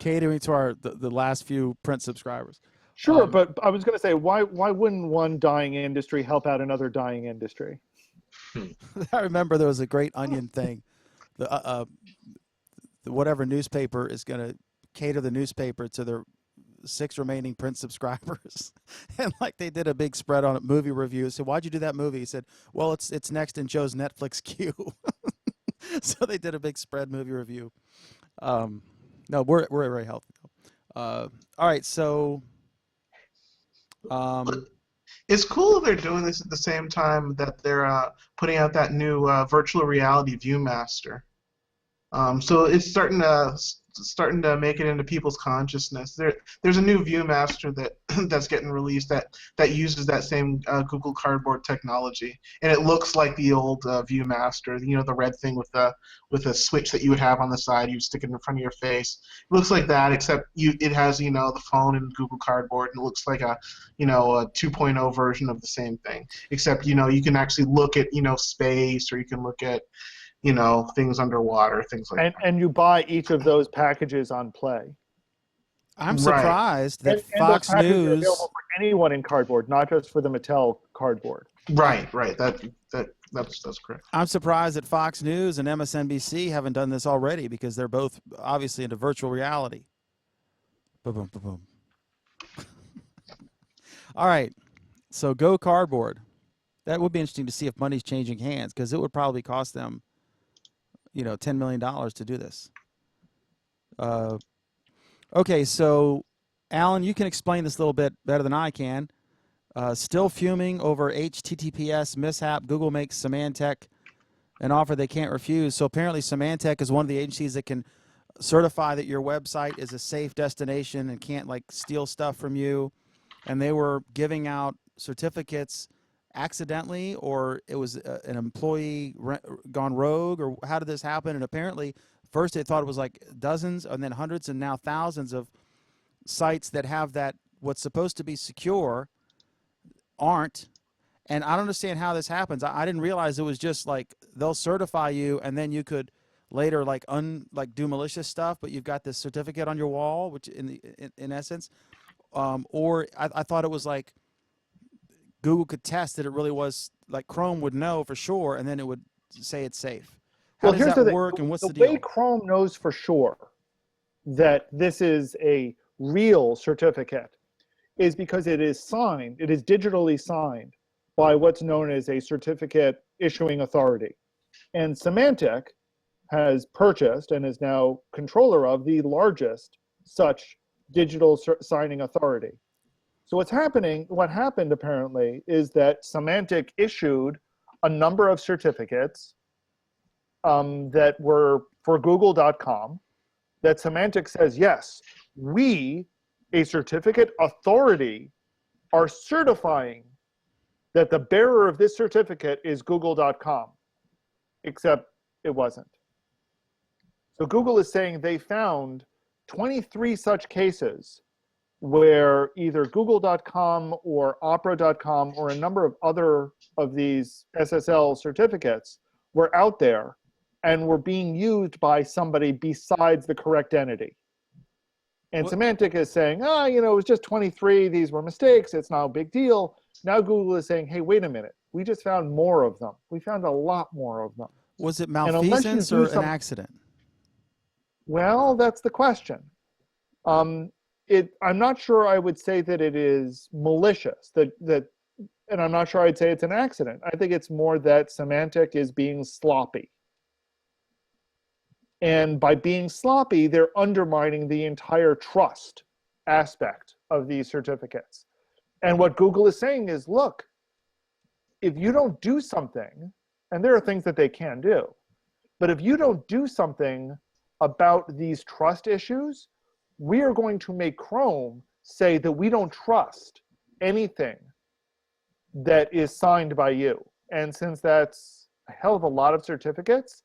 Speaker 1: Catering to the last few print subscribers.
Speaker 3: Sure, but I was going to say, why wouldn't one dying industry help out another dying industry?
Speaker 1: I remember there was a great Onion thing. The whatever newspaper is going to cater the newspaper to their 6 remaining print subscribers, and like they did a big spread on a movie review. So why'd you do that movie? He said, "Well, it's next in Joe's Netflix queue." So they did a big spread movie review. No, we're very healthy. All right, so
Speaker 2: It's cool that they're doing this at the same time that they're putting out that new virtual reality ViewMaster. So it's starting to starting to make it into people's consciousness. There's a new ViewMaster that that's getting released that uses that same Google Cardboard technology, and it looks like the old ViewMaster. You know, the red thing with a switch that you would have on the side. You stick it in front of your face. It looks like that, except it has the phone and Google Cardboard, and it looks like a 2.0 version of the same thing. Except you can actually look at space, or you can look at things underwater, things like that.
Speaker 3: And you buy each of those packages on Play.
Speaker 1: I'm
Speaker 2: Right.
Speaker 1: surprised that
Speaker 3: And
Speaker 1: Fox
Speaker 3: those packages are
Speaker 1: News.
Speaker 3: available for anyone in Cardboard, not just for the Mattel Cardboard.
Speaker 2: Right. That's correct.
Speaker 1: I'm surprised that Fox News and MSNBC haven't done this already, because they're both obviously into virtual reality. Boom, boom, boom, boom. All right, so Go Cardboard. That would be interesting to see if money's changing hands, because it would probably cost them, $10 million to do this. Okay, so Alan, you can explain this a little bit better than I can. Still fuming over HTTPS mishap. Google makes Symantec an offer they can't refuse. So apparently Symantec is one of the agencies that can certify that your website is a safe destination and can't steal stuff from you. And they were giving out certificates accidentally, or it was an employee gone rogue, or how did this happen? And apparently first they thought it was dozens, and then hundreds, and now thousands of sites that have that what's supposed to be secure aren't. And I don't understand how this happens. I didn't realize it was just they'll certify you, and then you could later do malicious stuff, but you've got this certificate on your wall, which in essence, or I thought it was Google could test that it really was, Chrome would know for sure, and then it would say it's safe. How does that work, and what's the deal?
Speaker 3: The way Chrome knows for sure that this is a real certificate is because it is signed, it is digitally signed by what's known as a certificate issuing authority. And Symantec has purchased and is now controller of the largest such digital signing authority. So what happened apparently is that Symantec issued a number of certificates that were for Google.com, that Symantec says, yes, we, a certificate authority, are certifying that the bearer of this certificate is Google.com, except it wasn't. So Google is saying they found 23 such cases where either Google.com or Opera.com or a number of other of these SSL certificates were out there and were being used by somebody besides the correct entity. And Symantec is saying, it was just 23, these were mistakes, it's not a big deal. Now Google is saying, hey, wait a minute, we just found more of them. We found a lot more of them.
Speaker 1: Was it malfeasance or an accident?
Speaker 3: Well, that's the question. I'm not sure I would say that it is malicious, and I'm not sure I'd say it's an accident. I think it's more that Symantec is being sloppy. And by being sloppy, they're undermining the entire trust aspect of these certificates. And what Google is saying is, look, if you don't do something, and there are things that they can do, but if you don't do something about these trust issues, we are going to make Chrome say that we don't trust anything that is signed by you. And since that's a hell of a lot of certificates,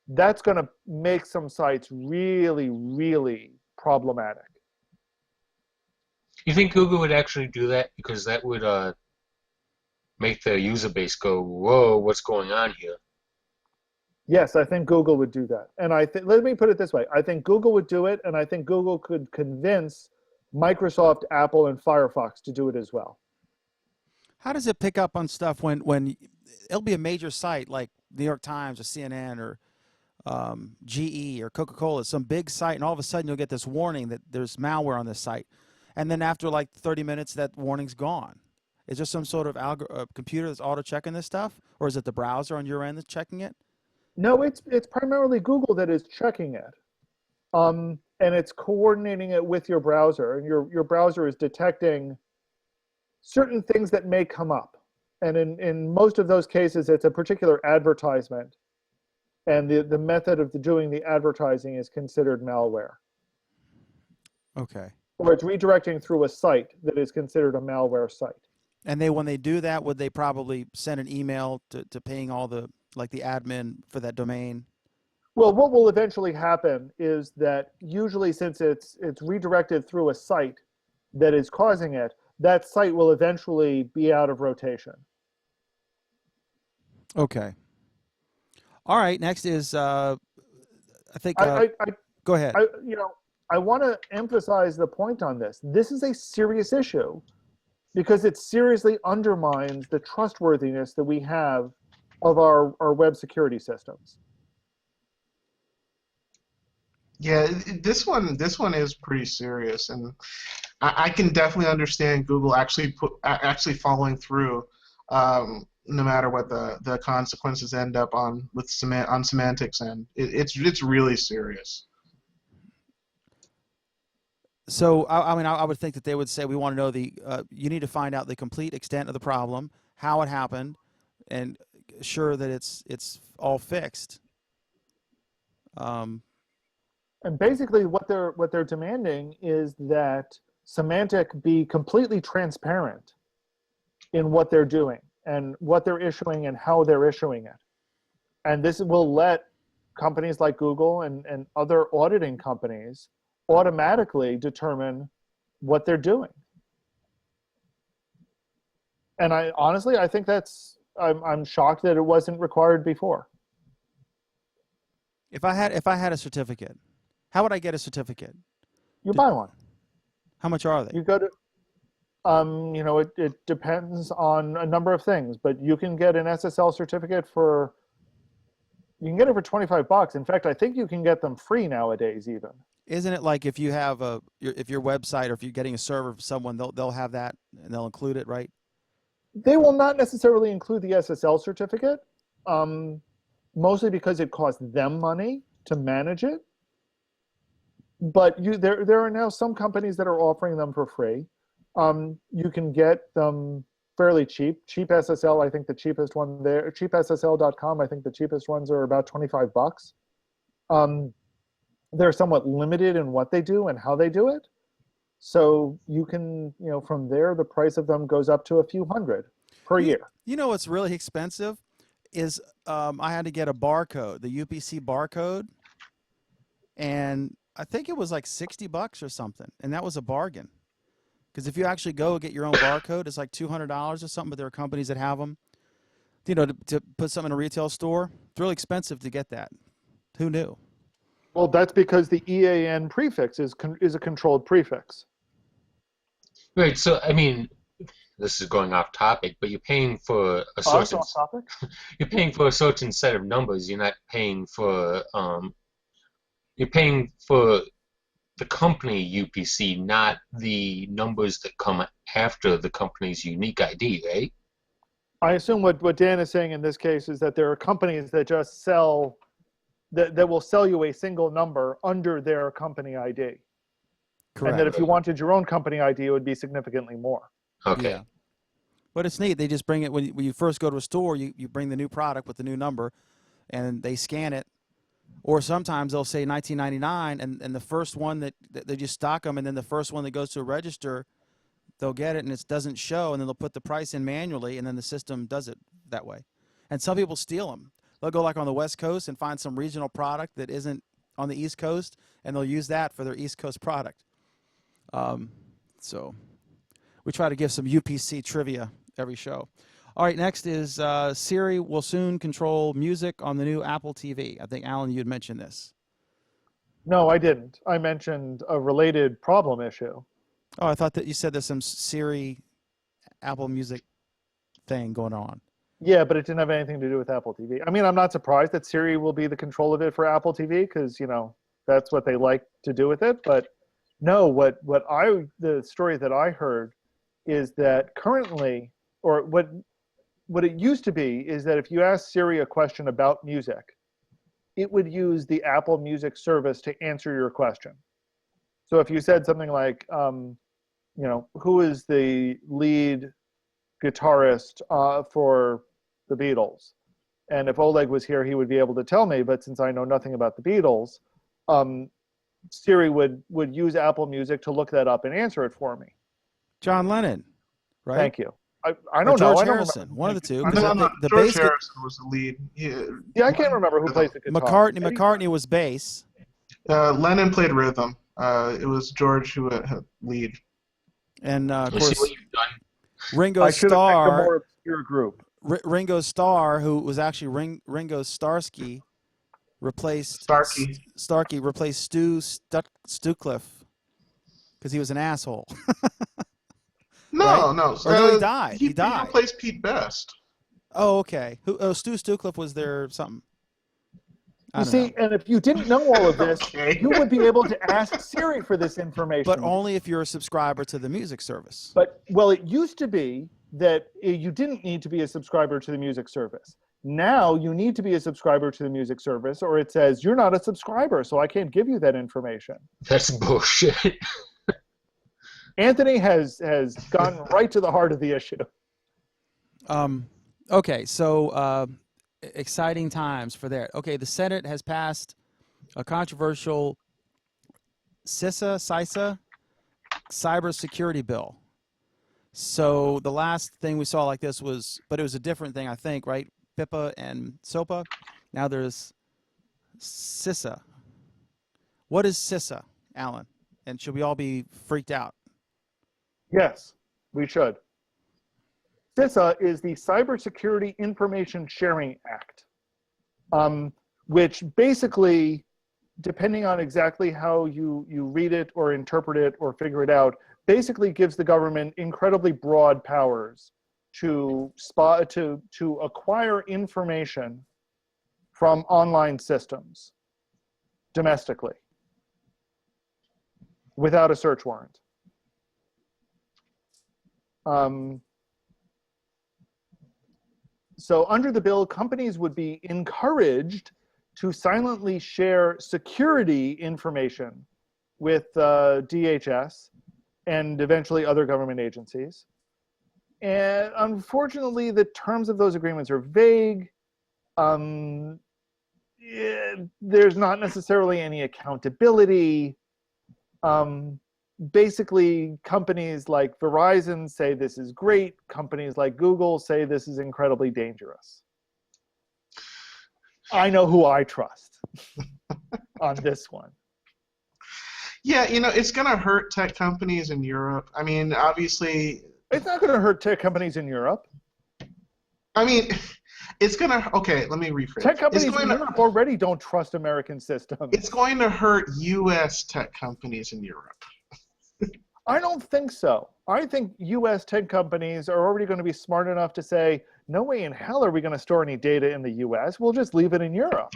Speaker 3: that's going to make some sites really, really problematic.
Speaker 4: You think Google would actually do that? Because that would make the user base go, whoa, what's going on here?
Speaker 3: Yes, I think Google would do that. And let me put it this way. I think Google would do it, and I think Google could convince Microsoft, Apple, and Firefox to do it as well.
Speaker 1: How does it pick up on stuff when it'll be a major site like New York Times or CNN or GE or Coca-Cola, some big site, and all of a sudden you'll get this warning that there's malware on this site. And then after 30 minutes, that warning's gone. Is there some sort of computer that's auto-checking this stuff? Or is it the browser on your end that's checking it?
Speaker 3: No, it's primarily Google that is checking it. And it's coordinating it with your browser. And your browser is detecting certain things that may come up. And in most of those cases, it's a particular advertisement. And the method of doing the advertising is considered malware.
Speaker 1: Okay.
Speaker 3: or it's redirecting through a site that is considered a malware site.
Speaker 1: And when they do that, would they probably send an email to paying all the like the admin for that domain?
Speaker 3: Well, what will eventually happen is that usually, since it's redirected through a site that is causing it, that site will eventually be out of rotation.
Speaker 1: Okay. All right. Next is I think
Speaker 3: I
Speaker 1: go ahead.
Speaker 3: I want to emphasize the point on this. This is a serious issue because it seriously undermines the trustworthiness that we have of our web security systems.
Speaker 2: Yeah, this one is pretty serious, and I can definitely understand Google actually following through, no matter what the consequences end up on on semantics, and it's really serious.
Speaker 1: So I mean, I would think that they would say we want to know you need to find out the complete extent of the problem, how it happened, and sure that it's all fixed.
Speaker 3: And basically, what they're demanding is that Symantec be completely transparent in what they're doing and what they're issuing and how they're issuing it. And this will let companies like Google and other auditing companies automatically determine what they're doing. And I think I'm shocked that it wasn't required before.
Speaker 1: If I had a certificate, how would I get a certificate?
Speaker 3: You buy one.
Speaker 1: How much are they?
Speaker 3: You go to, it depends on a number of things, but you can get an SSL certificate you can get it for $25. In fact, I think you can get them free nowadays even.
Speaker 1: Isn't it like if you have if your website or if you're getting a server from someone, they'll have that and they'll include it, right?
Speaker 3: They will not necessarily include the SSL certificate, mostly because it costs them money to manage it. But there are now some companies that are offering them for free. You can get them fairly cheap. Cheap SSL, I think the cheapest one there, cheapssl.com, I think the cheapest ones are about $25. They're somewhat limited in what they do and how they do it. So you can, from there, the price of them goes up to a few hundred per year.
Speaker 1: You know what's really expensive is I had to get a barcode, the UPC barcode, and I think it was like $60 or something, and that was a bargain. Because if you actually go get your own barcode, it's like $200 or something. But there are companies that have them. To put something in a retail store, it's really expensive to get that. Who knew?
Speaker 3: Well, that's because the EAN prefix is a controlled prefix.
Speaker 4: Right. So I mean, this is going off topic, but you're paying for a certain you're paying for a certain set of numbers. You're not paying for you're paying for the company UPC, not the numbers that come after the company's unique ID, right?
Speaker 3: I assume what Dan is saying in this case is that there are companies that just sell that will sell you a single number under their company ID.
Speaker 1: Correct.
Speaker 3: And that if you wanted your own company ID, it would be significantly more.
Speaker 4: Okay.
Speaker 1: Yeah. But it's neat. They just bring it when you first go to a store. You bring the new product with the new number, and they scan it. Or sometimes they'll say 1999, and the first one that they just stock them, and then the first one that goes to a register, they'll get it, and it doesn't show, and then they'll put the price in manually, and then the system does it that way. And some people steal them. They'll go like on the West Coast and find some regional product that isn't on the East Coast, and they'll use that for their East Coast product. So we try to give some UPC trivia every show. All right, next is Siri will soon control music on the new Apple TV. I think, Alan, you had mentioned this.
Speaker 3: No, I didn't. I mentioned a related problem issue.
Speaker 1: Oh, I thought that you said there's some Siri Apple Music thing going on.
Speaker 3: Yeah, but it didn't have anything to do with Apple TV. I mean, I'm not surprised that Siri will be the control of it for Apple TV because, that's what they like to do with it. But no, the story that I heard is that currently, or what it used to be is that if you ask Siri a question about music, it would use the Apple Music service to answer your question. So if you said something like, who is the lead guitarist for the Beatles? And if Oleg was here, he would be able to tell me, but since I know nothing about the Beatles, Siri would use Apple Music to look that up and answer it for me.
Speaker 1: John Lennon, right?
Speaker 3: Thank you. I
Speaker 1: Or
Speaker 3: don't know.
Speaker 1: George
Speaker 3: I don't
Speaker 1: Harrison,
Speaker 3: remember.
Speaker 1: one of the two.
Speaker 2: No,
Speaker 1: 'cause I
Speaker 2: no,
Speaker 1: think the
Speaker 2: George
Speaker 1: bass
Speaker 2: Harrison was the lead.
Speaker 3: Yeah, I can't remember who plays the guitar.
Speaker 1: McCartney was bass.
Speaker 2: Lennon played rhythm. It was George who had lead.
Speaker 1: And of
Speaker 4: You see
Speaker 1: course,
Speaker 4: what you've done?
Speaker 1: Ringo
Speaker 3: I should have picked a
Speaker 1: Starr,
Speaker 3: more obscure group.
Speaker 1: Ringo Starr, who was actually Ringo Starsky, replaced
Speaker 2: Starkey.
Speaker 1: Starkey replaced Stu Stutcliffe because he was an asshole.
Speaker 2: No,
Speaker 1: Right?
Speaker 2: no.
Speaker 1: Or no, he died.
Speaker 2: He
Speaker 1: He died.
Speaker 2: replaced Pete Best.
Speaker 1: Oh, okay. Stu Stutcliffe was there something. I
Speaker 3: You
Speaker 1: don't
Speaker 3: see,
Speaker 1: know.
Speaker 3: and if you didn't know all of this,
Speaker 2: Okay.
Speaker 3: you would be able to ask Siri for this information.
Speaker 1: But only if you're a subscriber to the music service.
Speaker 3: But, well, it used to be that you didn't need to be a subscriber to the music service. Now you need to be a subscriber to the music service, or it says you're not a subscriber, so I can't give you that information.
Speaker 4: That's bullshit.
Speaker 3: Anthony has gone right to the heart of the issue.
Speaker 1: Okay, so exciting times for that. Okay, the Senate has passed a controversial CISA cybersecurity bill. So the last thing we saw like this was, but it was a different thing, I think, right? PIPA and SOPA. Now there's CISA. What is CISA, Alan? And should we all be freaked out?
Speaker 3: Yes, we should. CISA is the Cybersecurity Information Sharing Act, which basically, depending on exactly how you read it or interpret it or figure it out, basically gives the government incredibly broad powers to acquire information from online systems domestically without a search warrant. So under the bill, companies would be encouraged to silently share security information with DHS and eventually other government agencies. And unfortunately, the terms of those agreements are vague. There's not necessarily any accountability. Basically, companies like Verizon say this is great. Companies like Google say this is incredibly dangerous. I know who I trust on this one.
Speaker 2: Yeah, it's going to hurt tech companies in Europe. I mean, obviously.
Speaker 3: It's not going to hurt tech companies in Europe.
Speaker 2: I mean, it's going to. Okay, let me rephrase.
Speaker 3: Tech companies in Europe already don't trust American systems.
Speaker 2: It's going to hurt U.S. tech companies in Europe.
Speaker 3: I don't think so. I think U.S. tech companies are already going to be smart enough to say, no way in hell are we going to store any data in the U.S. We'll just leave it in Europe.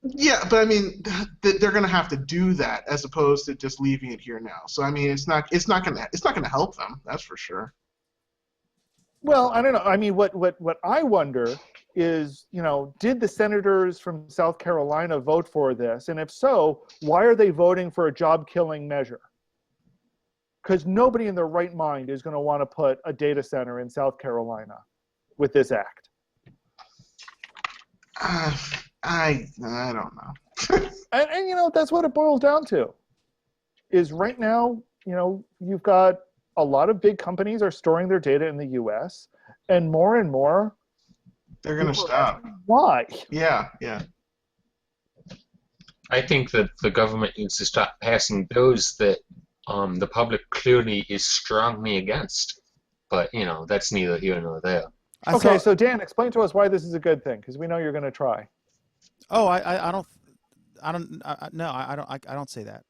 Speaker 2: Yeah, but I mean, they're going to have to do that as opposed to just leaving it here now. So I mean, it's not going to help them. That's for sure.
Speaker 3: Well, I don't know. I mean, what I wonder is, did the senators from South Carolina vote for this? And if so, why are they voting for a job-killing measure? Because nobody in their right mind is going to want to put a data center in South Carolina with this act.
Speaker 2: I don't know.
Speaker 3: and that's what it boils down to. Is right now, you've got a lot of big companies are storing their data in the U.S. and more
Speaker 2: they're going to stop.
Speaker 3: Why?
Speaker 2: Yeah.
Speaker 4: I think that the government needs to stop passing bills that the public clearly is strongly against. But, that's neither here nor there.
Speaker 3: Okay, so Dan, explain to us why this is a good thing, because we know you're going to try.
Speaker 1: Oh, I don't say that.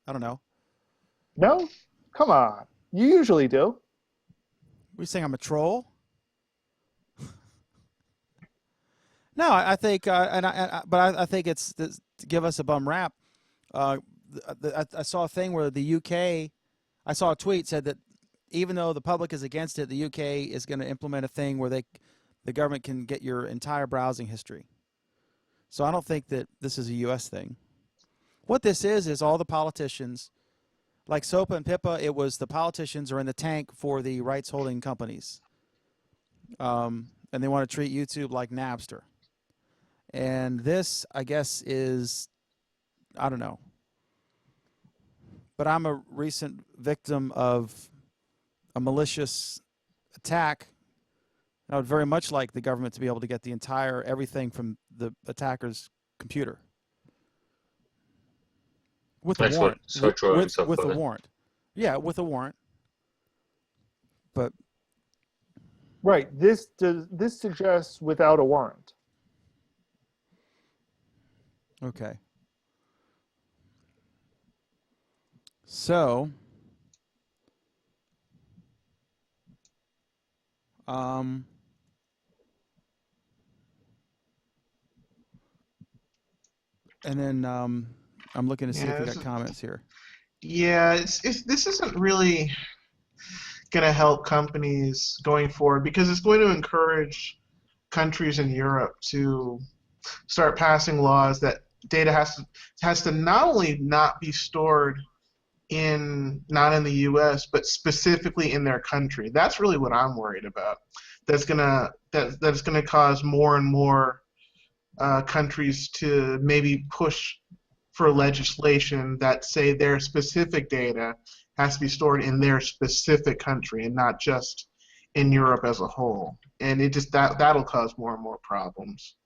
Speaker 1: I don't know.
Speaker 3: No? Come on. You usually do.
Speaker 1: Were you saying I'm a troll? No, I think, but I think it's to give us a bum rap. I saw a thing where the UK, I saw a tweet said that even though the public is against it, the UK is going to implement a thing where the government can get your entire browsing history. So I don't think that this is a U.S. thing. What this is all the politicians, like SOPA and PIPA, it was the politicians are in the tank for the rights-holding companies. And they want to treat YouTube like Napster. And this, I guess, is I don't know. But I'm a recent victim of a malicious attack. I would very much like the government to be able to get the entire everything from the attacker's computer with a
Speaker 4: That's
Speaker 1: warrant.
Speaker 4: what search warrants are
Speaker 1: With a
Speaker 4: for.
Speaker 1: warrant. Yeah, with a warrant. But
Speaker 3: Right. This suggests without a warrant.
Speaker 1: okay. So, and then I'm looking to see if
Speaker 2: Yeah,
Speaker 1: we
Speaker 2: this
Speaker 1: got
Speaker 2: is-
Speaker 1: comments here.
Speaker 2: Yeah, this isn't really going to help companies going forward because it's going to encourage countries in Europe to start passing laws that data has to not only not be stored not in the U.S. but specifically in their country. That's really what I'm worried about. That's gonna cause more and more countries to maybe push for legislation that say their specific data has to be stored in their specific country and not just in Europe as a whole. And it just that'll cause more and more problems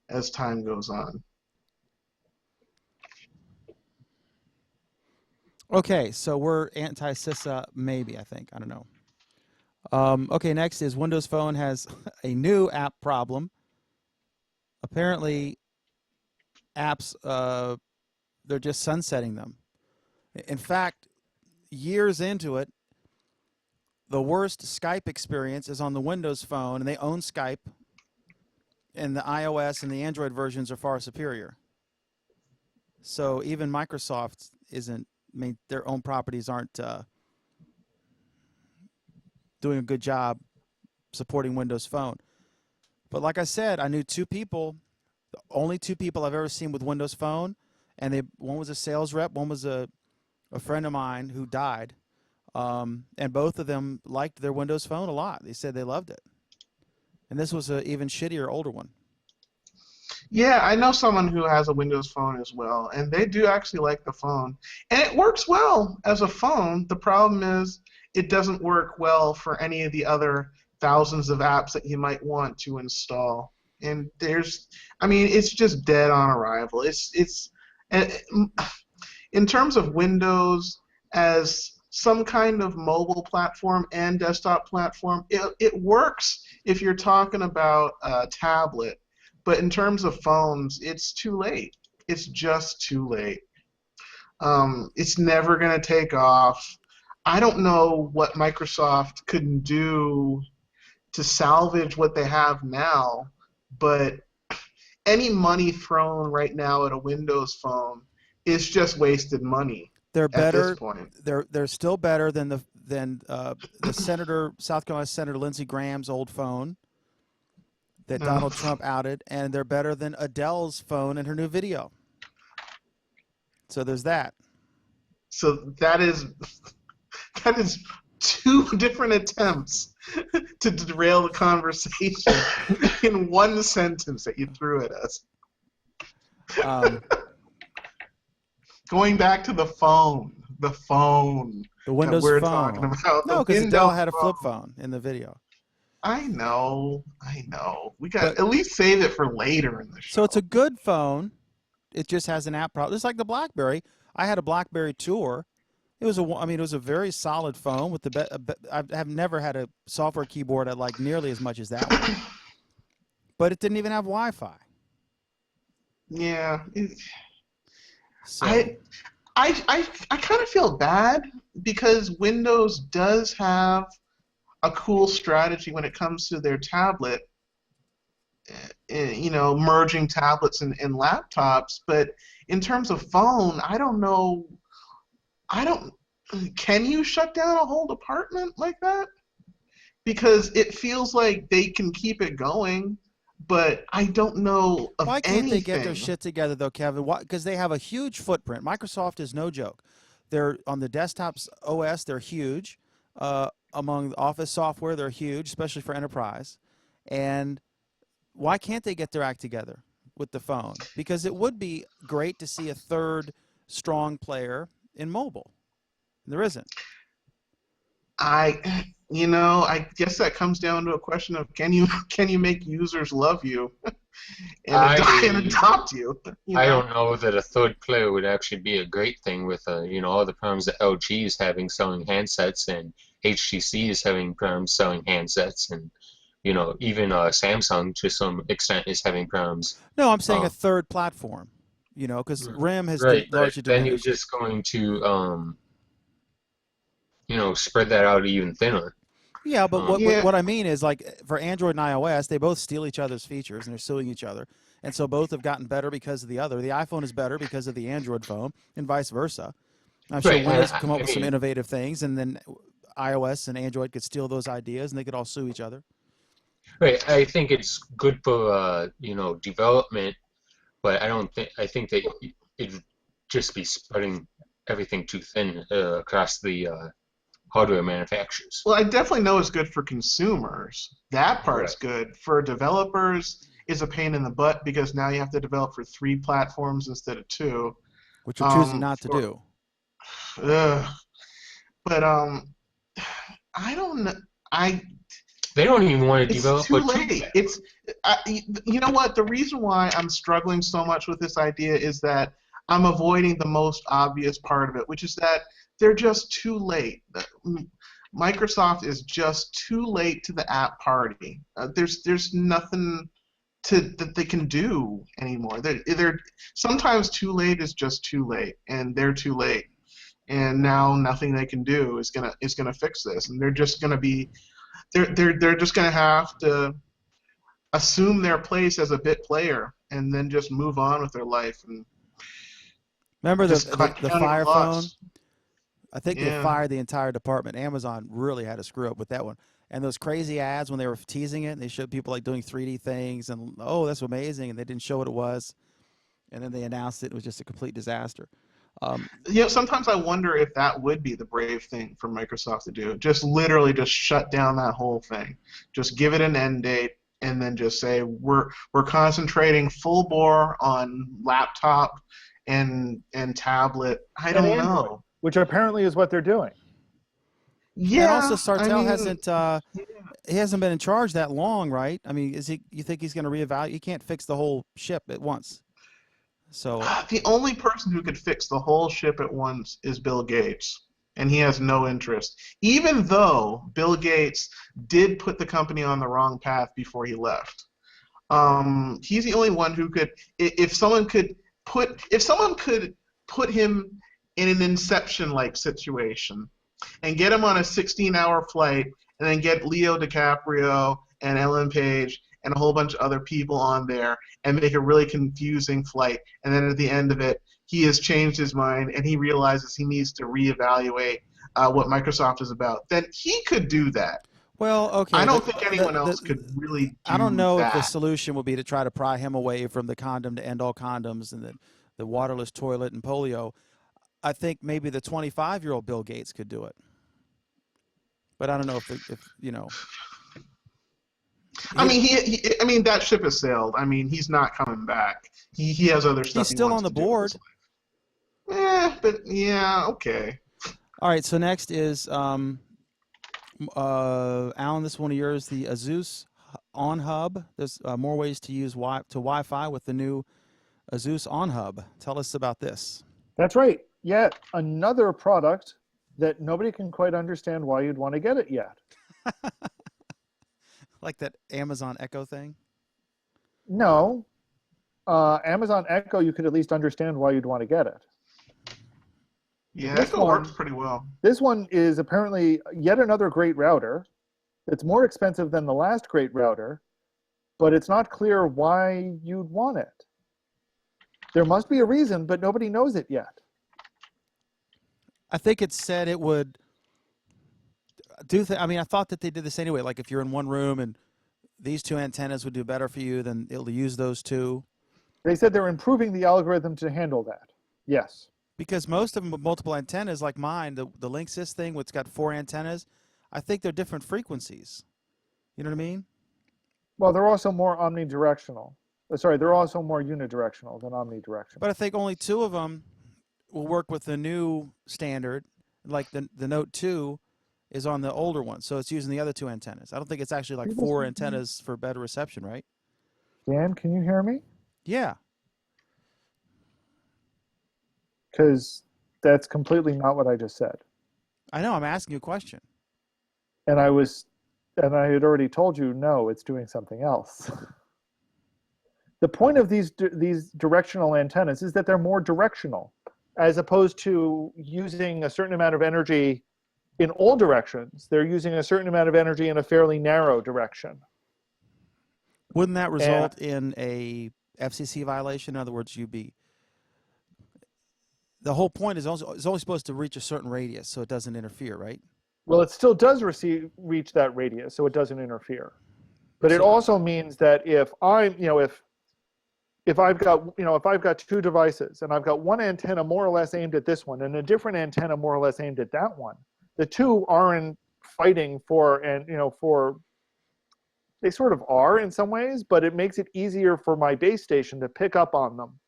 Speaker 2: as time goes on.
Speaker 1: Okay, so we're anti-CISA, maybe, I think. I don't know. Okay, next is Windows Phone has a new app problem. Apparently, apps, they're just sunsetting them. In fact, years into it, the worst Skype experience is on the Windows Phone, and they own Skype, and the iOS and the Android versions are far superior. So even Microsoft isn't, I mean, their own properties aren't doing a good job supporting Windows Phone. But like I said, I knew two people, the only two people I've ever seen with Windows Phone, and one was a sales rep, one was a friend of mine who died, and both of them liked their Windows Phone a lot. They said they loved it. And this was an even shittier, older one.
Speaker 2: Yeah, I know someone who has a Windows Phone as well, and they do actually like the phone. And it works well as a phone. The problem is it doesn't work well for any of the other thousands of apps that you might want to install. And it's just dead on arrival. In terms of Windows as some kind of mobile platform and desktop platform, it works if you're talking about a tablet. But in terms of phones, it's too late. It's just too late. It's never going to take off. I don't know what Microsoft could do to salvage what they have now, but any money thrown right now at a Windows phone is just wasted money.
Speaker 1: They're
Speaker 2: At
Speaker 1: better.
Speaker 2: this point.
Speaker 1: They're still better than the South Carolina Senator Lindsey Graham's old phone that
Speaker 2: No.
Speaker 1: Donald Trump outed, and they're better than Adele's phone and her new video. So there's that.
Speaker 2: So that is two different attempts to derail the conversation in one sentence that you threw at us. Going back to the phone
Speaker 1: The
Speaker 2: that
Speaker 1: Windows
Speaker 2: we're
Speaker 1: phone.
Speaker 2: talking about.
Speaker 1: No,
Speaker 2: the
Speaker 1: because Adele
Speaker 2: Windows
Speaker 1: had a flip
Speaker 2: phone.
Speaker 1: phone in the video.
Speaker 2: I know. We got
Speaker 1: But-
Speaker 2: at least save it for later in the show.
Speaker 1: So it's a good phone. It just has an app problem. It's like the BlackBerry. I had a BlackBerry Tour. It was a very solid phone with I have never had a software keyboard I like nearly as much as that one. But it didn't even have Wi-Fi.
Speaker 2: Yeah.
Speaker 1: So
Speaker 2: I kind of feel bad because Windows does have a cool strategy when it comes to their tablet, merging tablets and laptops. But in terms of phone, I don't know. Can you shut down a whole department like that? Because it feels like they can keep it going, but I don't know of
Speaker 1: why can't
Speaker 2: anything.
Speaker 1: they get their shit together though, Kevin? Because they have a huge footprint. Microsoft is no joke. They're on the desktops OS. They're huge. Among the Office software, they're huge, especially for enterprise. And why can't they get their act together with the phone, because it would be great to see a third strong player in mobile. There isn't.
Speaker 2: I guess that comes down to a question of can you make users love you and adopt you?
Speaker 4: I don't know that a third player would actually be a great thing with all the problems that LG is having selling handsets, and HTC is having problems selling handsets, and even Samsung to some extent is having problems.
Speaker 1: No, I'm saying a
Speaker 4: Um,
Speaker 1: third platform. Because RIM has
Speaker 4: right, but
Speaker 1: largely
Speaker 4: then you're
Speaker 1: diminished.
Speaker 4: just going to spread that out even thinner.
Speaker 1: Yeah, but
Speaker 4: Um,
Speaker 1: what I mean is, like, for Android and iOS, they both steal each other's features and they're suing each other, and so both have gotten better because of the other. The iPhone is better because of the Android phone, and vice versa. I'm sure
Speaker 4: right, and
Speaker 1: Windows could come up
Speaker 4: I
Speaker 1: with some
Speaker 4: mean,
Speaker 1: innovative things, and then iOS and Android could steal those ideas, and they could all sue each other.
Speaker 4: right. I think it's good for development, but I think that it'd just be spreading everything too thin across the hardware manufacturers.
Speaker 2: Well, I definitely know it's good for consumers. That part's
Speaker 4: Right.
Speaker 2: good. For developers, it's a pain in the butt because now you have to develop for 3 platforms instead of 2.
Speaker 1: Which you're choosing not to
Speaker 2: For
Speaker 1: do.
Speaker 2: ugh. But I don't know.
Speaker 4: They don't even want to
Speaker 2: It's
Speaker 4: develop
Speaker 2: too
Speaker 4: a
Speaker 2: late. You know what? The reason why I'm struggling so much with this idea is that I'm avoiding the most obvious part of it, which is that they're just too late. Microsoft is just too late to the app party. There's nothing that they can do anymore. They're sometimes too late is just too late, and they're too late. And now nothing they can do is gonna fix this, and they're just gonna have to assume their place as a bit player and then just move on with their life and
Speaker 1: Remember
Speaker 2: just
Speaker 1: the
Speaker 2: count your
Speaker 1: Fire phone?
Speaker 2: loss.
Speaker 1: I think they
Speaker 2: Yeah.
Speaker 1: fired the entire department. Amazon really had to screw up with that one. And those crazy ads when they were teasing it, and they showed people like doing 3D things, and oh, that's amazing, and they didn't show what it was, and then they announced it was just a complete disaster.
Speaker 2: Sometimes I wonder if that would be the brave thing for Microsoft to do. Just literally just shut down that whole thing. Just give it an end date and then just say we're concentrating full bore on laptop and tablet. I
Speaker 3: And
Speaker 2: don't
Speaker 3: Android,
Speaker 2: know.
Speaker 3: which apparently is what they're doing.
Speaker 1: And also,
Speaker 2: Yeah,
Speaker 1: Sartell hasn't
Speaker 2: yeah.
Speaker 1: he hasn't been in charge that long, right? I mean, you think he's going to reevaluate? He can't fix the whole ship at once. So
Speaker 2: The only person who could fix the whole ship at once is Bill Gates, and he has no interest. Even though Bill Gates did put the company on the wrong path before he left. He's the only one who could. If someone could put him in an Inception-like situation and get him on a 16-hour flight, and then get Leo DiCaprio and Ellen Page and a whole bunch of other people on there and make a really confusing flight, and then at the end of it, he has changed his mind and he realizes he needs to reevaluate what Microsoft is about, then he could do that.
Speaker 1: well, okay.
Speaker 2: I don't think anyone else could really
Speaker 1: I don't
Speaker 2: do
Speaker 1: know if the
Speaker 2: that.
Speaker 1: solution would be to try to pry him away from the condom to end all condoms and the waterless toilet and polio. I think maybe the 25-year-old Bill Gates could do it, but I don't know if you know.
Speaker 2: I mean, I mean, that ship has sailed. I mean, he's not coming back. He has other stuff.
Speaker 1: He's
Speaker 2: he
Speaker 1: still
Speaker 2: wants
Speaker 1: on the
Speaker 2: to do with his
Speaker 1: board.
Speaker 2: life. But yeah, okay.
Speaker 1: All right, so next is Alan. This is one of yours, the Asus On Hub. There's more ways to use Wi-Fi with the new Asus On Hub. Tell us about this.
Speaker 3: That's right. Yet another product that nobody can quite understand why you'd want to get it yet.
Speaker 1: Like that Amazon Echo thing?
Speaker 3: No. Amazon Echo, you could at least understand why you'd want to get it.
Speaker 2: Yeah,
Speaker 3: This
Speaker 2: Echo
Speaker 3: one-
Speaker 2: works pretty well.
Speaker 3: This one is apparently yet another great router. It's more expensive than the last great router, but it's not clear why you'd want it. There must be a reason, but nobody knows it yet.
Speaker 1: I think it said it would do. I mean, I thought that they did this anyway. Like if you're in one room and these two antennas would do better for you, then it'll use those two.
Speaker 3: They said they're improving the algorithm to handle that. Yes.
Speaker 1: Because most of them with multiple antennas, like mine, the Linksys thing, which got 4 antennas, I think they're different frequencies. You know what I mean?
Speaker 3: Well, they're also more omnidirectional. Sorry, they're also more unidirectional than omnidirectional.
Speaker 1: But I think only 2 of them will work with the new standard. Like the Note 2 is on the older one, so it's using the other 2 antennas. I don't think it's actually like 4 antennas for better reception, right?
Speaker 3: Dan, can you hear me?
Speaker 1: Yeah.
Speaker 3: Because that's completely not what I just said.
Speaker 1: I know. I'm asking you a question.
Speaker 3: And I had already told you, no, it's doing something else. The point of these directional antennas is that they're more directional, as opposed to using a certain amount of energy in all directions. They're using a certain amount of energy in a fairly narrow direction.
Speaker 1: Wouldn't that result in a FCC violation? In other words, the whole point is it's only supposed to reach a certain radius, so it doesn't interfere, right?
Speaker 3: Well, it still does reach that radius, so it doesn't interfere. But it also means that if I've got 2 devices and I've got one antenna more or less aimed at this one and a different antenna more or less aimed at that one, the 2 aren't fighting they sort of are in some ways, but it makes it easier for my base station to pick up on them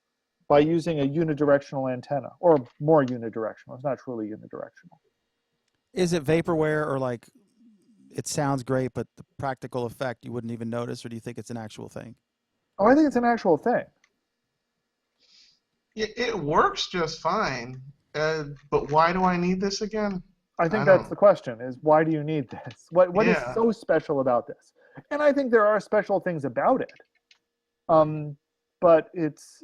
Speaker 3: by using a unidirectional antenna, or more unidirectional. It's not truly unidirectional.
Speaker 1: Is it vaporware, or like it sounds great, but the practical effect you wouldn't even notice, or do you think it's an actual thing?
Speaker 3: Oh, I think it's an actual thing.
Speaker 2: It works just fine, but why do I need this again?
Speaker 3: I think that's the question: is why do you need this? What is so special about this? And I think there are special things about it, but it's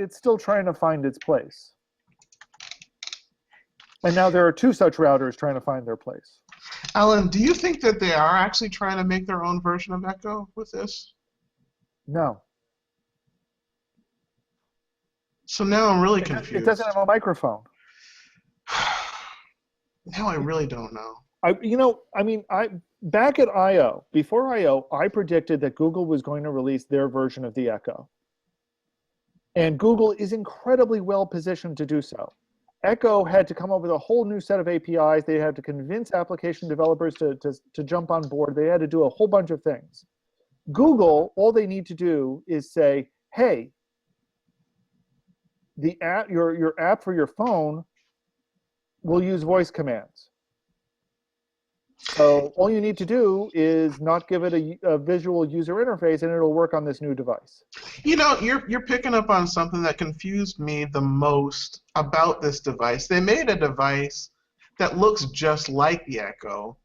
Speaker 3: still trying to find its place. And now there are 2 such routers trying to find their place.
Speaker 2: Alan, do you think that they are actually trying to make their own version of Echo with this?
Speaker 3: No.
Speaker 2: So now I'm really confused.
Speaker 3: It doesn't have a microphone.
Speaker 2: Now I really don't know.
Speaker 3: Back at I/O, before I/O, I predicted that Google was going to release their version of the Echo. And Google is incredibly well positioned to do so. Echo had to come up with a whole new set of APIs. They had to convince application developers to jump on board. They had to do a whole bunch of things. Google, all they need to do is say, hey, the app, your app for your phone will use voice commands. So all you need to do is not give it a visual user interface, and it'll work on this new device.
Speaker 2: You're picking up on something that confused me the most about this device. They made a device that looks just like the Echo,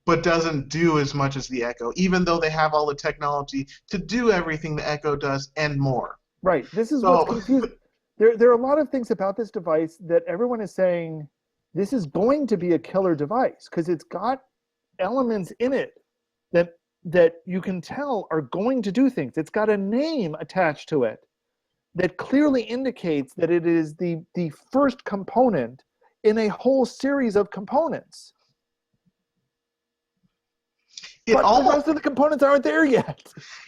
Speaker 2: but doesn't do as much as the Echo, even though they have all the technology to do everything the Echo does and more.
Speaker 3: Right. This is what's confusing. There are a lot of things about this device that everyone is saying this is going to be a killer device because it's got elements in it that you can tell are going to do things. It's got a name attached to it that clearly indicates that it is the first component in a whole series of components. But the rest of the components aren't there yet.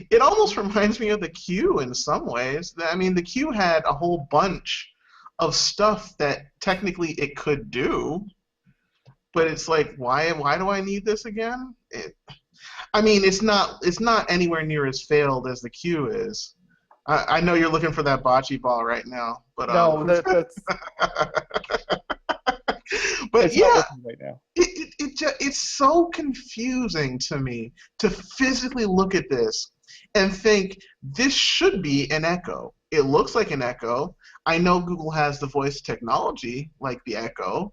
Speaker 2: It almost reminds me of the Q in some ways. I mean, the Q had a whole bunch of stuff that technically it could do, but it's like, why do I need this again? It's not anywhere near as failed as the Q is. I know you're looking for that bocce ball right now, but
Speaker 3: no, that's.
Speaker 2: But
Speaker 3: it's
Speaker 2: yeah,
Speaker 3: not working right now.
Speaker 2: It's so confusing to me to physically look at this and think this should be an Echo. It looks like an Echo. I know Google has the voice technology like the Echo.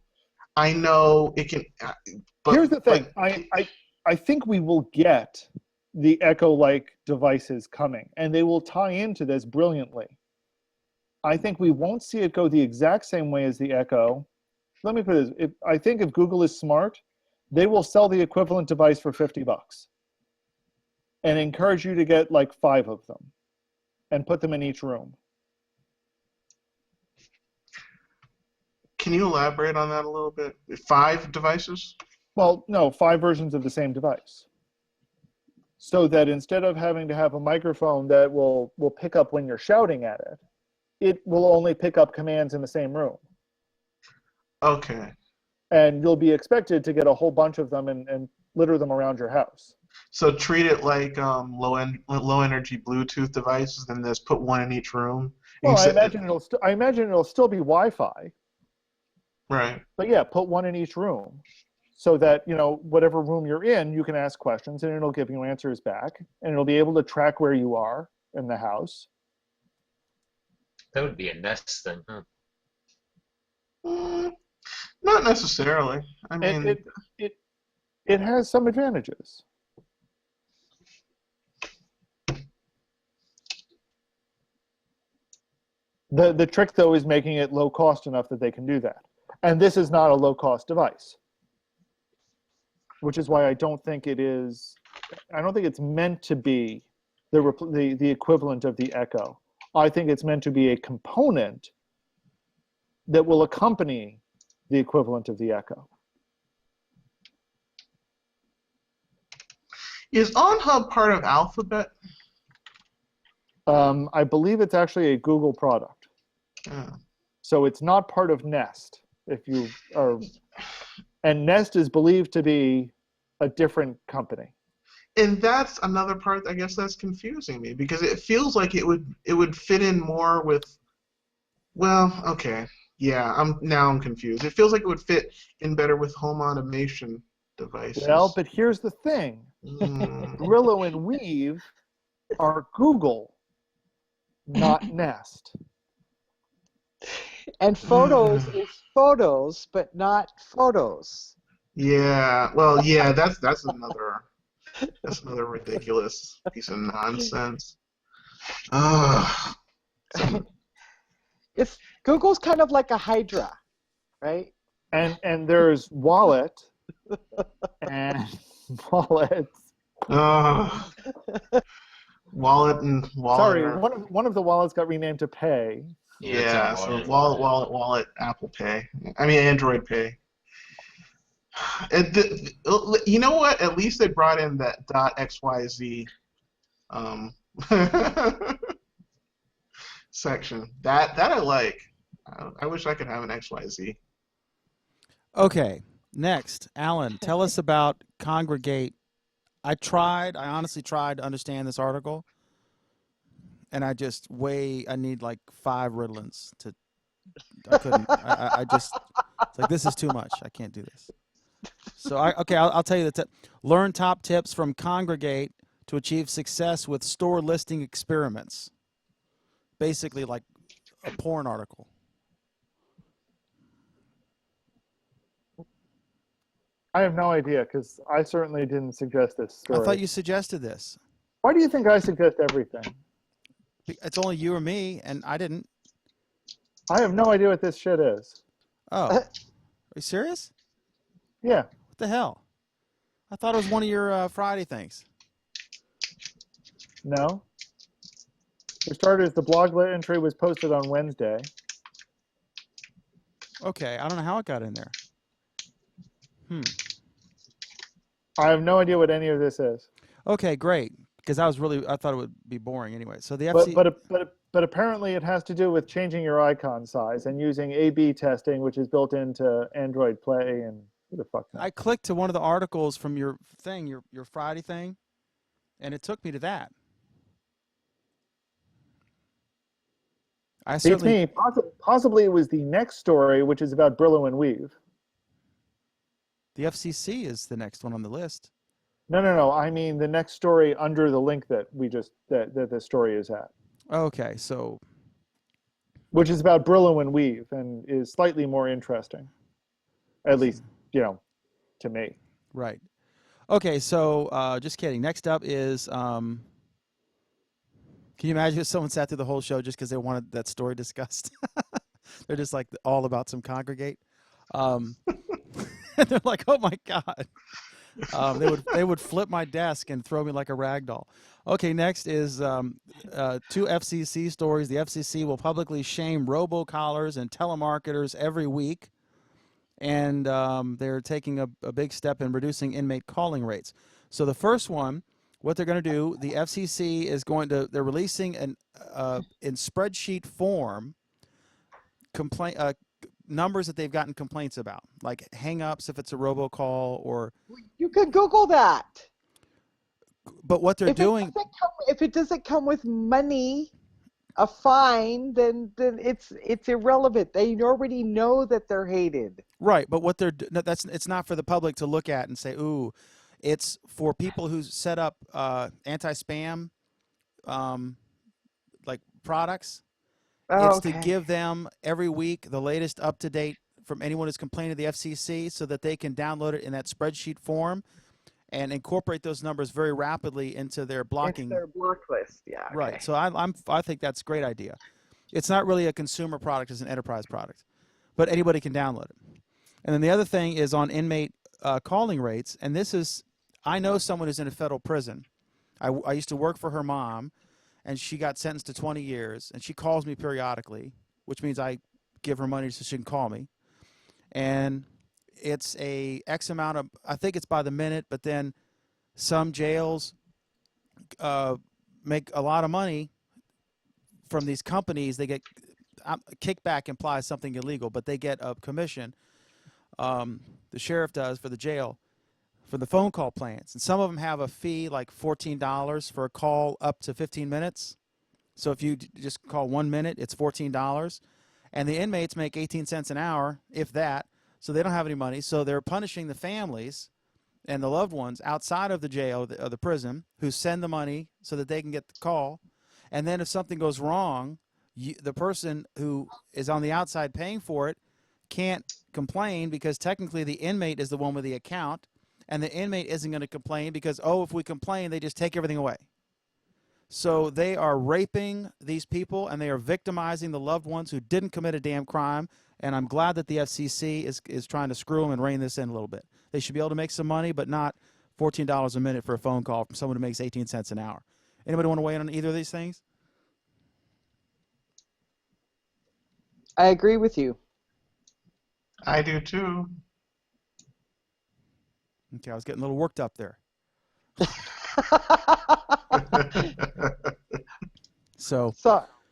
Speaker 2: I know it can. But
Speaker 3: here's the thing. I think we will get the Echo-like devices coming, and they will tie into this brilliantly. I think we won't see it go the exact same way as the Echo. Let me put it this. I think if Google is smart, they will sell the equivalent device for $50 and encourage you to get like 5 of them and put them in each room.
Speaker 2: Can you elaborate on that a little bit? 5 devices?
Speaker 3: Well, no, 5 versions of the same device. So that instead of having to have a microphone that will pick up when you're shouting at it, it will only pick up commands in the same room.
Speaker 2: Okay.
Speaker 3: And you'll be expected to get a whole bunch of them and litter them around your house.
Speaker 2: So treat it like low energy Bluetooth devices, then just put one in each room. You
Speaker 3: Well,
Speaker 2: can sit,
Speaker 3: I imagine it'll still be Wi-Fi,
Speaker 2: right.
Speaker 3: but yeah, put one in each room, so that whatever room you're in, you can ask questions and it'll give you answers back, and it'll be able to track where you are in the house.
Speaker 4: That would be a Nest thing, huh?
Speaker 2: Mm, not necessarily. I
Speaker 3: It
Speaker 2: mean,
Speaker 3: it it, it has some advantages. The trick though is making it low cost enough that they can do that. And this is not a low cost device, which is why I don't think it's meant to be the equivalent of the Echo. I think it's meant to be a component that will accompany the equivalent of the Echo.
Speaker 2: is OnHub part of Alphabet?
Speaker 3: I believe it's actually a Google product.
Speaker 2: Yeah.
Speaker 3: So it's not part of Nest. And Nest is believed to be a different company.
Speaker 2: And that's another part, I guess, that's confusing me, because it feels like it would fit in more with. Well, okay, yeah, I'm confused. It feels like it would fit in better with home automation devices.
Speaker 3: Well, but here's the thing.
Speaker 2: Mm,
Speaker 3: Brillo and Weave are Google, not Nest.
Speaker 5: And photos is photos, but not photos.
Speaker 2: yeah, well, yeah, that's another ridiculous piece of nonsense. Ugh.
Speaker 5: It's Google's kind of like a Hydra, right?
Speaker 3: And there's Wallet and Wallets.
Speaker 2: Ugh. Wallet and Wallet.
Speaker 3: Sorry, one of the wallets got renamed to Pay.
Speaker 2: Yeah,
Speaker 4: it's
Speaker 2: so
Speaker 4: a
Speaker 2: Wallet, Apple Pay. I mean, Android Pay. You know what? At least they brought in that .xyz um, section. That I like. I wish I could have an XYZ.
Speaker 1: Okay, next, Alan, tell us about Congregate. I honestly tried to understand this article, and I need like 5 Ritalins I couldn't, I just, it's like, this is too much. I can't do this. So, I'll tell you the tip. Learn top tips from Congregate to achieve success with store listing experiments. Basically like a porn article.
Speaker 3: I have no idea, because I certainly didn't suggest this story.
Speaker 1: I thought you suggested this.
Speaker 3: Why do you think I suggest everything?
Speaker 1: It's only you or me, and I didn't.
Speaker 3: I have no idea what this shit is.
Speaker 1: Oh, are you serious?
Speaker 3: Yeah.
Speaker 1: What the hell? I thought it was one of your Friday things.
Speaker 3: No. For starters, the blog entry was posted on Wednesday.
Speaker 1: Okay, I don't know how it got in there.
Speaker 3: I have no idea what any of this is.
Speaker 1: Okay, great. Because I thought it would be boring anyway. So the
Speaker 3: But apparently it has to do with changing your icon size and using A/B testing, which is built into Android Play and who the fuck knows.
Speaker 1: I clicked to one of the articles from your thing, your Friday thing, and it took me to that.
Speaker 3: Beats me. Possibly it was the next story, which is about Brillo and Weave.
Speaker 1: The FCC is the next one on the list.
Speaker 3: No. I mean the next story under the link that that the story is at.
Speaker 1: Okay, so
Speaker 3: Which is about Brillo and Weave and is slightly more interesting. At least, to me.
Speaker 1: right. Okay, so just kidding. Next up is can you imagine if someone sat through the whole show just because they wanted that story discussed? They're just like all about some Congregate. And they're like, oh my God. They would flip my desk and throw me like a rag doll. Okay, next is 2 FCC stories. The FCC will publicly shame robocallers and telemarketers every week. And they're taking a big step in reducing inmate calling rates. So the first one, what they're going to do, the FCC is they're releasing in spreadsheet form numbers that they've gotten complaints about, like hang-ups if it's a robocall or...
Speaker 5: You can Google that.
Speaker 1: But what they're doing,
Speaker 5: If it doesn't come with money, a fine, then it's irrelevant. They already know that they're hated.
Speaker 1: right? But what they're no, that's it's not for the public to look at and say, "Ooh," it's for people who set up anti-spam um, like products.
Speaker 5: Oh,
Speaker 1: It's to give them every week the latest up to date from anyone who's complained to the FCC, so that they can download it in that spreadsheet form and incorporate those numbers very rapidly into their blocking.
Speaker 5: It's their block list. Yeah.
Speaker 1: Right.
Speaker 5: Okay.
Speaker 1: So I think that's a great idea. It's not really a consumer product; it's an enterprise product, but anybody can download it. And then the other thing is on inmate calling rates, and this is I know someone who's in a federal prison. I used to work for her mom, and she got sentenced to 20 years, and she calls me periodically, which means I give her money so she can call me. And it's a X amount of, I think it's by the minute, but then some jails make a lot of money from these companies. They get kickback implies something illegal, but they get a commission. The sheriff does for the jail for the phone call plans, and some of them have a fee like $14 for a call up to 15 minutes. So if you just call 1 minute, it's $14, and the inmates make 18 cents an hour, if that. So they don't have any money. So they're punishing the families and the loved ones outside of the jail or the prison who send the money so that they can get the call. And then if something goes wrong, the person who is on the outside paying for it can't complain because technically the inmate is the one with the account, and the inmate isn't going to complain because, oh, if we complain, they just take everything away. So they are raping these people, and they are victimizing the loved ones who didn't commit a damn crime. And I'm glad that the FCC is trying to screw them and rein this in a little bit. They should be able to make some money, but not $14 a minute for a phone call from someone who makes 18 cents an hour. Anybody want to weigh in on either of these things?
Speaker 5: I agree with you.
Speaker 2: I do too.
Speaker 1: Okay, I was getting a little worked up there. So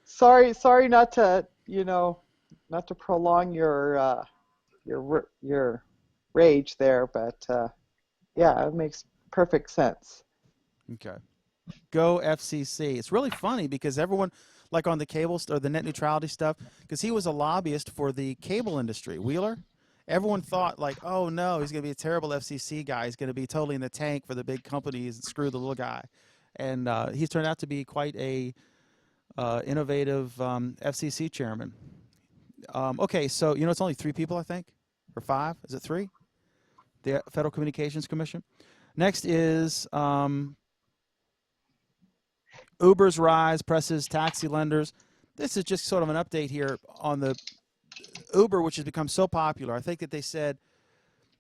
Speaker 5: sorry not to not to prolong your rage there, but yeah, it makes perfect sense.
Speaker 1: okay, go FCC. It's really funny because everyone, like on the cable or the net neutrality stuff, because he was a lobbyist for the cable industry, Wheeler. Everyone thought like, oh no, he's going to be a terrible FCC guy. He's going to be totally in the tank for the big companies and screw the little guy. And he's turned out to be quite a innovative FCC chairman. Okay, so it's only 3 people, I think, or 5. Is it 3? The Federal Communications Commission. Next is Uber's rise presses taxi lenders. This is just sort of an update here on the Uber, which has become so popular. I think that they said,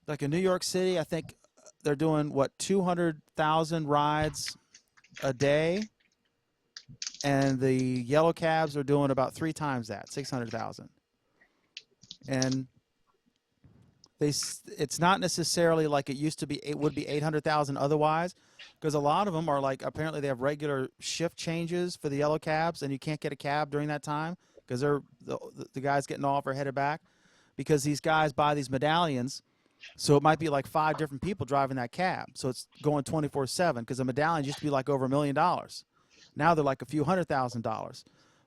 Speaker 1: like in New York City, I think they're doing, 200,000 rides a day, and the yellow cabs are doing about 3 times that, 600,000. And it's not necessarily like it used to be. It would be 800,000 otherwise, because a lot of them are like, apparently they have regular shift changes for the yellow cabs, and you can't get a cab during that time because they're the guys getting off or headed back, because these guys buy these medallions. So it might be like 5 different people driving that cab. So it's going 24/7, because a medallion used to be like over $1 million. Now they're like a few $100,000.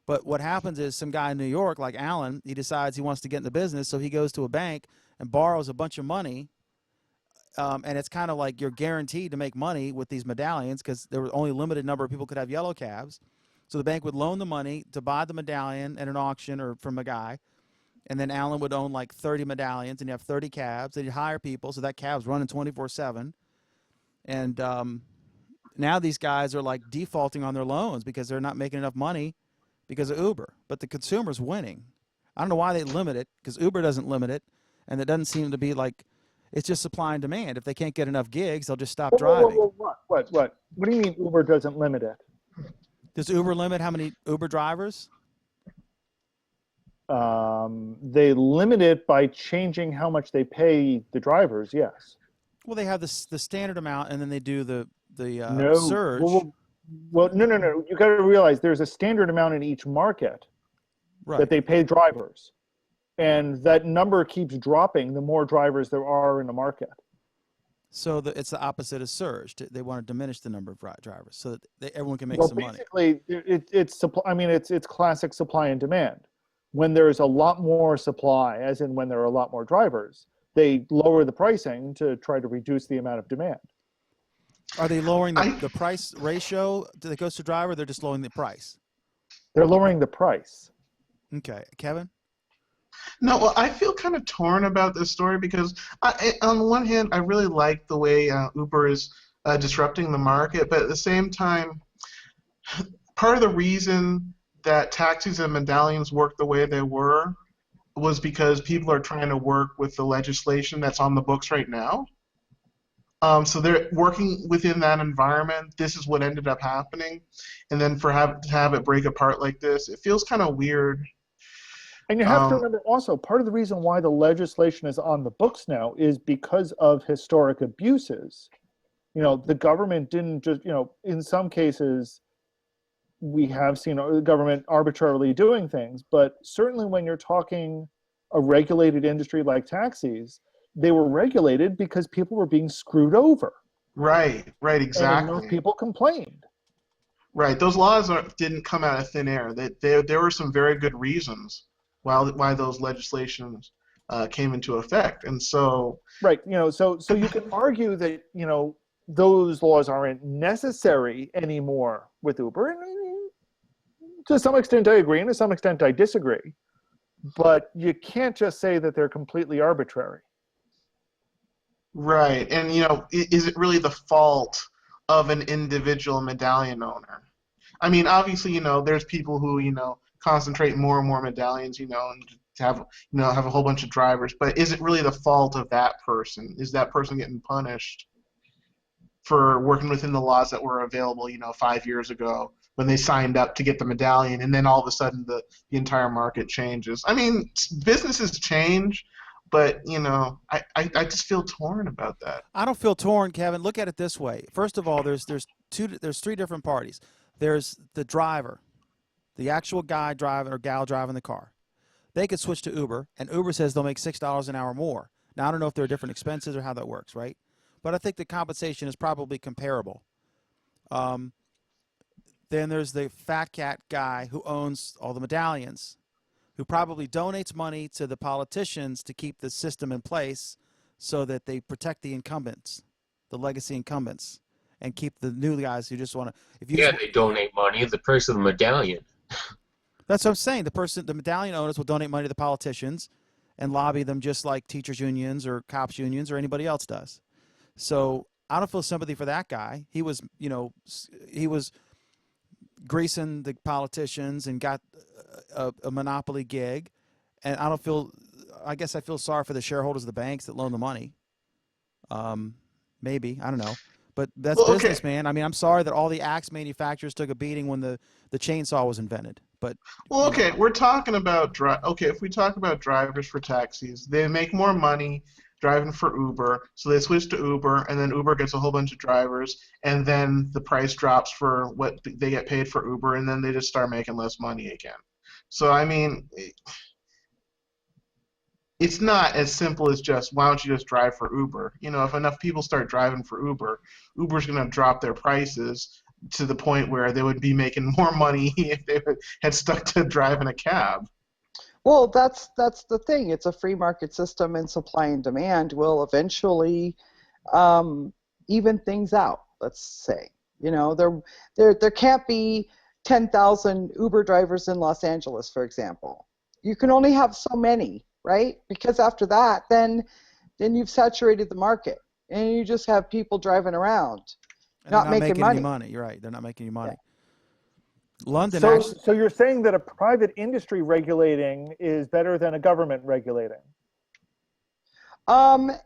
Speaker 1: But what happens is some guy in New York, like Alan, he decides he wants to get in the business, so he goes to a bank and borrows a bunch of money. And it's kind of like you're guaranteed to make money with these medallions because there were only a limited number of people could have yellow cabs. So the bank would loan the money to buy the medallion at an auction or from a guy. And then Alan would own like 30 medallions, and you have 30 cabs. Then you hire people, so that cab's running 24/7. And now these guys are like defaulting on their loans because they're not making enough money because of Uber. But the consumer's winning. I don't know why they limit it, because Uber doesn't limit it, and it doesn't seem to be like, it's just supply and demand. If they can't get enough gigs, they'll just stop driving.
Speaker 3: What do you mean Uber doesn't limit it?
Speaker 1: Does Uber limit how many Uber drivers?
Speaker 3: They limit it by changing how much they pay the drivers. Yes.
Speaker 1: Well, they have the standard amount, and then they do the
Speaker 3: No.
Speaker 1: surge.
Speaker 3: Well, no. You got to realize there's a standard amount in each market
Speaker 1: Right.
Speaker 3: that they pay drivers, and that number keeps dropping the more drivers there are in the market.
Speaker 1: So it's the opposite of surge. They want to diminish the number of drivers so that everyone can make
Speaker 3: Well,
Speaker 1: some money.
Speaker 3: basically, it's supply. I mean, it's classic supply and demand. When there's a lot more supply, as in when there are a lot more drivers, they lower the pricing to try to reduce the amount of demand.
Speaker 1: Are they lowering
Speaker 2: I
Speaker 1: the price ratio that goes to driver? Or they're just lowering the price.
Speaker 3: They're lowering the price.
Speaker 1: Okay, Kevin.
Speaker 2: No, well, I feel kind of torn about this story because, on one hand, I really like the way Uber is disrupting the market, but at the same time, part of the reason that taxis and medallions work the way they were was because people are trying to work with the legislation that's on the books right now. So they're working within that environment. This is what ended up happening, and then to have it break apart like this, it feels kind of weird.
Speaker 3: And you have to remember also, part of the reason why the legislation is on the books now is because of historic abuses. The government didn't just, in some cases, we have seen the government arbitrarily doing things, but certainly when you're talking a regulated industry like taxis, they were regulated because people were being screwed over.
Speaker 2: Right,
Speaker 3: And
Speaker 2: exactly.
Speaker 3: enough people complained.
Speaker 2: Right, those laws didn't come out of thin air. There were some very good reasons why those legislations came into effect, and so
Speaker 3: Right, so you can argue that those laws aren't necessary anymore with Uber. And to some extent, I agree, and to some extent, I disagree. But you can't just say that they're completely arbitrary.
Speaker 2: right, and is it really the fault of an individual medallion owner? I mean, obviously, there's people who concentrate more and more medallions, and to have a whole bunch of drivers. But is it really the fault of that person? Is that person getting punished for working within the laws that were available, 5 years ago when they signed up to get the medallion, and then all of a sudden the entire market changes? I mean, businesses change, but I just feel torn about that.
Speaker 1: I don't feel torn, Kevin. Look at it this way. First of all, there's three different parties. There's the driver, the actual guy driving or gal driving the car. They could switch to Uber, and Uber says they'll make $6 an hour more. Now, I don't know if there are different expenses or how that works, right? But I think the compensation is probably comparable. Then there's the fat cat guy who owns all the medallions, who probably donates money to the politicians to keep the system in place so that they protect the incumbents, the legacy incumbents, and keep the new guys who just want to.
Speaker 4: They donate money. The price of the medallion.
Speaker 1: That's what I'm saying. The medallion owners will donate money to the politicians and lobby them just like teachers unions or cops unions or anybody else does. So I don't feel sympathy for that guy. He was greasing the politicians and got a monopoly gig. And I guess I feel sorry for the shareholders of the banks that loan the money. Maybe, I don't know. But that's business, man. I mean, I'm sorry that all the axe manufacturers took a beating when the chainsaw was invented. But
Speaker 2: okay, we're talking about if we talk about drivers for taxis, they make more money driving for Uber, so they switch to Uber, and then Uber gets a whole bunch of drivers, and then the price drops for what they get paid for Uber, and then they just start making less money again. So I mean, it's not as simple as just, why don't you just drive for Uber? If enough people start driving for Uber, Uber's going to drop their prices to the point where they would be making more money if they had stuck to driving a cab.
Speaker 5: Well, that's the thing. It's a free market system, and supply and demand will eventually even things out. Let's say, there can't be 10,000 Uber drivers in Los Angeles, for example. You can only have so many, right? Because after that, then you've saturated the market, and you just have people driving around,
Speaker 1: and
Speaker 5: not
Speaker 1: they're
Speaker 5: making
Speaker 1: any money. You're right. They're not making any money.
Speaker 5: Yeah.
Speaker 1: London.
Speaker 3: So you're saying that a private industry regulating is better than a government regulating? I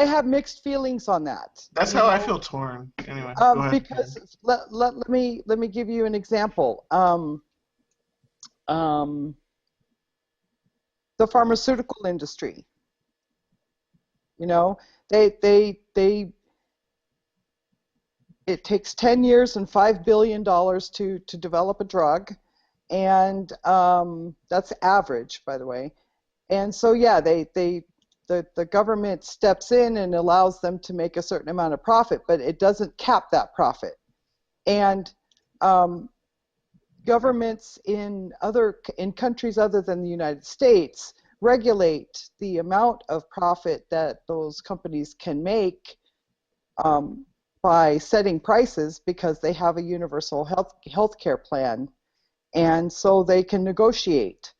Speaker 5: have mixed feelings on that.
Speaker 2: That's how I feel torn. Anyway, go ahead.
Speaker 5: Because let me give you an example. The pharmaceutical industry. It takes 10 years and $5 billion to develop a drug, and that's average, by the way. And so, yeah, they the government steps in and allows them to make a certain amount of profit, but it doesn't cap that profit. And governments in countries other than the United States regulate the amount of profit that those companies can make by setting prices, because they have a universal health care plan, and so they can negotiate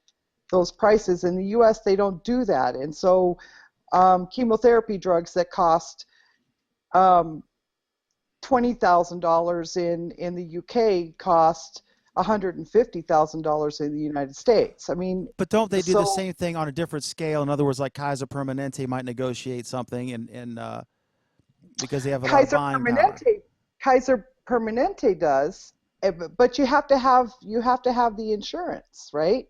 Speaker 5: those prices. In the U.S., they don't do that, and so chemotherapy drugs that cost $20,000 in the UK cost $150,000 in the United States. I mean,
Speaker 1: But don't they do the same thing on a different scale? In other words, like Kaiser Permanente might negotiate something, and because they have a lot of buying power.
Speaker 5: Kaiser Permanente does, but you have to have the insurance, right?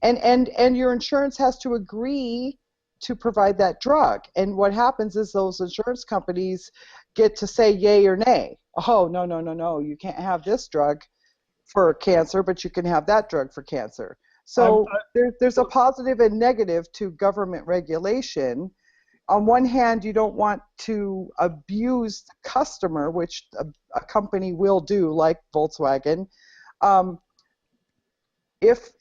Speaker 5: And your insurance has to agree to provide that drug. And what happens is those insurance companies get to say yay or nay. Oh, no, you can't have this drug for cancer, but you can have that drug for cancer. So there's a positive and negative to government regulation. On one hand, you don't want to abuse the customer, which a company will do, like Volkswagen, if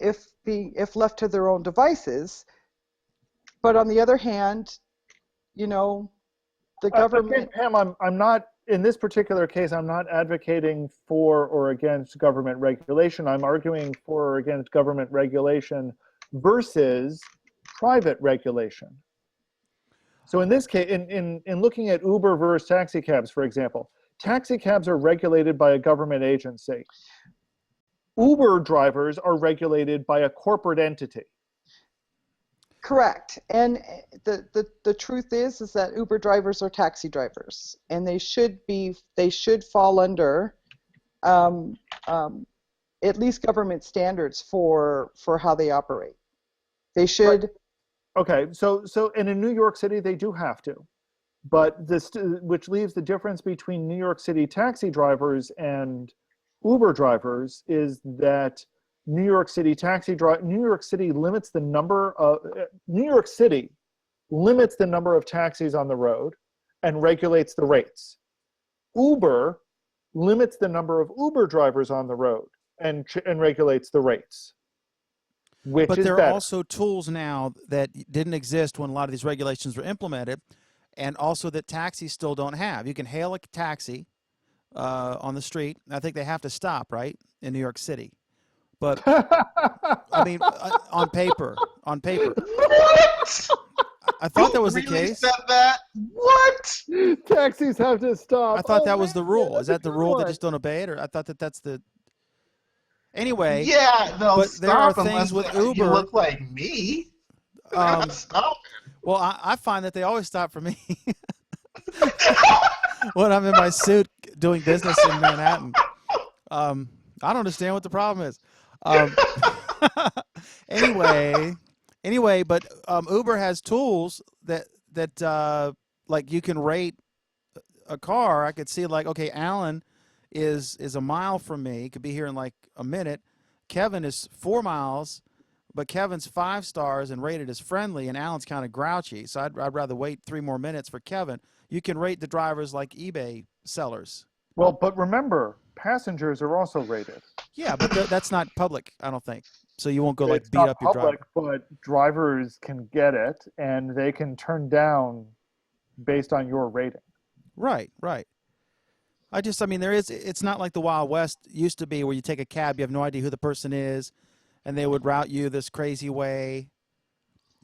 Speaker 5: left to their own devices. But on the other hand, the government.
Speaker 3: Pam, I'm not, in this particular case, I'm not advocating for or against government regulation. I'm arguing for or against government regulation versus private regulation. So in this case, in looking at Uber versus taxi cabs, for example, taxi cabs are regulated by a government agency. Uber drivers are regulated by a corporate entity.
Speaker 5: Correct. And the truth is that Uber drivers are taxi drivers, and they should fall under at least government standards for how they operate. They should.
Speaker 3: Right. Okay, so and in New York City they do have to, but which leaves the difference between New York City taxi drivers and Uber drivers is that New York City limits the number of taxis on the road and regulates the rates. Uber limits the number of Uber drivers on the road and regulates the rates. But
Speaker 1: there are also tools now that didn't exist when a lot of these regulations were implemented, and also that taxis still don't have. You can hail a taxi on the street. I think they have to stop, right, in New York City. But, I mean, on paper.
Speaker 2: What?
Speaker 1: I thought that was the
Speaker 2: really
Speaker 1: case.
Speaker 2: Said that? What?
Speaker 3: Taxis have to stop.
Speaker 1: I thought that was the rule. Is that the rule? They just don't obey it? Or I thought that's the... Anyway,
Speaker 2: Yeah, they'll
Speaker 1: but
Speaker 2: stop
Speaker 1: there are
Speaker 2: unless
Speaker 1: things with
Speaker 2: you
Speaker 1: Uber.
Speaker 2: look like me. They're not stopping.
Speaker 1: Well, I find that they always stop for me when I'm in my suit doing business in Manhattan. I don't understand what the problem is. Anyway, but Uber has tools that like you can rate a car. I could see like, okay, Alan is a mile from me. Could be here in like a minute. Kevin is 4 miles, but Kevin's 5 stars and rated as friendly, and Alan's kind of grouchy. So I'd rather wait 3 more minutes for Kevin. You can rate the drivers like eBay sellers.
Speaker 3: Well, but remember, passengers are also rated.
Speaker 1: Yeah, but that's not public, I don't think. So you won't go like
Speaker 3: It's
Speaker 1: beat
Speaker 3: not
Speaker 1: up your
Speaker 3: public,
Speaker 1: driver.
Speaker 3: but drivers can get it, and they can turn down based on your rating.
Speaker 1: Right. I mean, it's not like the Wild West used to be where you take a cab, you have no idea who the person is, and they would route you this crazy way.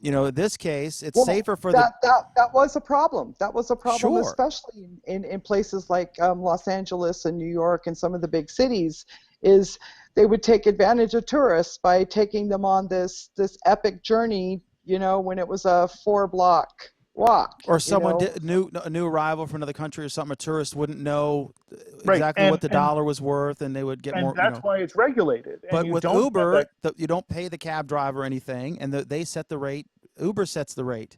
Speaker 1: In this case, it's safer for
Speaker 5: that was a problem. That was a problem,
Speaker 1: Sure.
Speaker 5: especially in places like Los Angeles and New York and some of the big cities, is they would take advantage of tourists by taking them on this epic journey, when it was a 4-block walk.
Speaker 1: Or someone a new arrival from another country or something, a tourist wouldn't know exactly what the dollar was worth, and they would get more.
Speaker 3: And that's why it's regulated.
Speaker 1: But with Uber, you don't pay the cab driver anything, and they set the rate. Uber sets the rate,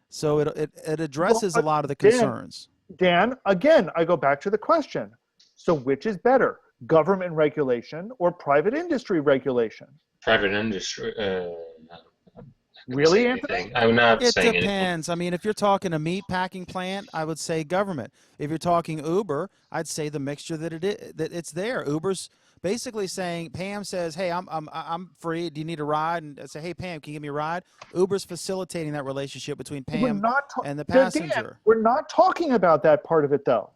Speaker 1: so it addresses a lot of the concerns.
Speaker 3: Dan, again, I go back to the question. So which is better, government regulation or private industry regulation?
Speaker 4: Private industry.
Speaker 3: Really,
Speaker 4: say
Speaker 3: Anthony?
Speaker 4: anything. I'm not
Speaker 1: It
Speaker 4: saying anything.
Speaker 1: depends. I mean, if you're talking a meat packing plant, I would say government. If you're talking Uber, I'd say the mixture that it's there. Uber's basically saying, Pam says, "Hey, I'm free. Do you need a ride?" And I say, "Hey, Pam, can you give me a ride?" Uber's facilitating that relationship between
Speaker 3: We're
Speaker 1: Pam
Speaker 3: not
Speaker 1: and the
Speaker 3: Dan,
Speaker 1: passenger.
Speaker 3: we're not talking about that part of it, though.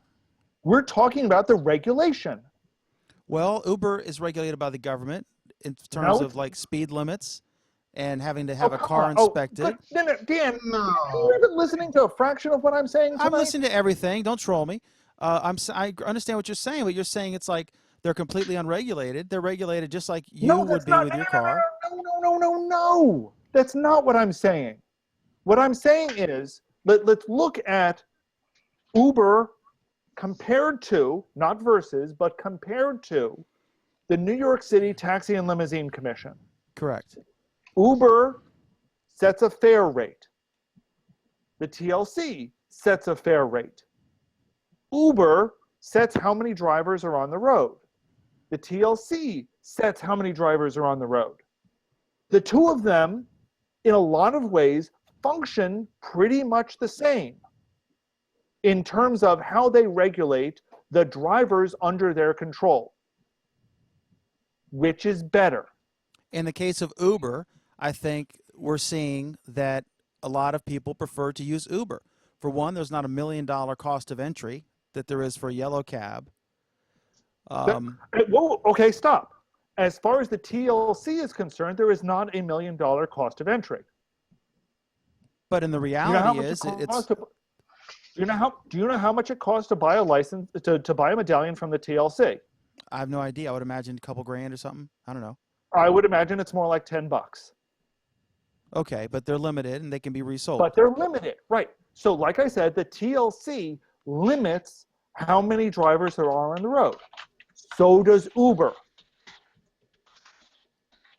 Speaker 3: We're talking about the regulation.
Speaker 1: Well, Uber is regulated by the government in
Speaker 3: No,
Speaker 1: terms
Speaker 3: it's
Speaker 1: of like speed limits and having to
Speaker 3: Oh,
Speaker 1: have a
Speaker 3: come
Speaker 1: car
Speaker 3: on. Oh,
Speaker 1: inspected.
Speaker 3: but no, Dan,
Speaker 2: No.
Speaker 3: you haven't listening to a fraction of what I'm saying
Speaker 1: I'm
Speaker 3: tonight?
Speaker 1: listening to everything. Don't troll me. I understand what you're saying, but you're saying it's like they're completely unregulated. They're regulated just like you
Speaker 3: No,
Speaker 1: would
Speaker 3: that's
Speaker 1: be
Speaker 3: not.
Speaker 1: with
Speaker 3: No,
Speaker 1: your
Speaker 3: no, no,
Speaker 1: car.
Speaker 3: no, no, no, no, no, no. That's not what I'm saying. What I'm saying is, let's look at Uber compared to, not versus, but compared to the New York City Taxi and Limousine Commission.
Speaker 1: Correct.
Speaker 3: Uber sets a fare rate. The TLC sets a fare rate. Uber sets how many drivers are on the road. The TLC sets how many drivers are on the road. The two of them, in a lot of ways, function pretty much the same in terms of how they regulate the drivers under their control. Which is better?
Speaker 1: In the case of Uber, I think we're seeing that a lot of people prefer to use Uber. For one, there's not $1 million cost of entry that there is for a yellow cab.
Speaker 3: Whoa, okay, stop. As far as the TLC is concerned, there is not $1 million cost of entry.
Speaker 1: But in the
Speaker 3: You know how
Speaker 1: reality
Speaker 3: much
Speaker 1: is,
Speaker 3: it
Speaker 1: it's
Speaker 3: costs to, do you know how much it costs to buy a license to buy a medallion from the TLC?
Speaker 1: I have no idea. I would imagine a couple grand or something. I don't know.
Speaker 3: I would imagine it's more like $10.
Speaker 1: Okay, but they're limited and they can be resold.
Speaker 3: But they're limited, right? So, like I said, the TLC limits how many drivers there are on the road. So does Uber.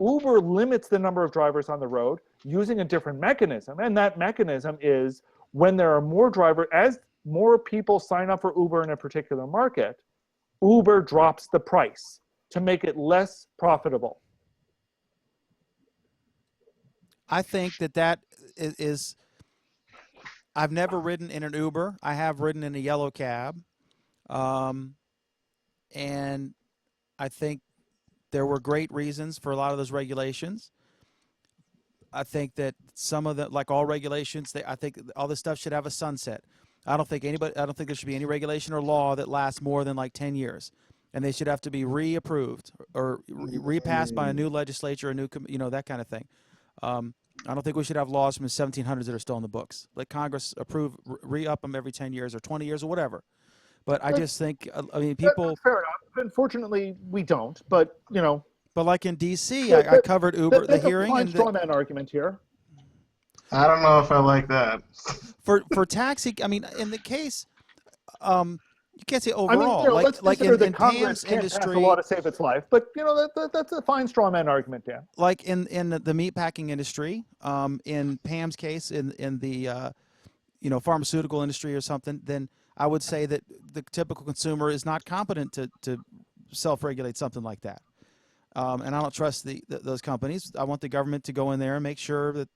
Speaker 3: Uber limits the number of drivers on the road using a different mechanism, and that mechanism is when there are more drivers, as more people sign up for Uber in a particular market, Uber drops the price to make it less profitable.
Speaker 1: I think that is I've never ridden in an Uber. I have ridden in a yellow cab. And I think there were great reasons for a lot of those regulations. I think that some of the, like all regulations, I think all this stuff should have a sunset. I don't think there should be any regulation or law that lasts more than like 10 years. And they should have to be reapproved or repassed by a new legislature, that kind of thing. I don't think we should have laws from the 1700s that are still in the books. Let Congress approve, re-up them every 10 years or 20 years or whatever. But I just think, people.
Speaker 3: That's fair enough. Unfortunately, we don't. But
Speaker 1: But like in D.C., I covered Uber, the hearing.
Speaker 3: That's a fine straw man argument here.
Speaker 2: I don't know if I like that.
Speaker 1: For taxi, in the case, you can't say overall.
Speaker 3: Let's consider that Congress
Speaker 1: Pam's
Speaker 3: can't pass
Speaker 1: industry,
Speaker 3: a law to save its life. But that's a fine straw man argument, Dan.
Speaker 1: like in the meatpacking industry, in Pam's case, in the pharmaceutical industry or something, then I would say that the typical consumer is not competent to self-regulate something like that. And I don't trust those companies. I want the government to go in there and make sure that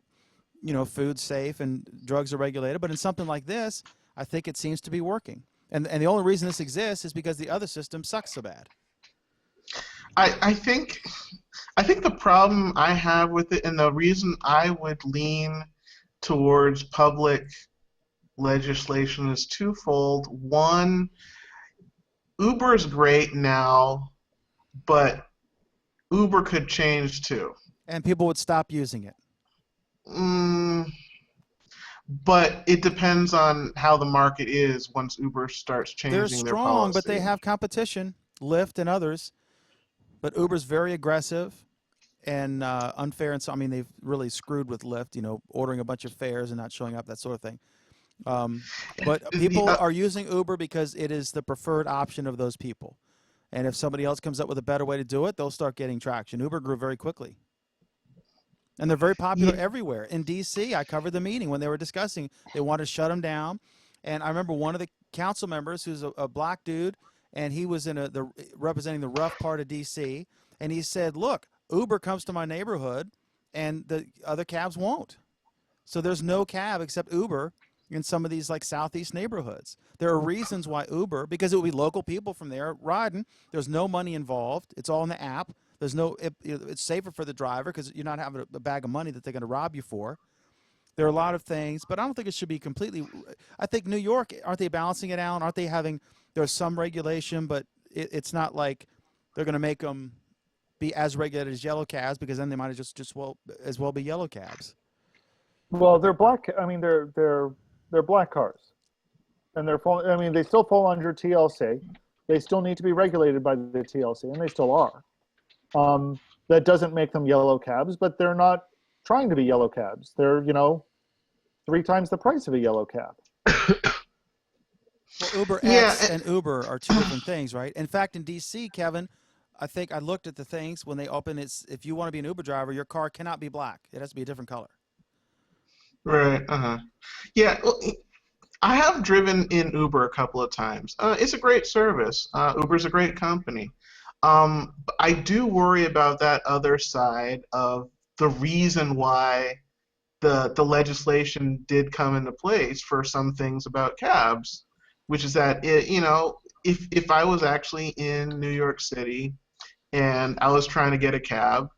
Speaker 1: food's safe and drugs are regulated. But in something like this, I think it seems to be working. And the only reason this exists is because the other system sucks so bad.
Speaker 2: I think the problem I have with it, and the reason I would lean towards public legislation, is twofold. One, Uber is great now, but Uber could change too.
Speaker 1: And people would stop using it.
Speaker 2: But it depends on how the market is once Uber starts changing
Speaker 1: They're
Speaker 2: their
Speaker 1: strong,
Speaker 2: policy.
Speaker 1: but they have competition, Lyft and others. But Uber's very aggressive and unfair, and so they've really screwed with Lyft. Ordering a bunch of fares and not showing up, that sort of thing. But people are using Uber because it is the preferred option of those people. And if somebody else comes up with a better way to do it, they'll start getting traction. Uber grew very quickly. And they're very popular everywhere. In D.C., I covered the meeting when they were discussing. They wanted to shut them down. And I remember one of the council members, who's a black dude, and he was representing the rough part of D.C., and he said, look, Uber comes to my neighborhood, and the other cabs won't. So there's no cab except Uber in some of these like southeast neighborhoods. There are reasons why Uber, because it would be local people from there riding. There's no money involved. It's all in the app. There's no. It's safer for the driver because you're not having a bag of money that they're going to rob you for. There are a lot of things, but I don't think it should be completely. I think New York, aren't they balancing it out? Aren't they having? There's some regulation, but it's not like they're going to make them be as regulated as yellow cabs, because then they might as well be yellow cabs.
Speaker 3: Well, they're black. I mean, they're black cars, and I mean, they still fall under TLC. They still need to be regulated by the TLC, and they still are. That doesn't make them yellow cabs, but they're not trying to be yellow cabs. They're 3 times the price of a yellow cab.
Speaker 1: Well, Uber X and Uber are 2 different things, right? In fact, in DC, Kevin, I think I looked at the things when they open. It's if you want to be an Uber driver, your car cannot be black. It has to be a different color.
Speaker 2: Right. Yeah. Well, I have driven in Uber a couple of times. It's a great service. Uber's a great company. I do worry about that other side of the reason why the legislation did come into place for some things about cabs, which is that if I was actually in New York City and I was trying to get a cab,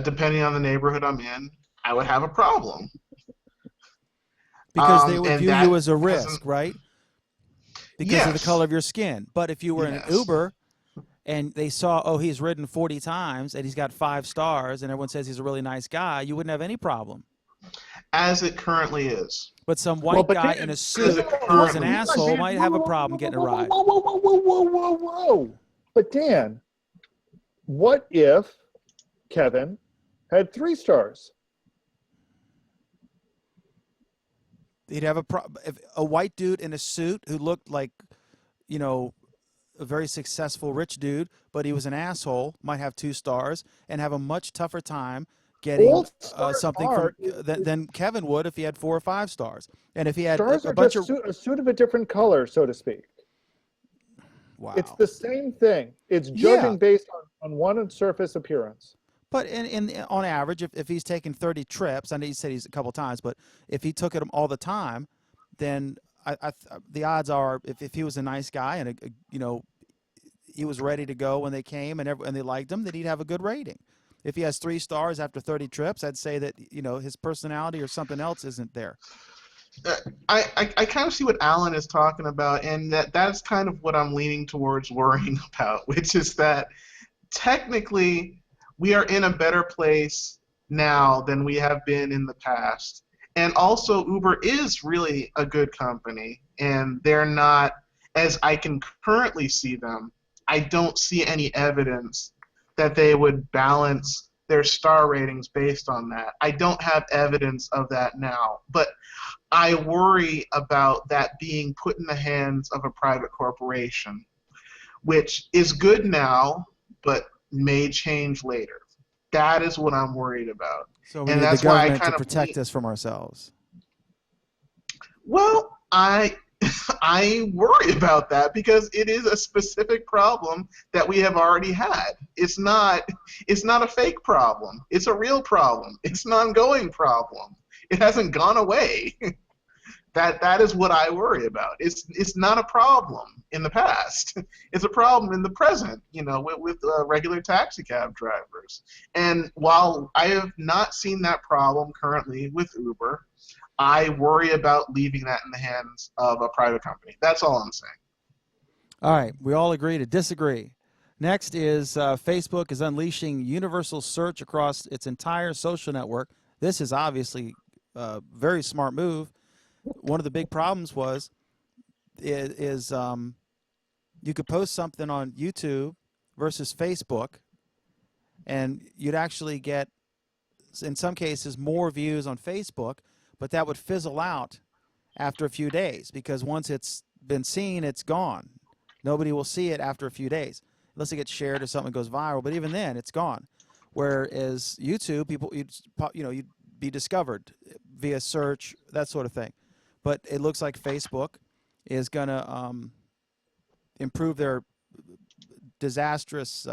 Speaker 2: depending on the neighborhood I'm in, I would have a problem.
Speaker 1: Because they would
Speaker 2: and
Speaker 1: view
Speaker 2: that
Speaker 1: you as a risk,
Speaker 2: hasn't-
Speaker 1: right? Because of the
Speaker 2: Yes.
Speaker 1: color of your skin. But if you were in an
Speaker 2: Yes.
Speaker 1: Uber and they saw, oh, he's ridden 40 times and he's got 5 stars and everyone says he's a really nice guy, you wouldn't have any problem.
Speaker 2: As it currently is.
Speaker 1: But some white guy in a suit who was an
Speaker 2: currently-
Speaker 1: asshole might have a problem getting a ride.
Speaker 3: Whoa. But Dan, what if Kevin had 3 stars?
Speaker 1: He'd have if a white dude in a suit who looked like, a very successful rich dude, but he was an asshole, might have 2 stars and have a much tougher time getting
Speaker 3: All stars
Speaker 1: something
Speaker 3: are-
Speaker 1: than Kevin would if he had 4 or 5 stars. And if he had
Speaker 3: Stars
Speaker 1: a
Speaker 3: are
Speaker 1: bunch
Speaker 3: just
Speaker 1: of
Speaker 3: a suit of a different color, so to speak.
Speaker 1: wow.
Speaker 3: It's the same thing. It's judging based on one surface appearance.
Speaker 1: But on average, if he's taken 30 trips, I know you said he's a couple times, but if he took it all the time, then the odds are if he was a nice guy and he was ready to go when they came and they liked him, that he'd have a good rating. If he has 3 stars after 30 trips, I'd say that his personality or something else isn't there.
Speaker 2: I kind of see what Alan is talking about, and that's kind of what I'm leaning towards worrying about, which is that technically we are in a better place now than we have been in the past. And also, Uber is really a good company, and they're not, as I can currently see them, I don't see any evidence that they would balance their star ratings based on that. I don't have evidence of that now, but I worry about that being put in the hands of a private corporation, which is good now, but may change later. That is what I'm worried about.
Speaker 1: So we
Speaker 2: And
Speaker 1: need the
Speaker 2: that's why I
Speaker 1: government to
Speaker 2: kind of
Speaker 1: protect us from ourselves.
Speaker 2: Well, I worry about that because it is a specific problem that we have already had. It's not a fake problem. It's a real problem. It's an ongoing problem. It hasn't gone away. That is what I worry about. It's not a problem in the past. It's a problem in the present, with regular taxi cab drivers. And while I have not seen that problem currently with Uber, I worry about leaving that in the hands of a private company. That's all I'm saying.
Speaker 1: All right, we all agree to disagree. Next is Facebook is unleashing universal search across its entire social network. This is obviously a very smart move. One of the big problems is you could post something on YouTube versus Facebook, and you'd actually get, in some cases, more views on Facebook, but that would fizzle out after a few days because once it's been seen, it's gone. Nobody will see it after a few days unless it gets shared or something goes viral, but even then, it's gone. Whereas YouTube, you'd be discovered via search, that sort of thing. But it looks like Facebook is going to improve their disastrous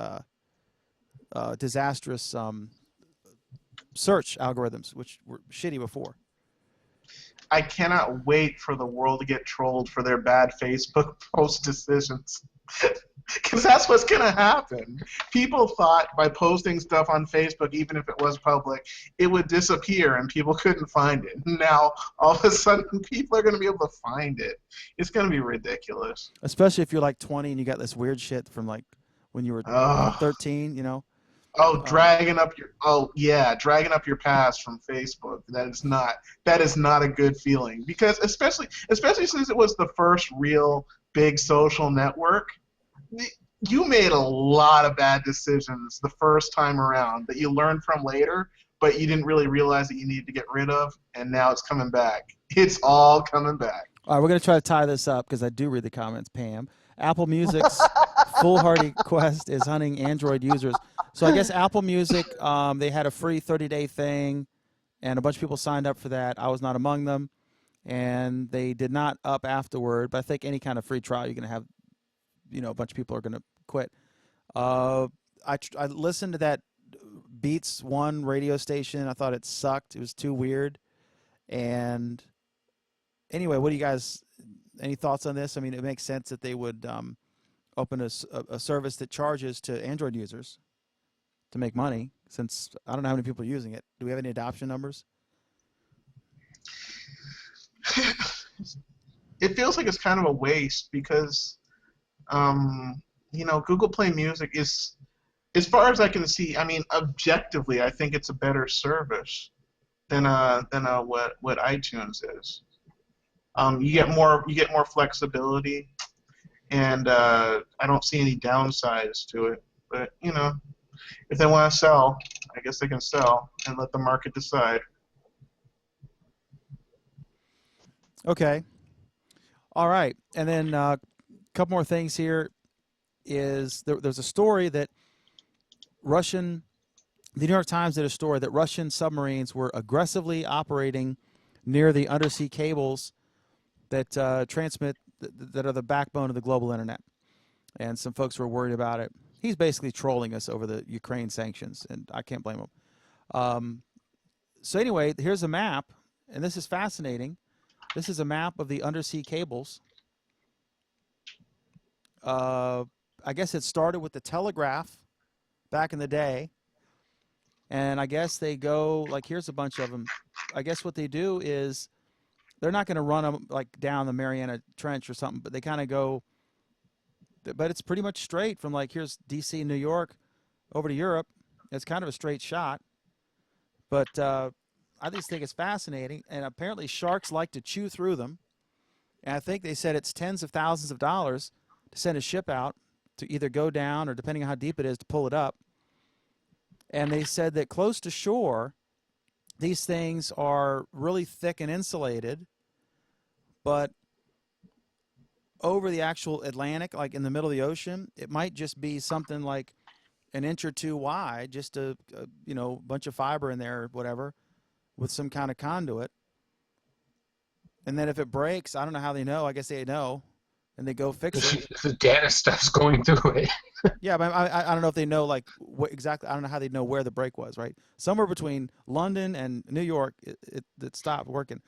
Speaker 1: search algorithms, which were shitty before.
Speaker 2: I cannot wait for the world to get trolled for their bad Facebook post decisions. Because that's what's going to happen. People thought by posting stuff on Facebook, even if it was public, it would disappear and people couldn't find it. Now, all of a sudden, people are going to be able to find it. It's going to be ridiculous.
Speaker 1: Especially if you're like 20 and you got this weird shit from like when you were
Speaker 2: Ugh.
Speaker 1: 13, you know.
Speaker 2: Oh, dragging up your past from Facebook. That is not a good feeling, because especially since it was the first real big social network, you made a lot of bad decisions the first time around that you learned from later, but you didn't really realize that you needed to get rid of, and now it's coming back. It's all coming back.
Speaker 1: All right, we're going to try to tie this up because I do read the comments, Pam. Apple Music's foolhardy quest is hunting Android users. So I guess Apple Music, they had a free 30-day thing, and a bunch of people signed up for that. I was not among them, and they did not up afterward. But I think any kind of free trial, you're going to have, a bunch of people are going to quit. I listened to that Beats One radio station. I thought it sucked. It was too weird. And anyway, what do you guys? Any thoughts on this? I mean, it makes sense that they would open a service that charges to Android users to make money, since I don't know how many people are using it. Do we have any adoption numbers?
Speaker 2: It feels like it's kind of a waste because, Google Play Music is, as far as I can see, I mean, objectively, I think it's a better service than what iTunes is. You get more flexibility, and I don't see any downsides to it. But if they want to sell, I guess they can sell and let the market decide.
Speaker 1: Okay. All right. And then a couple more things here is there's a story that the New York Times did a story that Russian submarines were aggressively operating near the undersea cables that transmit, that are the backbone of the global internet. And some folks were worried about it. He's basically trolling us over the Ukraine sanctions, and I can't blame him. So anyway, here's a map, and this is fascinating. This is a map of the undersea cables. I guess it started with the telegraph back in the day, and I guess they go, like, here's a bunch of them. I guess what they do is they're not going to run them like down the Mariana Trench or something, but they kind of go, but it's pretty much straight from, like, here's D.C., New York, over to Europe. It's kind of a straight shot, but I just think it's fascinating, and apparently sharks like to chew through them, and I think they said it's tens of thousands of dollars to send a ship out to either go down or, depending on how deep it is, to pull it up. And they said that close to shore, these things are really thick and insulated, but over the actual Atlantic, like in the middle of the ocean, it might just be something like an inch or two wide, just a bunch of fiber in there or whatever, with some kind of conduit. And then if it breaks, I don't know how they know. I guess they know, and they go fix it.
Speaker 4: The data stuff's going through it.
Speaker 1: Yeah, but I don't know if they know, like, what exactly. I don't know how they know where the break was, right? Somewhere between London and New York, it stopped working.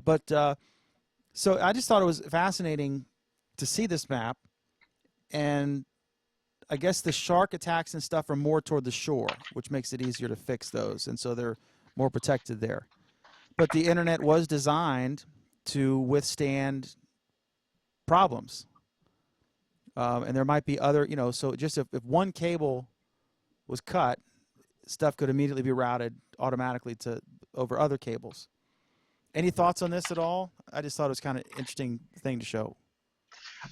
Speaker 1: But so I just thought it was fascinating to see this map, and I guess the shark attacks and stuff are more toward the shore, which makes it easier to fix those, and so they're more protected there. But the internet was designed to withstand problems, and there might be other, so just if one cable was cut, stuff could immediately be routed automatically to over other cables. Any thoughts on this at all? I just thought it was kind of interesting thing to show.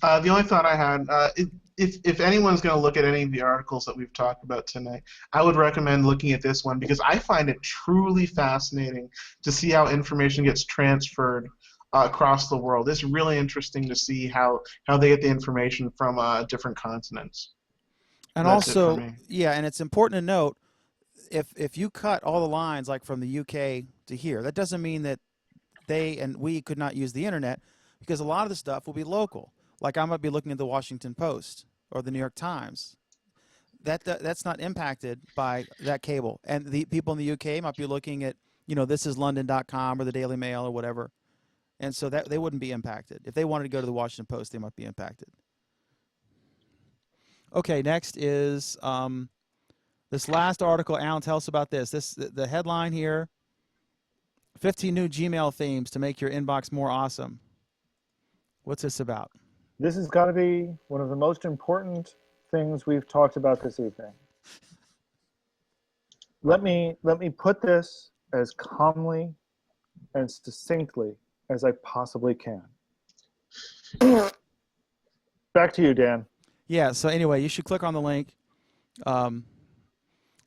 Speaker 2: The only thought I had, if anyone's going to look at any of the articles that we've talked about tonight, I would recommend looking at this one, because I find it truly fascinating to see how information gets transferred across the world. It's really interesting to see how they get the information from different continents.
Speaker 1: And
Speaker 2: That's it for
Speaker 1: also,
Speaker 2: me.
Speaker 1: yeah, and it's important to note, if you cut all the lines, like from the UK to here, that doesn't mean that they and we could not use the internet, because a lot of the stuff will be local. Like, I might be looking at the Washington Post or the New York Times. That's not impacted by that cable. And the people in the UK might be looking at, this is London.com or the Daily Mail or whatever. and so that they wouldn't be impacted. If they wanted to go to the Washington Post, they might be impacted. Okay, next is this last article. Alan, tell us about this. The headline here: 15 new Gmail themes to make your inbox more awesome. What's this about?
Speaker 3: This has got to be one of the most important things we've talked about this evening. Let me put this as calmly and succinctly as I possibly can. Back to you, Dan.
Speaker 1: Yeah, so anyway, you should click on the link, and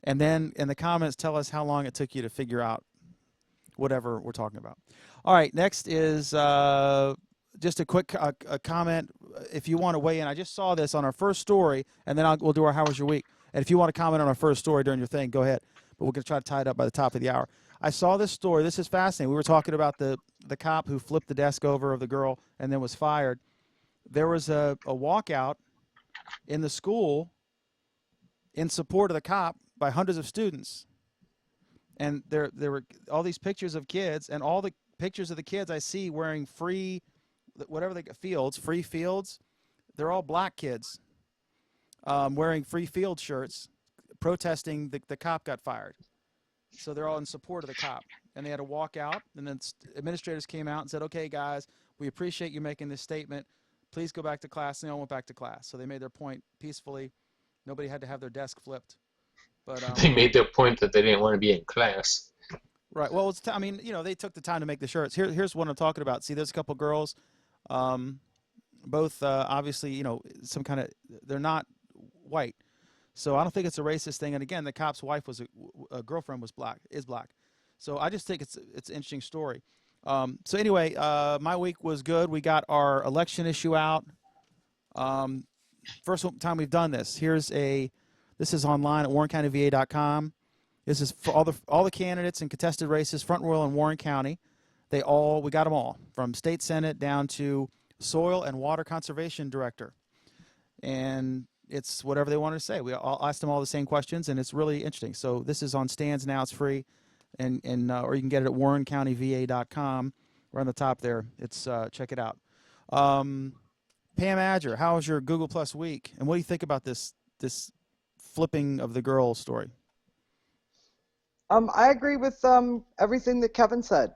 Speaker 1: then in the comments tell us how long it took you to figure out whatever we're talking about. All right, next is just a quick a comment. If you want to weigh in, I just saw this on our first story, and then we'll do our How Was Your Week. And if you want to comment on our first story during your thing, go ahead. But we're going to try to tie it up by the top of the hour. I saw this story. This is fascinating. We were talking about the cop who flipped the desk over of the girl and then was fired. There was a walkout in the school in support of the cop by hundreds of students. And there were all these pictures of kids, and all the pictures of the kids I see wearing free fields. They're all black kids wearing free field shirts, protesting the cop got fired. So they're all in support of the cop. And they had to walk out, and then administrators came out and said, okay, guys, we appreciate you making this statement. Please go back to class. And they all went back to class. So they made their point peacefully. Nobody had to have their desk flipped. But
Speaker 4: They made their point that they didn't want to be in class.
Speaker 1: right. Well, they took the time to make the shirts. Here's what I'm talking about. See, there's a couple girls, both obviously, some kind of, they're not white. So I don't think it's a racist thing. And again, the cop's wife was a girlfriend is black. So I just think it's an interesting story. So anyway, my week was good. We got our election issue out. First time we've done this. This is online at warrencountyva.com. This is for all the candidates in contested races, Front Royal and Warren County. We got them all, from state senate down to soil and water conservation director. And it's whatever they wanted to say. We all asked them all the same questions, and it's really interesting. So this is on stands now. It's free, and or you can get it at warrencountyva.com. Right on the top there. It's check it out. Pam Adger, how was your Google Plus week? And what do you think about this flipping of the girl story?
Speaker 5: I agree with everything that Kevin said.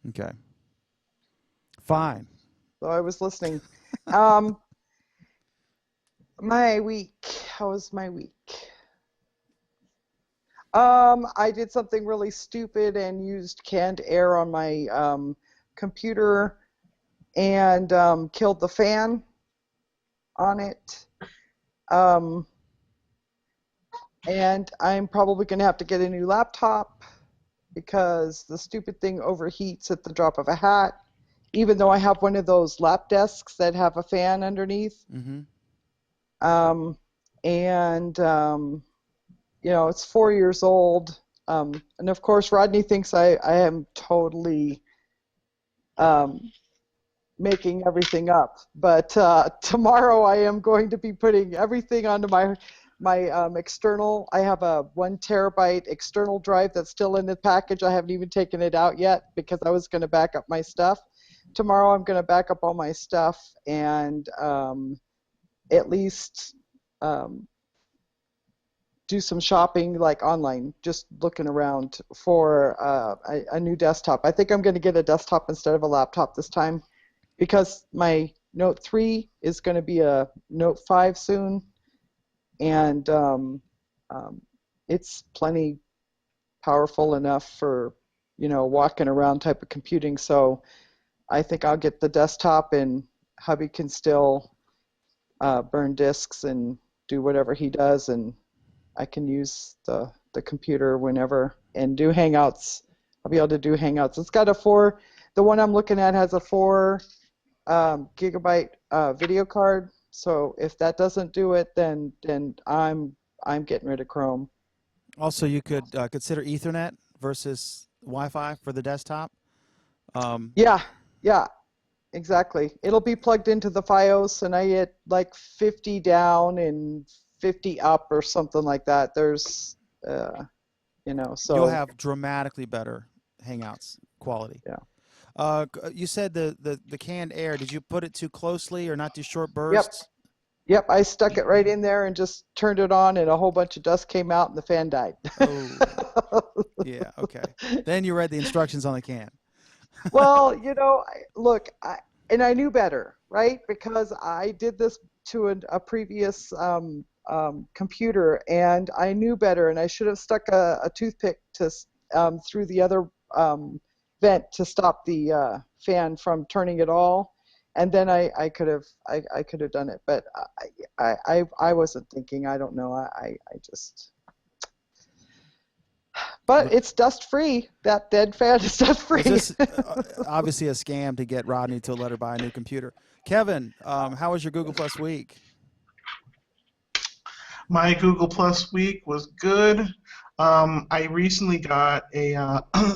Speaker 1: Okay. Fine.
Speaker 5: So I was listening. My week. How was my week? I did something really stupid and used canned air on my computer and killed the fan on it. And I'm probably going to have to get a new laptop because the stupid thing overheats at the drop of a hat, even though I have one of those lap desks that have a fan underneath.
Speaker 1: Mm-hmm.
Speaker 5: It's 4 years old. And of course, Rodney thinks I am totally making everything up. But tomorrow I am going to be putting everything onto my external. I have a 1 terabyte external drive that's still in the package. I haven't even taken it out yet because I was going to back up my stuff. Tomorrow I'm going to back up all my stuff and at least do some shopping, like online, just looking around for a new desktop. I think I'm going to get a desktop instead of a laptop this time because my Note 3 is going to be a Note 5 soon, and it's plenty powerful enough for, walking around type of computing. So I think I'll get the desktop, and hubby can still burn disks and do whatever he does, and I can use the computer whenever and do Hangouts. I'll be able to do Hangouts. It's got the one I'm looking at has a 4 gigabyte video card. So if that doesn't do it, then I'm getting rid of Chrome.
Speaker 1: Also, you could consider Ethernet versus Wi-Fi for the desktop.
Speaker 5: Yeah, exactly. It'll be plugged into the FiOS, and I get like 50 down and 50 up or something like that. There's, so
Speaker 1: you'll have dramatically better Hangouts quality.
Speaker 3: Yeah.
Speaker 1: You said the canned air. Did you put it too closely or not too short
Speaker 5: Yep.
Speaker 1: bursts?
Speaker 5: Yep, I stuck it right in there and just turned it on, and a whole bunch of dust came out, and the fan died.
Speaker 1: Oh, yeah. Okay. Then you read the instructions on the can.
Speaker 5: Well, look, and I knew better, right? Because I did this to a previous computer, and I knew better, and I should have stuck a toothpick through the other vent to stop the fan from turning at all, and then I could have done it, but I wasn't thinking. I don't know. I just. But it's dust free. That dead fan is dust free.
Speaker 1: Is this obviously a scam to get Rodney to let her buy a new computer? Kevin, how was your Google Plus week?
Speaker 2: My Google Plus week was good. I recently got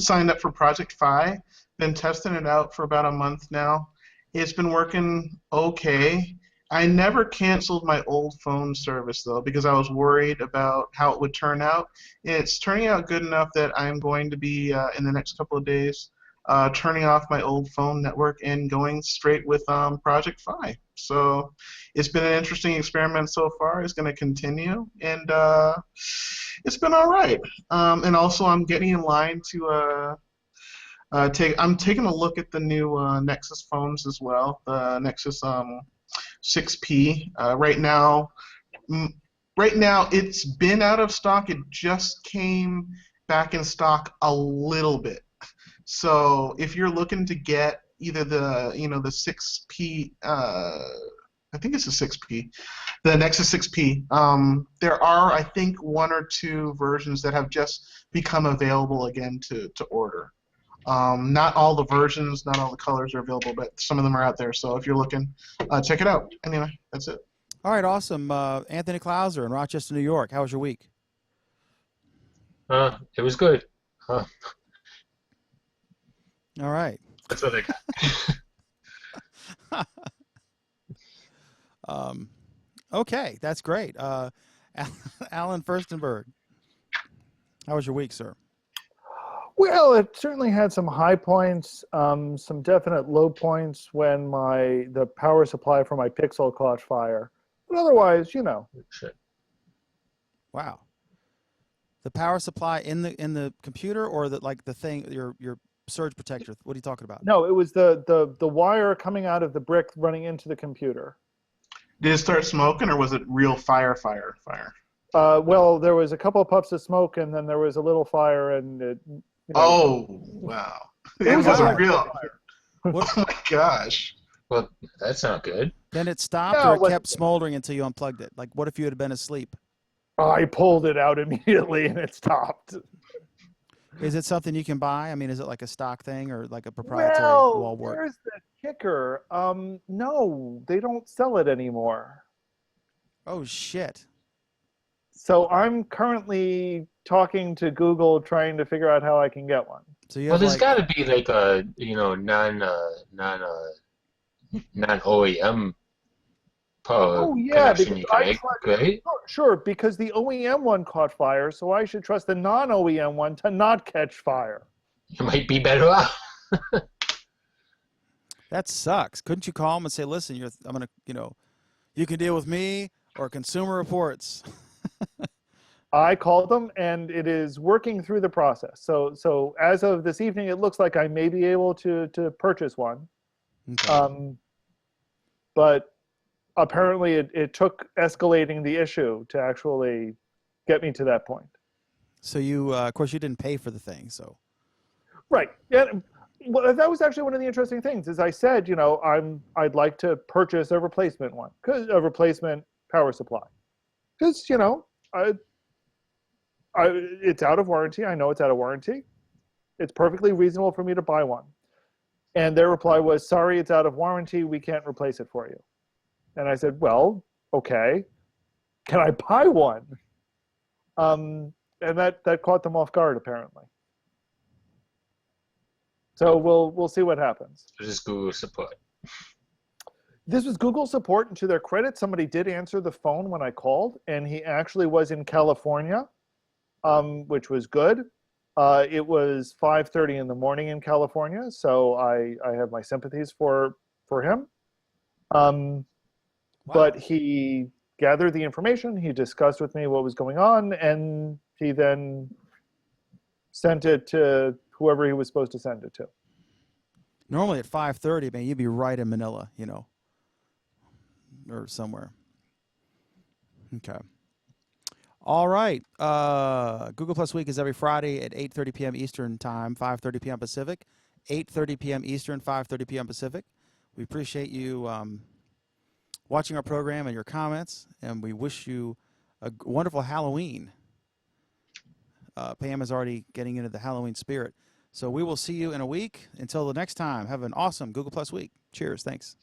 Speaker 2: signed up for Project Fi. Been testing it out for about a month now. It's been working okay. I never canceled my old phone service though because I was worried about how it would turn out. It's turning out good enough that I'm going to be in the next couple of days turning off my old phone network and going straight with Project Fi. So it's been an interesting experiment so far. It's going to continue, and it's been all right. And also, I'm getting in line to I'm taking a look at the new Nexus phones as well. The Nexus 6P. Right now, it's been out of stock. It just came back in stock a little bit. So if you're looking to get either the 6P, I think it's the 6P, the Nexus 6P, there are I think one or two versions that have just become available again to order. Not all the versions, not all the colors are available, but some of them are out there. So if you're looking, check it out. Anyway, that's it.
Speaker 1: All right, awesome. Anthony Klauser in Rochester, New York. How was your week?
Speaker 4: It was good.
Speaker 1: All right.
Speaker 4: That's what I got.
Speaker 1: Okay, that's great. Alan Furstenberg, how was your week, sir?
Speaker 3: Well, it certainly had some high points, some definite low points when the power supply for my Pixel caught fire. But otherwise,
Speaker 4: Shit.
Speaker 1: Wow. The power supply in the computer, or the thing, your surge protector? What are you talking about?
Speaker 3: No, it was the wire coming out of the brick running into the computer.
Speaker 2: Did it start smoking, or was it real fire?
Speaker 3: Well, there was a couple of puffs of smoke, and then there was a little fire, and it.
Speaker 2: Oh, wow. It
Speaker 3: was
Speaker 2: wasn't
Speaker 3: a
Speaker 2: real.
Speaker 3: fire.
Speaker 2: Oh my gosh.
Speaker 4: Well, that's not good.
Speaker 1: Then it stopped,
Speaker 3: No,
Speaker 1: or
Speaker 3: it
Speaker 1: it
Speaker 3: wasn't.
Speaker 1: kept smoldering until you unplugged it? Like, what if you had been asleep?
Speaker 3: I pulled it out immediately, and it stopped.
Speaker 1: Is it something you can buy? I mean, is it like a stock thing or like a proprietary
Speaker 3: Well,
Speaker 1: wall wart?
Speaker 3: there's the kicker. No, they don't sell it anymore.
Speaker 1: Oh shit!
Speaker 3: So I'm currently talking to Google, trying to figure out how I can get one.
Speaker 1: So you
Speaker 4: Well,
Speaker 1: have
Speaker 4: there's
Speaker 1: like,
Speaker 4: got to be like a non OEM
Speaker 3: Oh yeah,
Speaker 4: connection
Speaker 3: because
Speaker 4: you can
Speaker 3: I
Speaker 4: make,
Speaker 3: tried.
Speaker 4: right?
Speaker 3: Sure, because the OEM one caught fire, so I should trust the non-OEM one to not catch fire.
Speaker 4: You might be better off.
Speaker 1: that sucks. Couldn't you call them and say, "Listen, I'm gonna, you can deal with me or Consumer Reports."
Speaker 3: I called them, and it is working through the process. So as of this evening, it looks like I may be able to purchase one.
Speaker 1: Okay.
Speaker 3: But apparently it took escalating the issue to actually get me to that point.
Speaker 1: So you, of course, you didn't pay for the thing, so.
Speaker 3: Right. Yeah. Well, that was actually one of the interesting things. Is I said, I'd like to purchase a replacement one, a replacement power supply, because it's out of warranty. I know it's out of warranty. It's perfectly reasonable for me to buy one. And their reply was, "Sorry, it's out of warranty. We can't replace it for you." And I said, "Well, okay. Can I buy one?" And that caught them off guard, apparently. So we'll see what happens.
Speaker 4: This is Google support.
Speaker 3: This was Google support, and to their credit, somebody did answer the phone when I called, and he actually was in California, which was good. It was 5:30 in the morning in California, so I have my sympathies for him. But he gathered the information. He discussed with me what was going on, and he then sent it to whoever he was supposed to send it to.
Speaker 1: Normally at 5:30, man, you'd be right in Manila, or somewhere. Okay. All right. Google Plus Week is every Friday at 8:30 p.m. Eastern Time, 5:30 p.m. Pacific, 8:30 p.m. Eastern, 5:30 p.m. Pacific. We appreciate you watching our program and your comments, and we wish you a wonderful Halloween. Pam is already getting into the Halloween spirit. So we will see you in a week. Until the next time, have an awesome Google Plus Week. Cheers. Thanks.